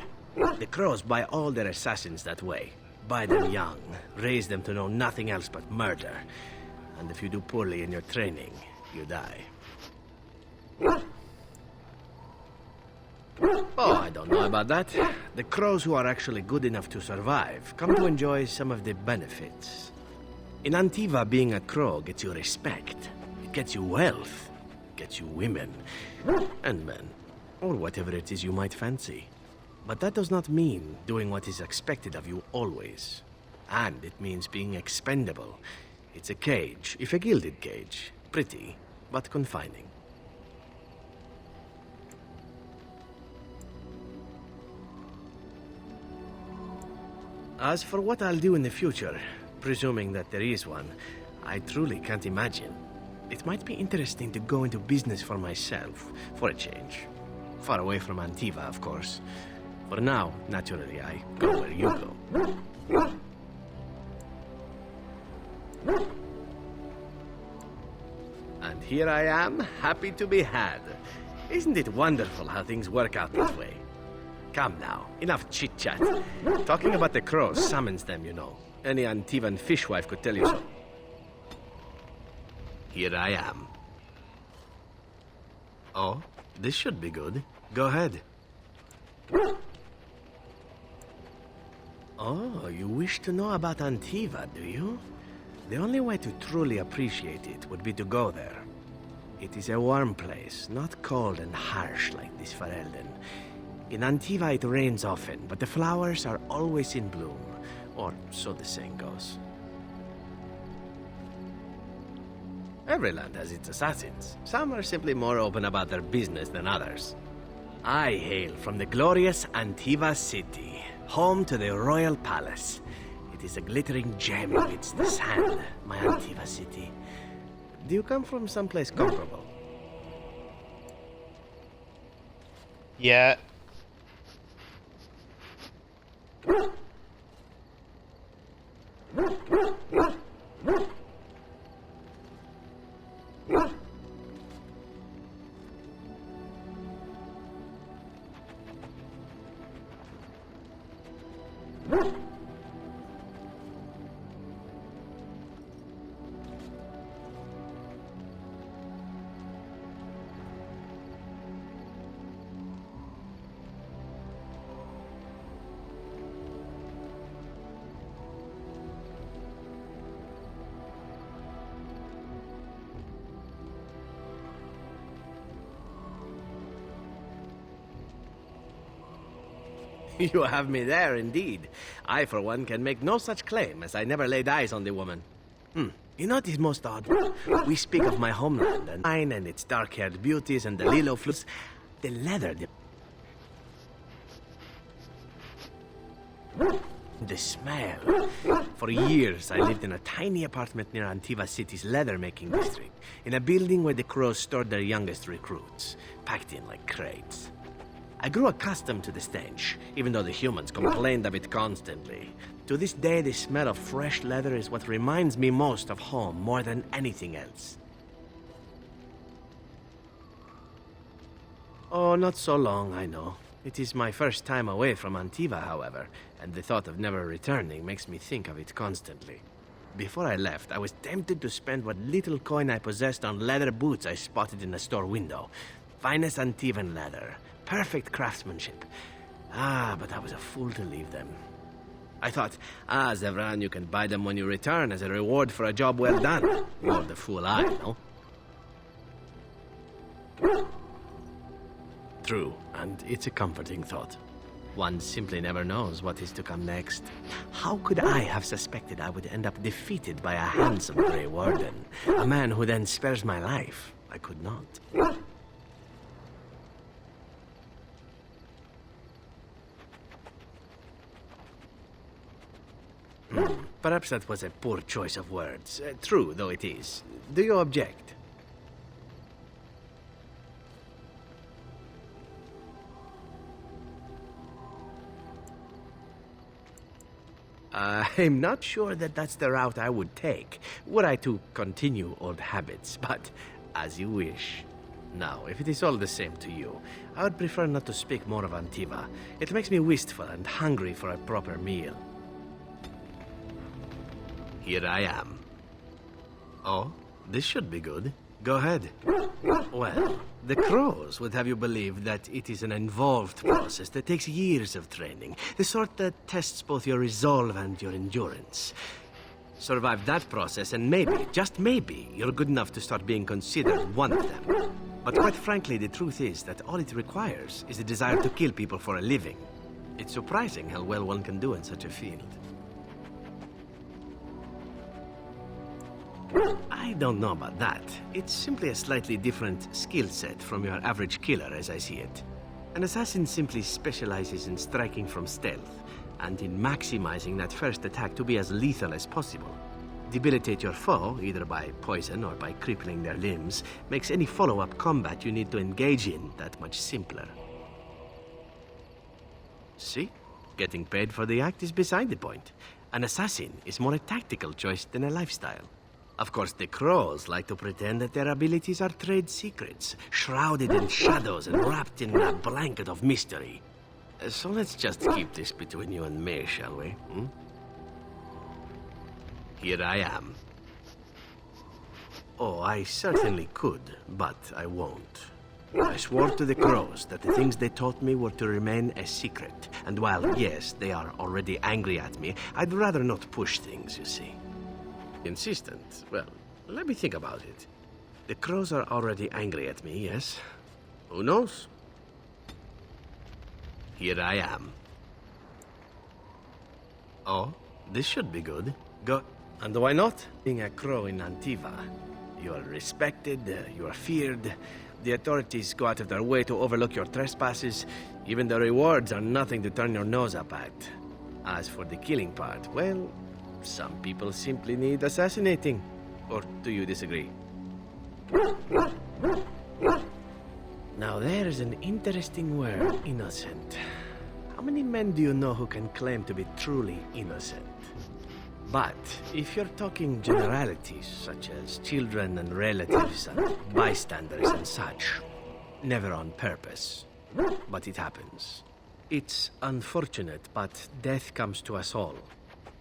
S16: The crows buy all their assassins that way. Buy them young, raise them to know nothing else but murder. And if you do poorly in your training, you die. Oh, I don't know about that. The crows who are actually good enough to survive come to enjoy some of the benefits. In Antiva, being a crow gets you respect. It gets you wealth. It gets you women. And men. Or whatever it is you might fancy. But that does not mean doing what is expected of you always. And it means being expendable. It's a cage, if a gilded cage. Pretty, but confining. As for what I'll do in the future, presuming that there is one, I truly can't imagine. It might be interesting to go into business for myself, for a change. Far away from Antiva, of course. For now, naturally, I go where you go. And here I am, happy to be had. Isn't it wonderful how things work out that way? Come now, enough chit-chat. Talking about the crows summons them, you know. Any Antivan fishwife could tell you so. Here I am. Oh, this should be good. Go ahead. Oh, you wish to know about Antiva, do you? The only way to truly appreciate it would be to go there. It is a warm place, not cold and harsh like this Ferelden. In Antiva it rains often, but the flowers are always in bloom. Or so the saying goes. Every land has its assassins. Some are simply more open about their business than others. I hail from the glorious Antiva city, home to the royal palace. It is a glittering gem amidst the sand, my Antiva city. Do you come from someplace comparable?
S1: Yeah.
S16: You have me there, indeed. I, for one, can make no such claim, as I never laid eyes on the woman. You know what is most odd? We speak of my homeland, and mine, and its dark-haired beauties, and the lilo flutes. The leather, the smell. For years, I lived in a tiny apartment near Antiva City's leather-making district, in a building where the crows stored their youngest recruits, packed in like crates. I grew accustomed to the stench, even though the humans complained of it constantly. To this day, the smell of fresh leather is what reminds me most of home, more than anything else. Oh, not so long, I know. It is my first time away from Antiva, however, and the thought of never returning makes me think of it constantly. Before I left, I was tempted to spend what little coin I possessed on leather boots I spotted in a store window. Finest Antivan leather. Perfect craftsmanship. But I was a fool to leave them. I thought, Zevran, you can buy them when you return as a reward for a job well done. You're the fool I know. True, and it's a comforting thought. One simply never knows what is to come next. How could I have suspected I would end up defeated by a handsome Grey Warden? A man who then spares my life? I could not. Perhaps that was a poor choice of words. True, though it is. Do you object? I'm not sure that that's the route I would take, were I to continue old habits, but as you wish. Now, if it is all the same to you, I would prefer not to speak more of Antiva. It makes me wistful and hungry for a proper meal. Here I am. Oh, this should be good. Go ahead. Well, the crows would have you believe that it is an involved process that takes years of training, the sort that tests both your resolve and your endurance. Survive that process and maybe, just maybe, you're good enough to start being considered one of them. But quite frankly, the truth is that all it requires is a desire to kill people for a living. It's surprising how well one can do in such a field. I don't know about that. It's simply a slightly different skill set from your average killer, as I see it. An assassin simply specializes in striking from stealth, and in maximizing that first attack to be as lethal as possible. Debilitate your foe, either by poison or by crippling their limbs, makes any follow-up combat you need to engage in that much simpler. See? Getting paid for the act is beside the point. An assassin is more a tactical choice than a lifestyle. Of course, the crows like to pretend that their abilities are trade secrets, shrouded in shadows and wrapped in a blanket of mystery. So let's just keep this between you and me, shall we? Here I am. Oh, I certainly could, but I won't. I swore to the crows that the things they taught me were to remain a secret. And while, yes, they are already angry at me, I'd rather not push things, you see. Insistent? Well, let me think about it. The crows are already angry at me, yes? Who knows? Here I am. Oh, this should be good. Go. And why not? Being a crow in Antiva, you are respected, you are feared. The authorities go out of their way to overlook your trespasses. Even the rewards are nothing to turn your nose up at. As for the killing part, well, some people simply need assassinating. Or do you disagree? Now there's an interesting word, innocent. How many men do you know who can claim to be truly innocent? But if you're talking generalities, such as children and relatives and bystanders and such, never on purpose. But it happens. It's unfortunate, but death comes to us all.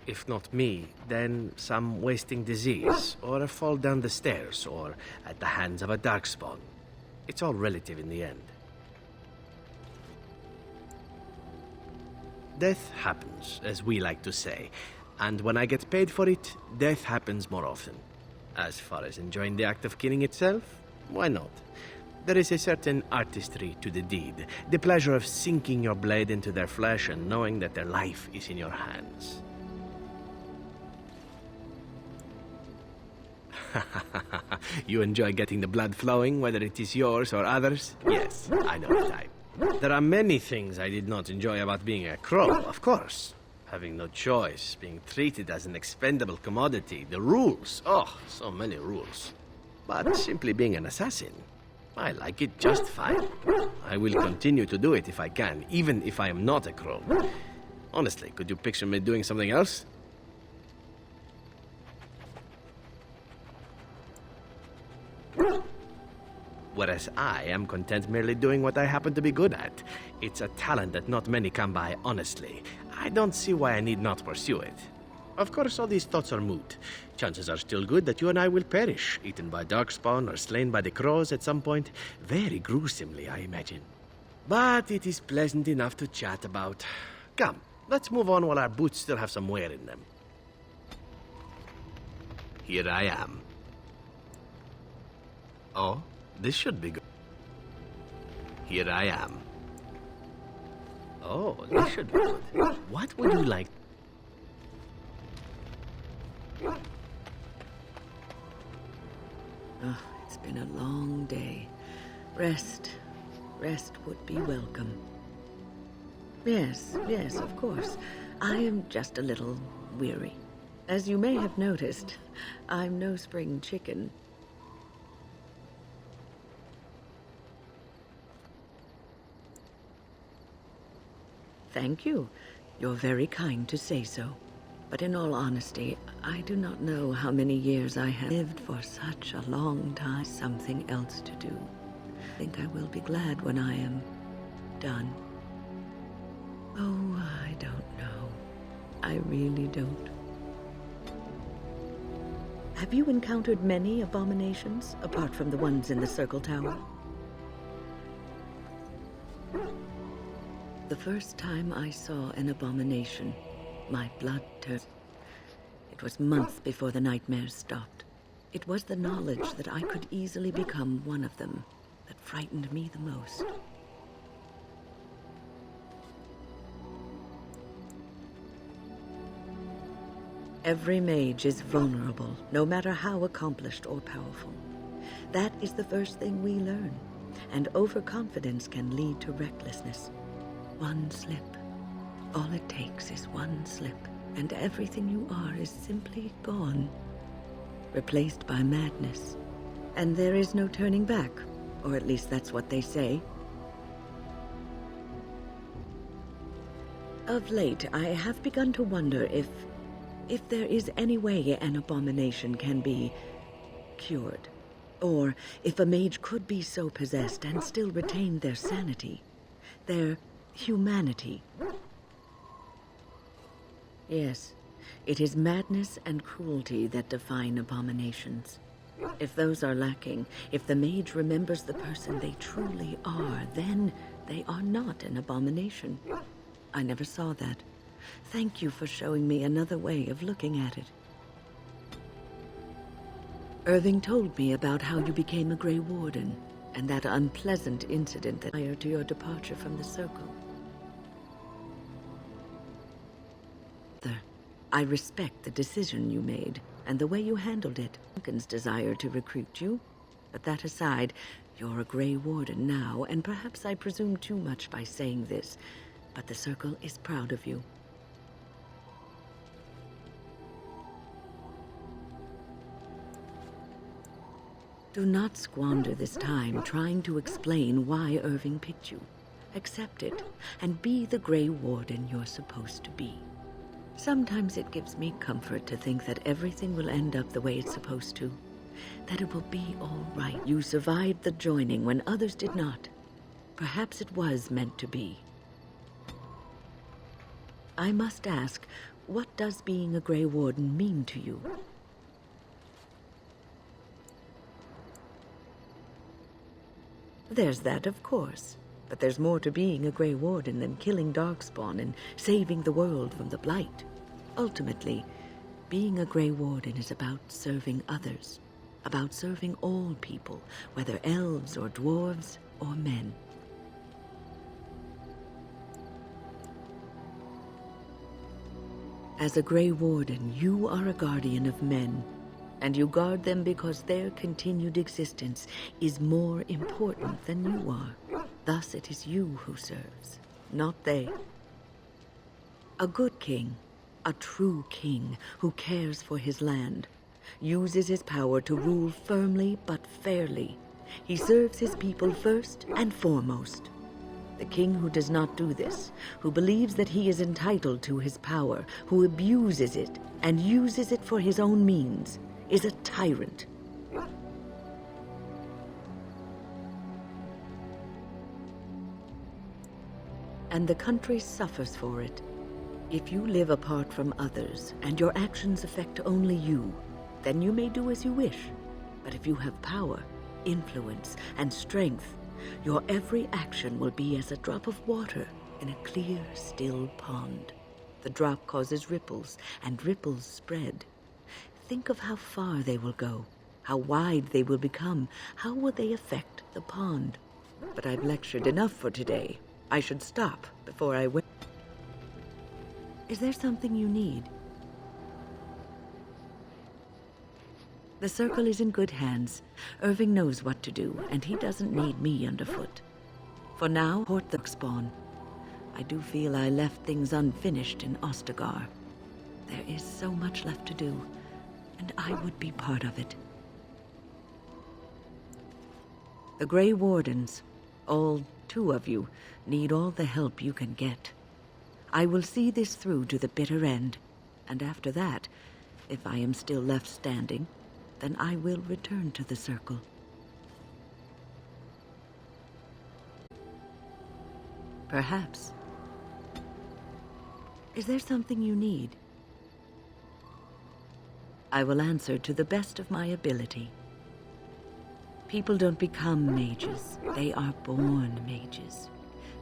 S16: If not me, then some wasting disease, or a fall down the stairs, or at the hands of a darkspawn. It's all relative in the end. Death happens, as we like to say, and when I get paid for it, death happens more often. As far as enjoying the act of killing itself, why not? There is a certain artistry to the deed, the pleasure of sinking your blade into their flesh and knowing that their life is in your hands. You enjoy getting the blood flowing, whether it is yours or others? Yes, I know the type. There are many things I did not enjoy about being a crow, of course. Having no choice, being treated as an expendable commodity, the rules. Oh, so many rules. But simply being an assassin, I like it just fine. I will continue to do it if I can, even if I am not a crow. Honestly, could you picture me doing something else? Whereas I am content merely doing what I happen to be good at. It's a talent that not many come by honestly. I don't see why I need not pursue it. Of course, all these thoughts are moot. Chances are still good that you and I will perish, eaten by darkspawn or slain by the crows at some point. Very gruesomely, I imagine. But it is pleasant enough to chat about. Come, let's move on while our boots still have some wear in them. Here I am. Oh, this should be good. Here I am. Oh, this should be good. What would you like?
S14: Oh, it's been a long day. Rest would be welcome. Yes, of course. I am just a little weary. As you may have noticed, I'm no spring chicken. Thank you. You're very kind to say so. But in all honesty, I do not know how many years I have lived for such a long time. Something else to do. I think I will be glad when I am done. Oh, I don't know. I really don't. Have you encountered many abominations, apart from the ones in the Circle Tower? The first time I saw an abomination, my blood turned. It was months before the nightmares stopped. It was the knowledge that I could easily become one of them that frightened me the most. Every mage is vulnerable, no matter how accomplished or powerful. That is the first thing we learn, and overconfidence can lead to recklessness. One slip. All it takes is one slip, and everything you are is simply gone, replaced by madness. And there is no turning back, or at least that's what they say. Of late, I have begun to wonder if there is any way an abomination can be cured, or if a mage could be so possessed and still retain their sanity, their humanity. Yes, it is madness and cruelty that define abominations. If those are lacking, if the mage remembers the person they truly are, then they are not an abomination. I never saw that. Thank you for showing me another way of looking at it. Irving told me about how you became a Grey Warden, and that unpleasant incident that prior to your departure from the Circle. I respect the decision you made, and the way you handled it. Duncan's desire to recruit you. But that aside, you're a Grey Warden now, and perhaps I presume too much by saying this, but the Circle is proud of you. Do not squander this time trying to explain why Irving picked you. Accept it, and be the Grey Warden you're supposed to be. Sometimes it gives me comfort to think that everything will end up the way it's supposed to. That it will be all right. You survived the joining when others did not. Perhaps it was meant to be. I must ask, what does being a Grey Warden mean to you? There's that, of course. But there's more to being a Grey Warden than killing Darkspawn and saving the world from the Blight. Ultimately, being a Grey Warden is about serving others. about serving all people, whether elves or dwarves or men. As a Grey Warden, you are a guardian of men, and you guard them because their continued existence is more important than you are. Thus it is you who serves, not they. A good king, a true king who cares for his land, uses his power to rule firmly but fairly. He serves his people first and foremost. The king who does not do this, who believes that he is entitled to his power, who abuses it and uses it for his own means, is a tyrant. And the country suffers for it. If you live apart from others, and your actions affect only you, then you may do as you wish. But if you have power, influence, and strength, your every action will be as a drop of water in a clear, still pond. The drop causes ripples, and ripples spread. Think of how far they will go, how wide they will become, how will they affect the pond. But I've lectured enough for today. I should stop before I wait. Is there something you need? The circle is in good hands. Irving knows what to do, and he doesn't need me underfoot. For now, port the spawn. I do feel I left things unfinished in Ostagar. There is so much left to do, and I would be part of it. The Grey Wardens, all 2 of you, need all the help you can get. I will see this through to the bitter end, and after that, if I am still left standing, then I will return to the circle. Perhaps. Is there something you need? I will answer to the best of my ability. People don't become mages. They are born mages.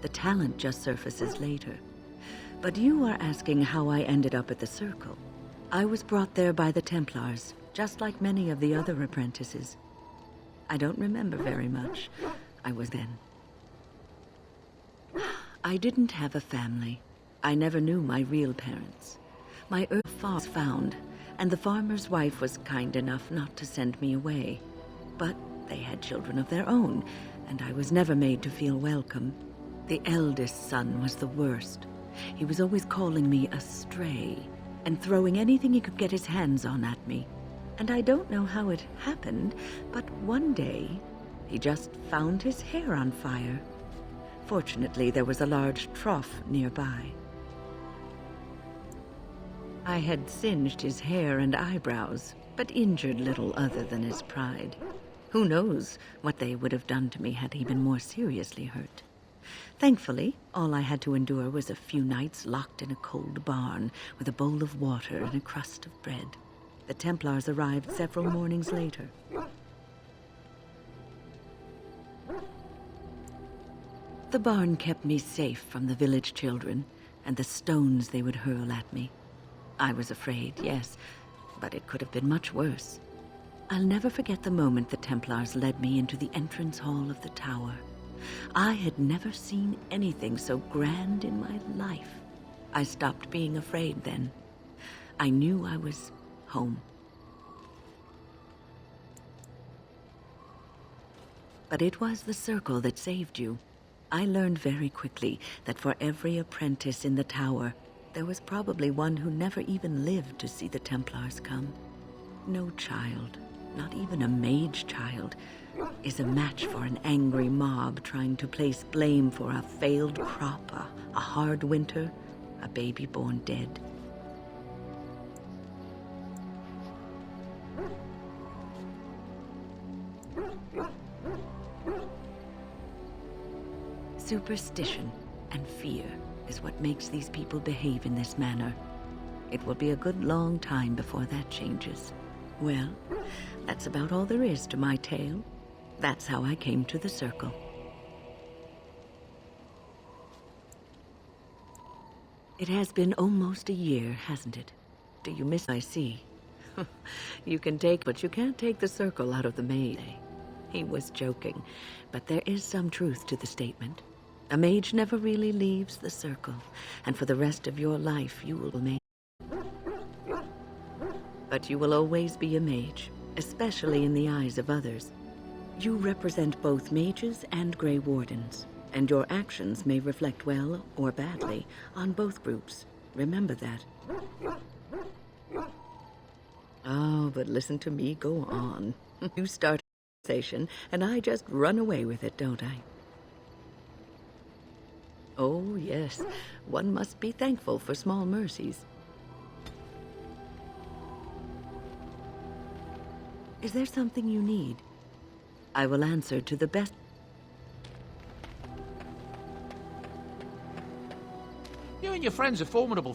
S14: The talent just surfaces later. But you are asking how I ended up at the circle. I was brought there by the Templars, just like many of the other apprentices. I don't remember very much. I was then. I didn't have a family. I never knew my real parents. My earth father was found, and the farmer's wife was kind enough not to send me away. But they had children of their own, and I was never made to feel welcome. The eldest son was the worst. He was always calling me a stray, and throwing anything he could get his hands on at me. And I don't know how it happened, but one day, he just found his hair on fire. Fortunately, there was a large trough nearby. I had singed his hair and eyebrows, but injured little other than his pride. Who knows what they would have done to me had he been more seriously hurt. Thankfully, all I had to endure was a few nights locked in a cold barn with a bowl of water and a crust of bread. The Templars arrived several mornings later. The barn kept me safe from the village children and the stones they would hurl at me. I was afraid, yes, but it could have been much worse. I'll never forget the moment the Templars led me into the entrance hall of the tower. I had never seen anything so grand in my life. I stopped being afraid then. I knew I was home. But it was the circle that saved you. I learned very quickly that for every apprentice in the tower, there was probably one who never even lived to see the Templars come. No child, not even a mage child, is a match for an angry mob trying to place blame for a failed crop, a hard winter, a baby born dead. Superstition and fear is what makes these people behave in this manner. It will be a good long time before that changes. Well, that's about all there is to my tale. That's how I came to the circle. It has been almost a year, hasn't it? Do you miss I see? You can take, but you can't take the circle out of the maze. He was joking, but there is some truth to the statement. A mage never really leaves the circle, and for the rest of your life you will remain. But you will always be a mage, especially in the eyes of others. You represent both mages and Grey Wardens, and your actions may reflect well or badly on both groups. Remember that. Oh, but listen to me go on. You start a conversation, and I just run away with it, don't I? Oh, yes. One must be thankful for small mercies. Is there something you need? I will answer to the best.
S12: You and your friends are formidable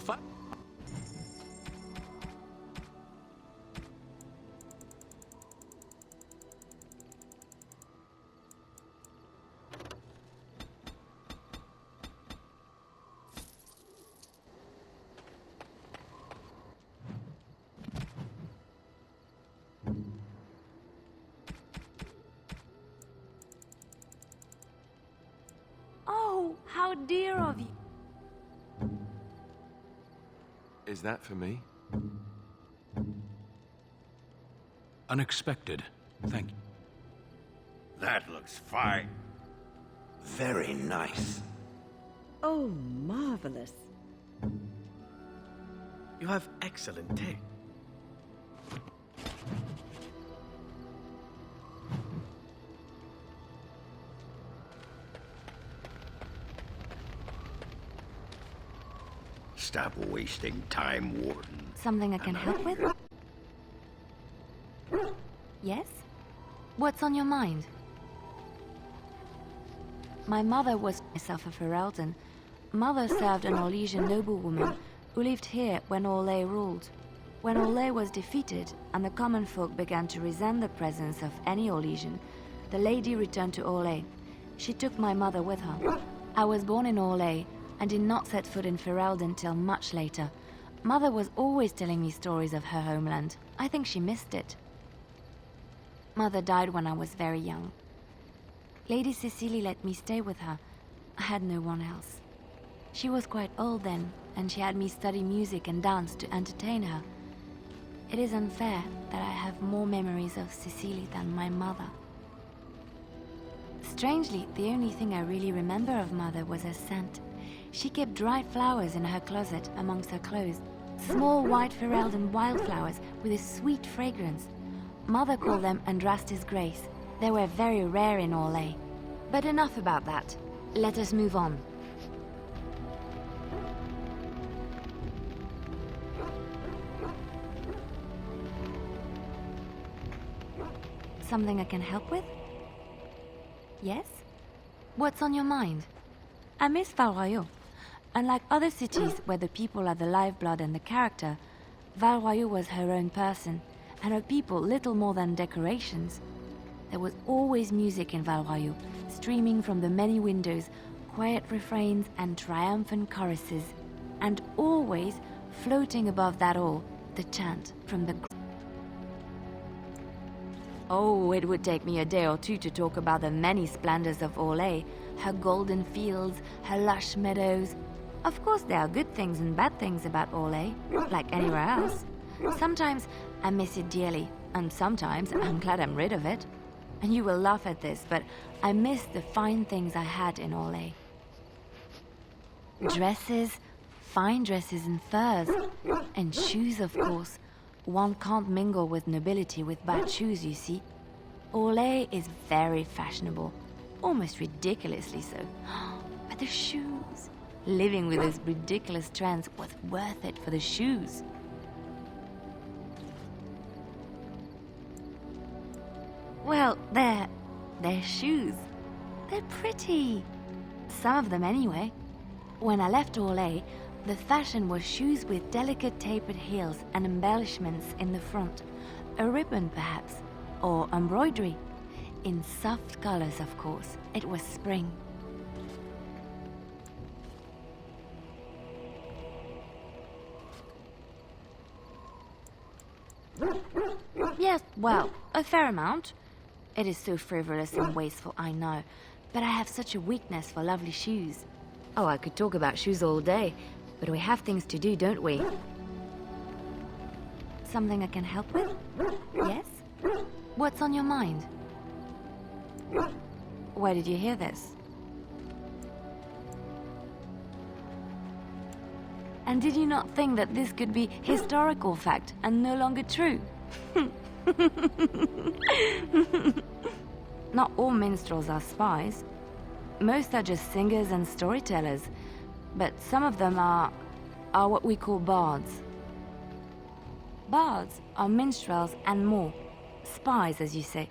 S2: Oh, how dear of you.
S24: Is that for me?
S17: Unexpected. Thank you.
S7: That looks fine.
S12: Very nice.
S14: Oh, marvelous.
S16: You have excellent taste.
S7: Stop wasting time, Warden.
S2: Something I can help with? Yes? What's on your mind? My mother was myself a Ferelden. Mother served an Orlesian noblewoman who lived here when Orlais ruled. When Orlais was defeated and the common folk began to resent the presence of any Orlesian, the lady returned to Orlais. She took my mother with her. I was born in Orlais and did not set foot in Ferelden till much later. Mother was always telling me stories of her homeland. I think she missed it. Mother died when I was very young. Lady Cecily let me stay with her. I had no one else. She was quite old then, and she had me study music and dance to entertain her. It is unfair that I have more memories of Cecily than my mother. Strangely, the only thing I really remember of Mother was her scent. She kept dried flowers in her closet amongst her clothes. Small white Ferelden wildflowers with a sweet fragrance. Mother called them Andrastis Grace. They were very rare in Orlais. But enough about that. Let us move on. Something I can help with? Yes? What's on your mind? I miss Val Royeaux. Unlike other cities where the people are the lifeblood and the character, Val Royeaux was her own person, and her people little more than decorations. There was always music in Val Royeaux, streaming from the many windows, quiet refrains and triumphant choruses, and always, floating above that all, the chant from the... Oh, it would take me a day or two to talk about the many splendors of Orlais, her golden fields, her lush meadows. Of course, there are good things and bad things about Orlais, like anywhere else. Sometimes I miss it dearly, and sometimes I'm glad I'm rid of it. And you will laugh at this, but I miss the fine things I had in Orlais. Dresses, fine dresses and furs, and shoes, of course. One can't mingle with nobility with bad shoes, you see. Orlais is very fashionable, almost ridiculously so. But the shoes, living with those ridiculous trends was worth it for the shoes. Well, they're shoes. They're pretty. Some of them anyway. When I left Orlais, the fashion was shoes with delicate tapered heels and embellishments in the front. A ribbon, perhaps, or embroidery. In soft colors, of course. It was spring. Yes, well, a fair amount. It is so frivolous and wasteful, I know, but I have such a weakness for lovely shoes. Oh, I could talk about shoes all day, but we have things to do, don't we? Something I can help with? Yes? What's on your mind? Where did you hear this? And did you not think that this could be historical fact and no longer true? Not all minstrels are spies. Most are just singers and storytellers, but some of them are what we call bards. Bards are minstrels and more. Spies, as you say.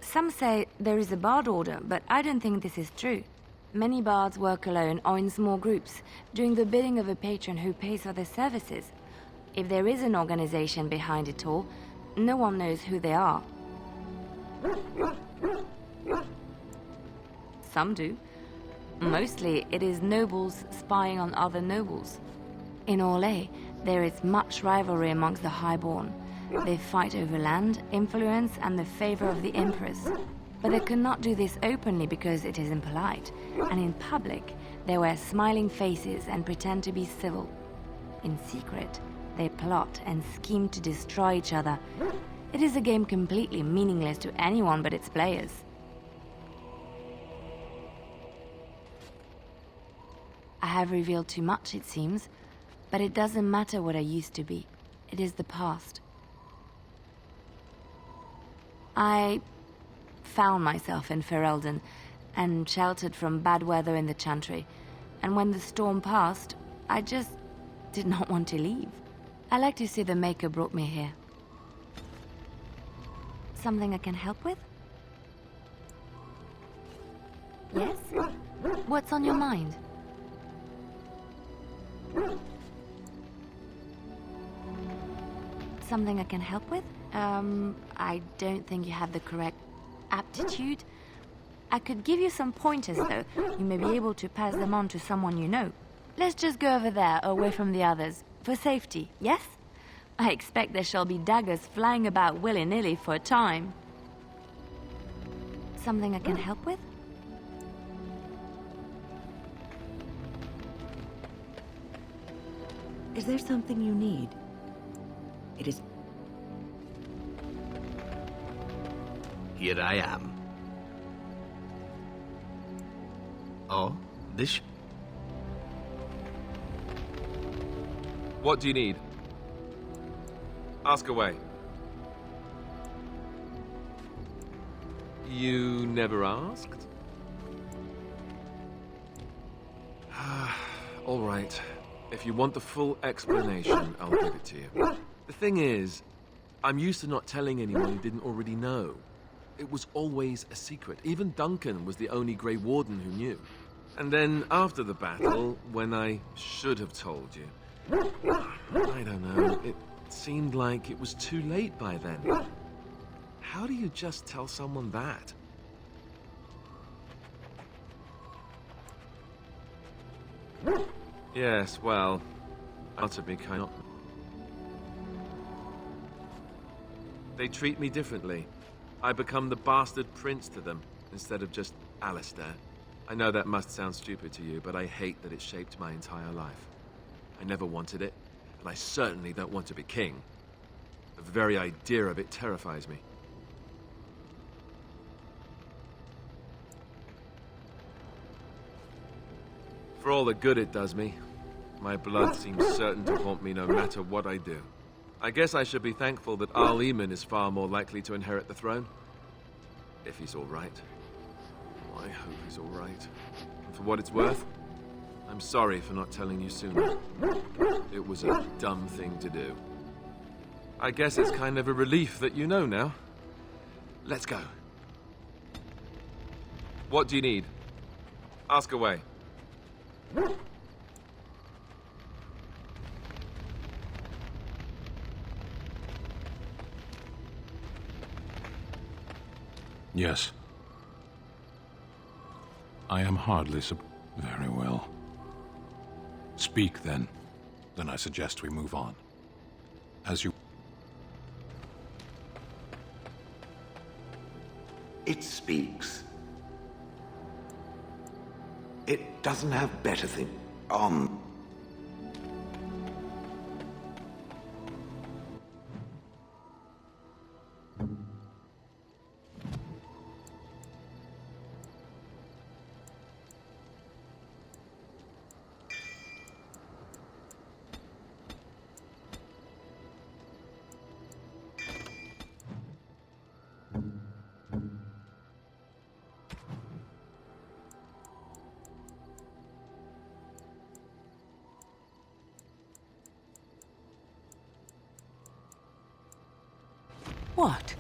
S2: Some say there is a bard order, but I don't think this is true. Many bards work alone or in small groups, doing the bidding of a patron who pays for their services. If there is an organization behind it all, no one knows who they are. Some do. Mostly it is nobles spying on other nobles. In Orlais, there is much rivalry amongst the highborn. They fight over land, influence, and the favor of the Empress. But they cannot do this openly because it is impolite, and in public, they wear smiling faces and pretend to be civil. In secret, they plot and scheme to destroy each other. It is a game completely meaningless to anyone but its players. I have revealed too much, it seems, but it doesn't matter what I used to be. It is the past. I found myself in Ferelden and sheltered from bad weather in the Chantry, and when the storm passed, I just did not want to leave. I like to see the Maker brought me here. Something I can help with? Yes? What's on your mind? Something I can help with? I don't think you have the correct aptitude. I could give you some pointers, though. You may be able to pass them on to someone you know. Let's just go over there, away from the others. For safety, yes? I expect there shall be daggers flying about willy-nilly for a time. Something I can help with?
S14: Is there something you need? It is...
S16: Here I am. Oh, this...
S24: What do you need? Ask away. You never asked? All right. If you want the full explanation, I'll give it to you. The thing is, I'm used to not telling anyone who didn't already know. It was always a secret. Even Duncan was the only Grey Warden who knew. And then after the battle, when I should have told you, I don't know, it seemed like it was too late by then. How do you just tell someone that? Yes, well, out of me kind of... They treat me differently. I become the bastard prince to them, instead of just Alistair. I know that must sound stupid to you, but I hate that it shaped my entire life. I never wanted it, and I certainly don't want to be king. The very idea of it terrifies me. For all the good it does me, my blood seems certain to haunt me no matter what I do. I guess I should be thankful that Arl Eamon is far more likely to inherit the throne. If he's all right. Oh, I hope he's all right. And for what it's worth, I'm sorry for not telling you sooner. It was a dumb thing to do. I guess it's kind of a relief that you know now. Let's go. What do you need? Ask away.
S20: Yes. I am hardly very well. Speak, then. Then I suggest we move on. As you... It speaks. It doesn't have better thing on.
S4: What?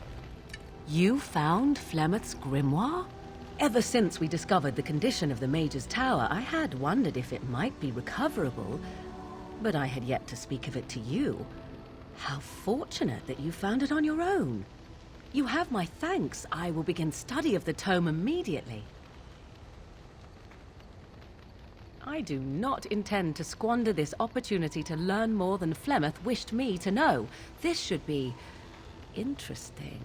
S4: You found Flemeth's grimoire? Ever since we discovered the condition of the Mage's Tower, I had wondered if it might be recoverable, but I had yet to speak of it to you. How fortunate that you found it on your own. You have my thanks. I will begin study of the tome immediately. I do not intend to squander this opportunity to learn more than Flemeth wished me to know. This should be interesting.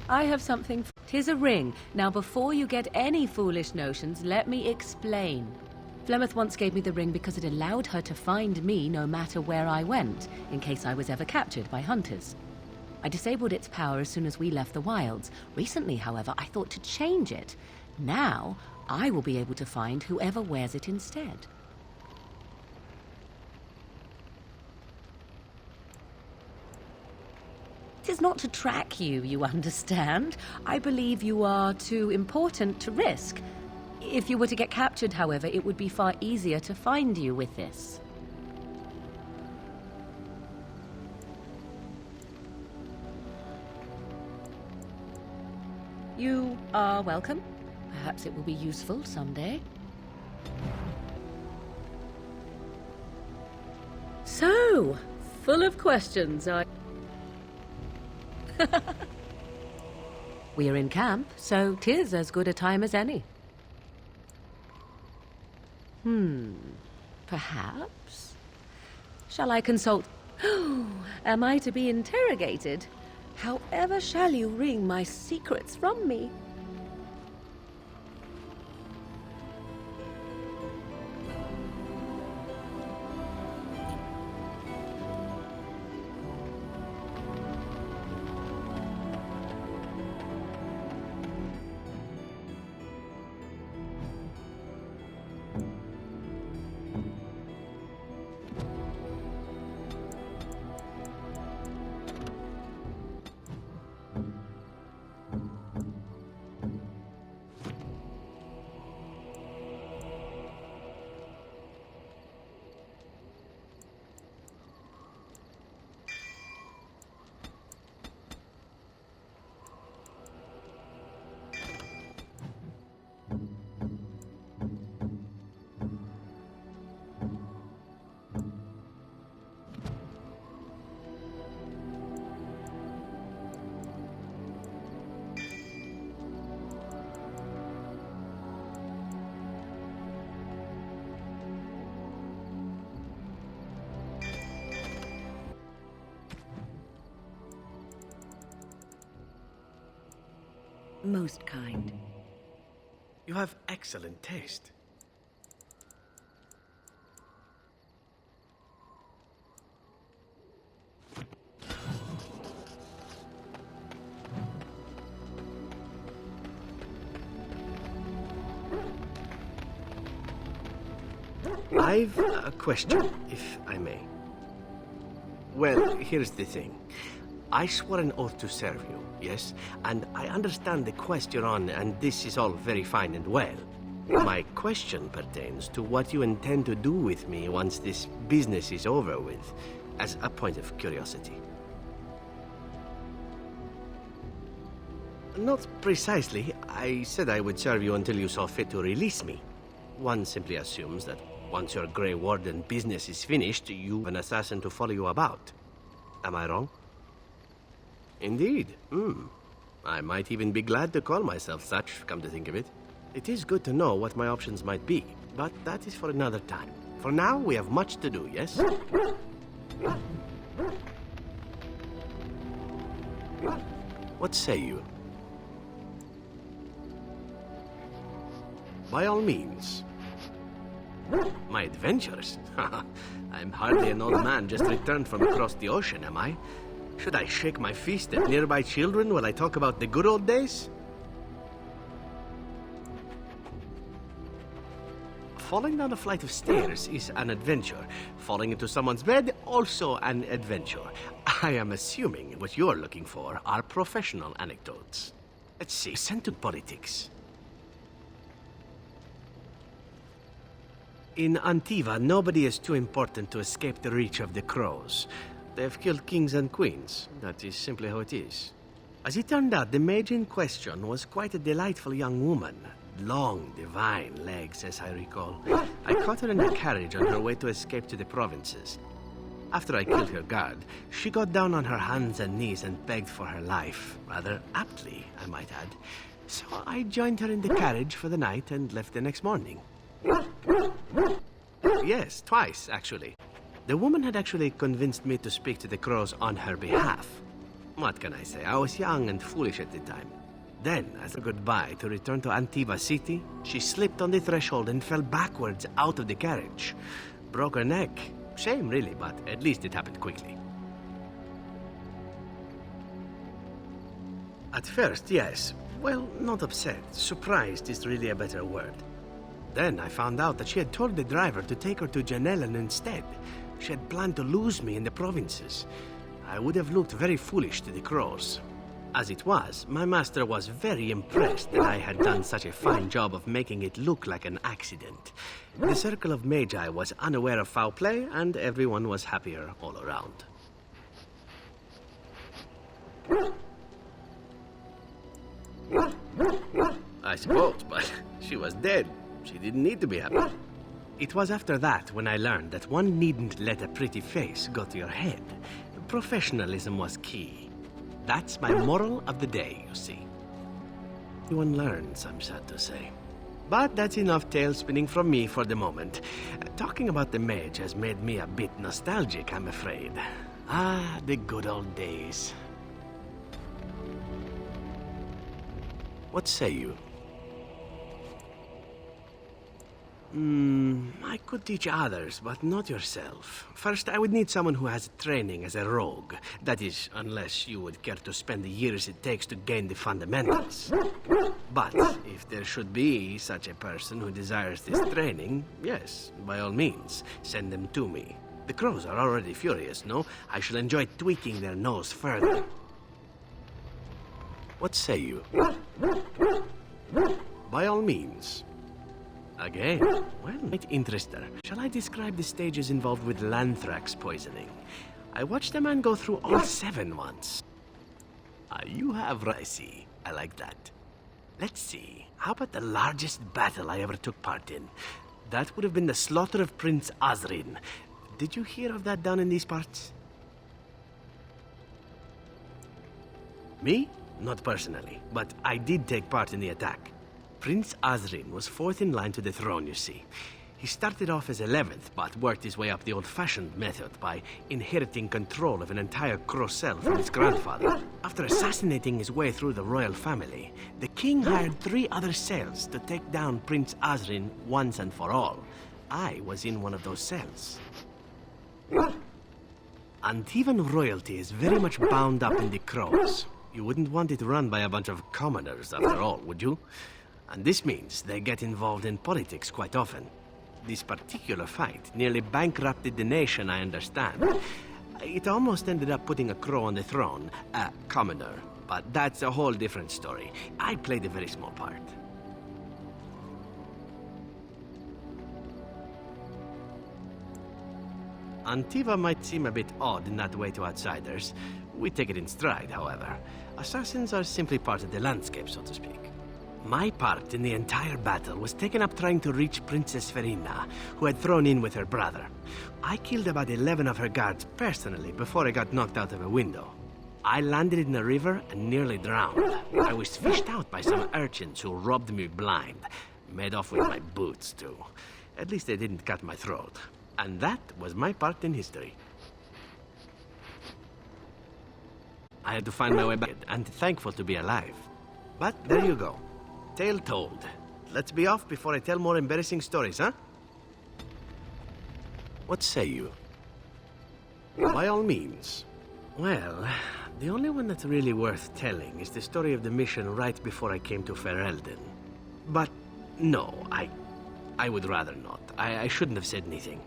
S4: I have something. 'Tis a ring. Now, before you get any foolish notions, let me explain. Flemeth once gave me the ring because it allowed her to find me no matter where I went, in case I was ever captured by hunters. I disabled its power as soon as we left the wilds. Recently, however, I thought to change it. Now, I will be able to find whoever wears it instead. It is not to track you, you understand. I believe you are too important to risk. If you were to get captured, however, it would be far easier to find you with this. You are welcome. Perhaps it will be useful someday. So, full of questions, We are in camp, so 'tis as good a time as any. Perhaps? Shall I consult? Am I to be interrogated? However shall you wring my secrets from me?
S14: Most kind.
S16: You have excellent taste. I've a question, if I may. Well, here's the thing. I swore an oath to serve you, yes? And I understand the quest you're on, and this is all very fine and well. My question pertains to what you intend to do with me once this business is over with, as a point of curiosity. Not precisely. I said I would serve you until you saw fit to release me. One simply assumes that once your Grey Warden business is finished, you have an assassin to follow you about. Am I wrong? Indeed. I might even be glad to call myself such, come to think of it. It is good to know what my options might be, but that is for another time. For now, we have much to do, yes? What say you? By all means. My adventures? I'm hardly an old man just returned from across the ocean, am I? Should I shake my fist at nearby children while I talk about the good old days? Falling down a flight of stairs is an adventure. Falling into someone's bed, also an adventure. I am assuming what you're looking for are professional anecdotes. Let's see, sent to politics. In Antiva, nobody is too important to escape the reach of the crows. They've killed kings and queens. That is simply how it is. As it turned out, the mage in question was quite a delightful young woman. Long, divine legs, as I recall. I caught her in a carriage on her way to escape to the provinces. After I killed her guard, she got down on her hands and knees and begged for her life. Rather aptly, I might add. So I joined her in the carriage for the night and left the next morning. Yes, twice, actually. The woman had actually convinced me to speak to the crows on her behalf. What can I say? I was young and foolish at the time. Then, as a goodbye to return to Antiva City, she slipped on the threshold and fell backwards out of the carriage. Broke her neck. Shame, really, but at least it happened quickly. At first, yes. Well, not upset. Surprised is really a better word. Then I found out that she had told the driver to take her to Janellen instead. She had planned to lose me in the provinces. I would have looked very foolish to the crows. As it was, my master was very impressed that I had done such a fine job of making it look like an accident. The circle of magi was unaware of foul play, and everyone was happier all around. I suppose, but she was dead. She didn't need to be happy. It was after that when I learned that one needn't let a pretty face go to your head. Professionalism was key. That's my moral of the day, you see. One learns, I'm sad to say. But that's enough tale spinning from me for the moment. Talking about the mage has made me a bit nostalgic, I'm afraid. Ah, the good old days. What say you? I could teach others, but not yourself. First, I would need someone who has training as a rogue. That is, unless you would care to spend the years it takes to gain the fundamentals. But if there should be such a person who desires this training, yes, by all means, send them to me. The crows are already furious, no? I shall enjoy tweaking their nose further. What say you? By all means. Again? Well, might interest her. Shall I describe the stages involved with Lanthrax poisoning? I watched a man go through all 7 once. You have, I see. I like that. Let's see. How about the largest battle I ever took part in? That would have been the slaughter of Prince Azrin. Did you hear of that down in these parts? Me? Not personally, but I did take part in the attack. Prince Azrin was 4th in line to the throne, you see. He started off as 11th, but worked his way up the old-fashioned method by inheriting control of an entire crow cell from his grandfather. After assassinating his way through the royal family, the king hired 3 other cells to take down Prince Azrin once and for all. I was in one of those cells. Antivan royalty is very much bound up in the crows. You wouldn't want it run by a bunch of commoners, after all, would you? And this means they get involved in politics quite often. This particular fight nearly bankrupted the nation, I understand. It almost ended up putting a crow on the throne, a commoner. But that's a whole different story. I played a very small part. Antiva might seem a bit odd in that way to outsiders. We take it in stride, however. Assassins are simply part of the landscape, so to speak. My part in the entire battle was taken up trying to reach Princess Verina, who had thrown in with her brother. I killed about 11 of her guards personally before I got knocked out of a window. I landed in a river and nearly drowned. I was fished out by some urchins who robbed me blind. Made off with my boots, too. At least they didn't cut my throat. And that was my part in history. I had to find my way back, and thankful to be alive. But there you go. Tale told. Let's be off before I tell more embarrassing stories, huh? What say you? By all means. Well, the only one that's really worth telling is the story of the mission right before I came to Ferelden. But no, I would rather not. I shouldn't have said anything.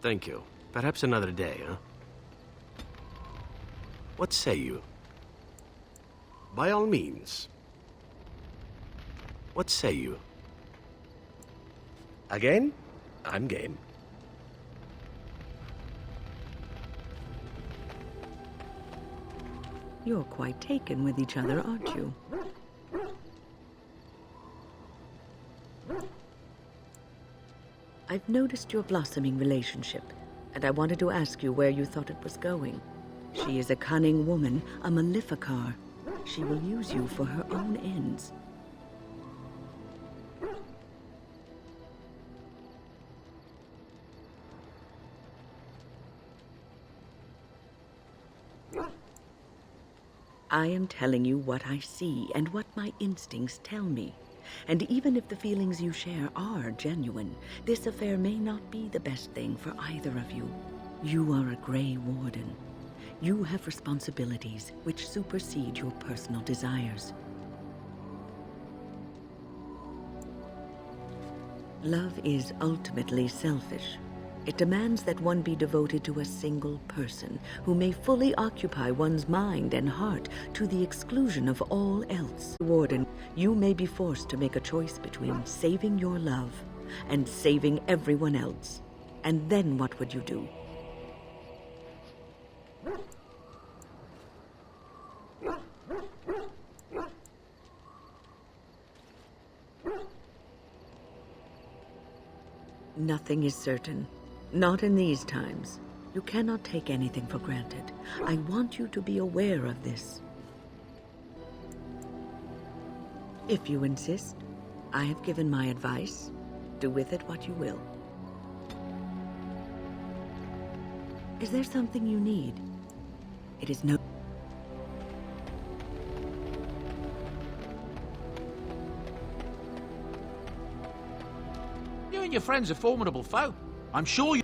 S16: Thank you. Perhaps another day, huh? What say you? By all means. What say you? Again? I'm game.
S14: You're quite taken with each other, aren't you? I've noticed your blossoming relationship, and I wanted to ask you where you thought it was going. She is a cunning woman, a Maleficar. She will use you for her own ends. I am telling you what I see and what my instincts tell me. And even if the feelings you share are genuine, this affair may not be the best thing for either of you. You are a Grey Warden. You have responsibilities which supersede your personal desires. Love is ultimately selfish. It demands that one be devoted to a single person who may fully occupy one's mind and heart to the exclusion of all else. Warden, you may be forced to make a choice between saving your love and saving everyone else. And then what would you do? Nothing is certain. Not in these times. You cannot take anything for granted. I want you to be aware of this. If you insist, I have given my advice. Do with it what you will. Is there something you need? It is no...
S12: You and your friends are formidable foe. I'm sure you...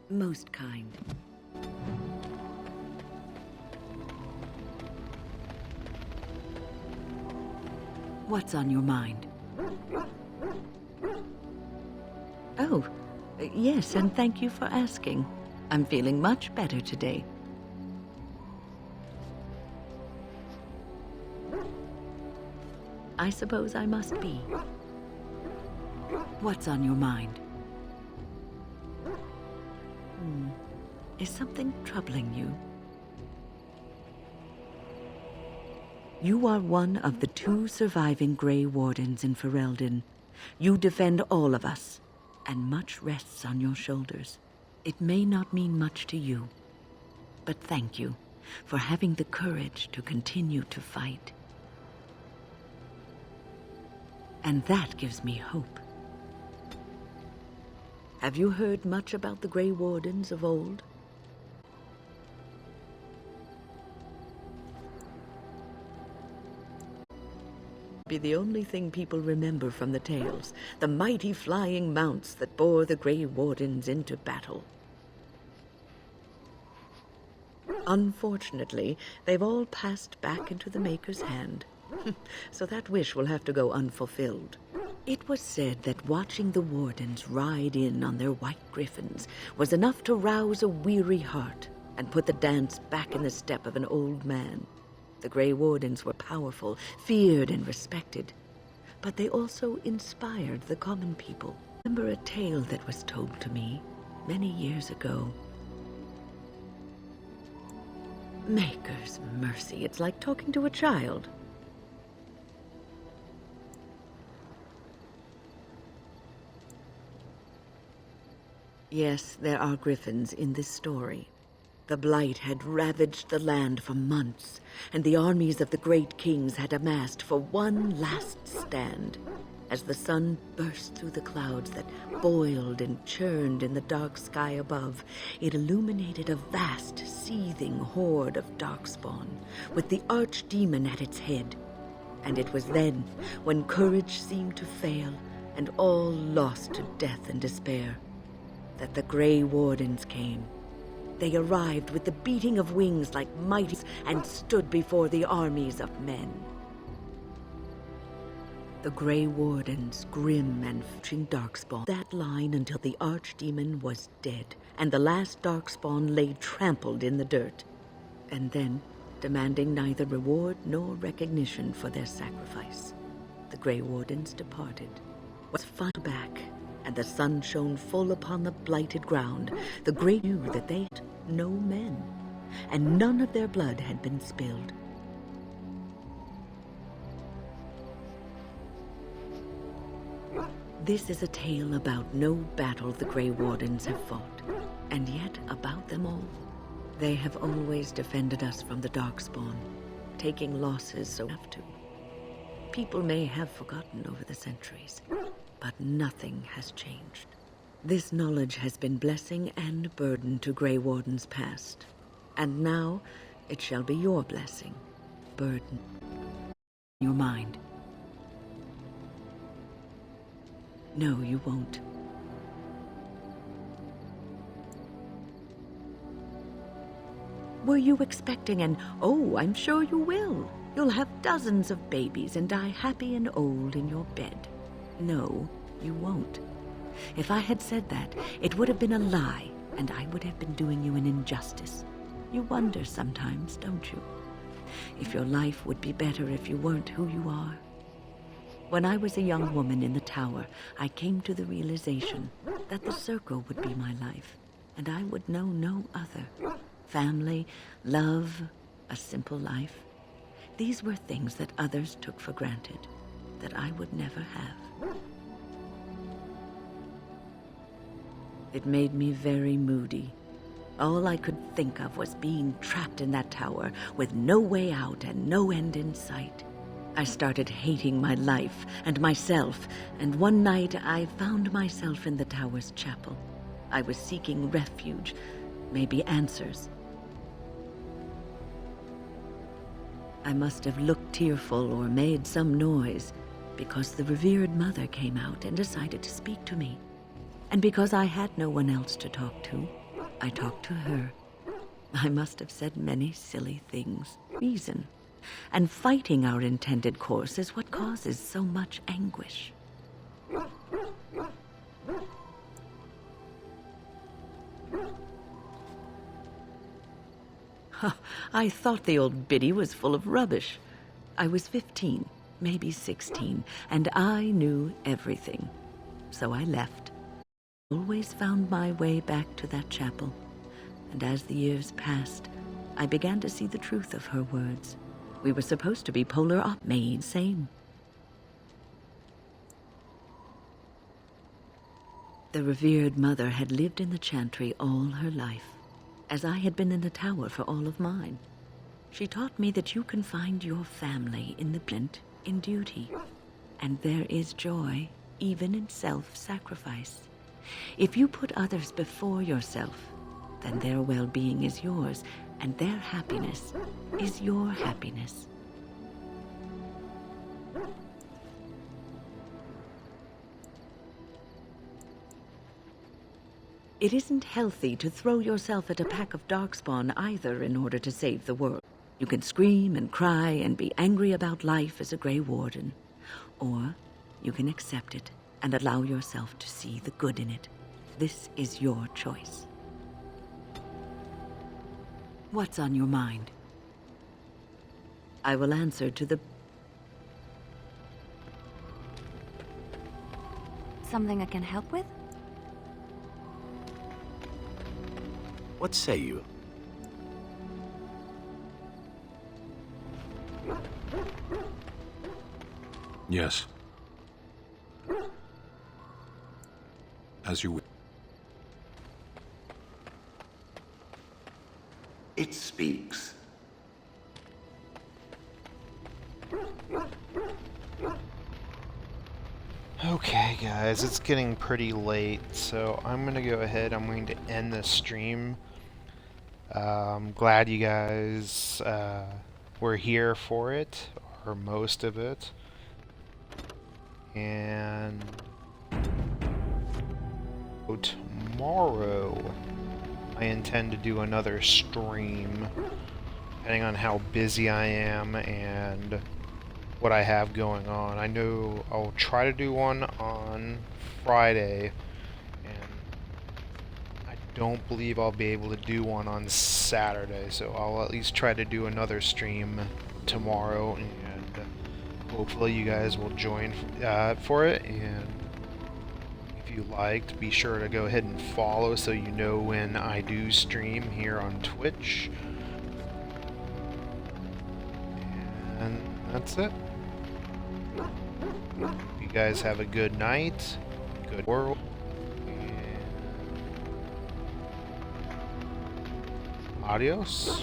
S14: Most kind. What's on your mind? Oh, yes, and thank you for asking. I'm feeling much better today. I suppose I must be. What's on your mind? Is something troubling you? You are one of the 2 surviving Grey Wardens in Ferelden. You defend all of us, and much rests on your shoulders. It may not mean much to you, but thank you for having the courage to continue to fight. And that gives me hope. Have you heard much about the Grey Wardens of old? Be the only thing people remember from the tales, the mighty flying mounts that bore the Grey Wardens into battle. Unfortunately, they've all passed back into the Maker's hand, so that wish will have to go unfulfilled. It was said that watching the Wardens ride in on their white griffins was enough to rouse a weary heart and put the dance back in the step of an old man. The Grey Wardens were powerful, feared and respected, but they also inspired the common people. I remember a tale that was told to me many years ago. Maker's mercy, it's like talking to a child. Yes, there are griffins in this story. The blight had ravaged the land for months, and the armies of the great kings had amassed for one last stand. As the sun burst through the clouds that boiled and churned in the dark sky above, it illuminated a vast, seething horde of darkspawn, with the archdemon at its head. And it was then, when courage seemed to fail, and all lost to death and despair, that the Grey Wardens came. They arrived with the beating of wings like mighty and stood before the armies of men. The Grey Wardens, grim and fetching darkspawn, that line until the archdemon was dead, and the last darkspawn lay trampled in the dirt. And then, demanding neither reward nor recognition for their sacrifice, the Grey Wardens departed. Was far back, and the sun shone full upon the blighted ground. The Grey knew that they had no men, and none of their blood had been spilled. This is a tale about no battle the Grey Wardens have fought, and yet about them all. They have always defended us from the Darkspawn, taking losses so we have to. People may have forgotten over the centuries, but nothing has changed. This knowledge has been blessing and burden to Grey Wardens past, and now it shall be your blessing, burden, your mind. No, you won't. Were you expecting an, oh, I'm sure you will. You'll have dozens of babies and die happy and old in your bed. No, you won't. If I had said that, it would have been a lie, and I would have been doing you an injustice. You wonder sometimes, don't you? If your life would be better if you weren't who you are. When I was a young woman in the tower, I came to the realization that the circle would be my life, and I would know no other. Family, love, a simple life. These were things that others took for granted, that I would never have. It made me very moody. All I could think of was being trapped in that tower with no way out and no end in sight. I started hating my life and myself, and one night I found myself in the tower's chapel. I was seeking refuge, maybe answers. I must have looked tearful or made some noise, because the revered mother came out and decided to speak to me. And because I had no one else to talk to, I talked to her. I must have said many silly things. Reason. And fighting our intended course is what causes so much anguish. I thought the old biddy was full of rubbish. I was 15, maybe 16, and I knew everything. So I left. Always found my way back to that chapel. And as the years passed, I began to see the truth of her words. We were supposed to be polar opposites, made same. The revered mother had lived in the chantry all her life, as I had been in the tower for all of mine. She taught me that you can find your family in the blint, in duty, and there is joy even in self-sacrifice. If you put others before yourself, then their well-being is yours, and their happiness is your happiness. It isn't healthy to throw yourself at a pack of darkspawn either in order to save the world. You can scream and cry and be angry about life as a Grey Warden, or you can accept it and allow yourself to see the good in it. This is your choice. What's on your mind? I will answer to the...
S2: Something I can help with?
S15: What say you?
S20: Yes. As you wish.
S7: It speaks.
S1: Okay, guys, it's getting pretty late, so I'm gonna go ahead. I'm going to end this stream. I'm glad you guys were here for it, or most of it. And tomorrow, I intend to do another stream, depending on how busy I am and what I have going on. I know I'll try to do one on Friday, and I don't believe I'll be able to do one on Saturday, so I'll at least try to do another stream tomorrow, and hopefully you guys will join for it. And if you liked, be sure to go ahead and follow so you know when I do stream here on Twitch. And that's it. You guys have a good night, good world, and adios.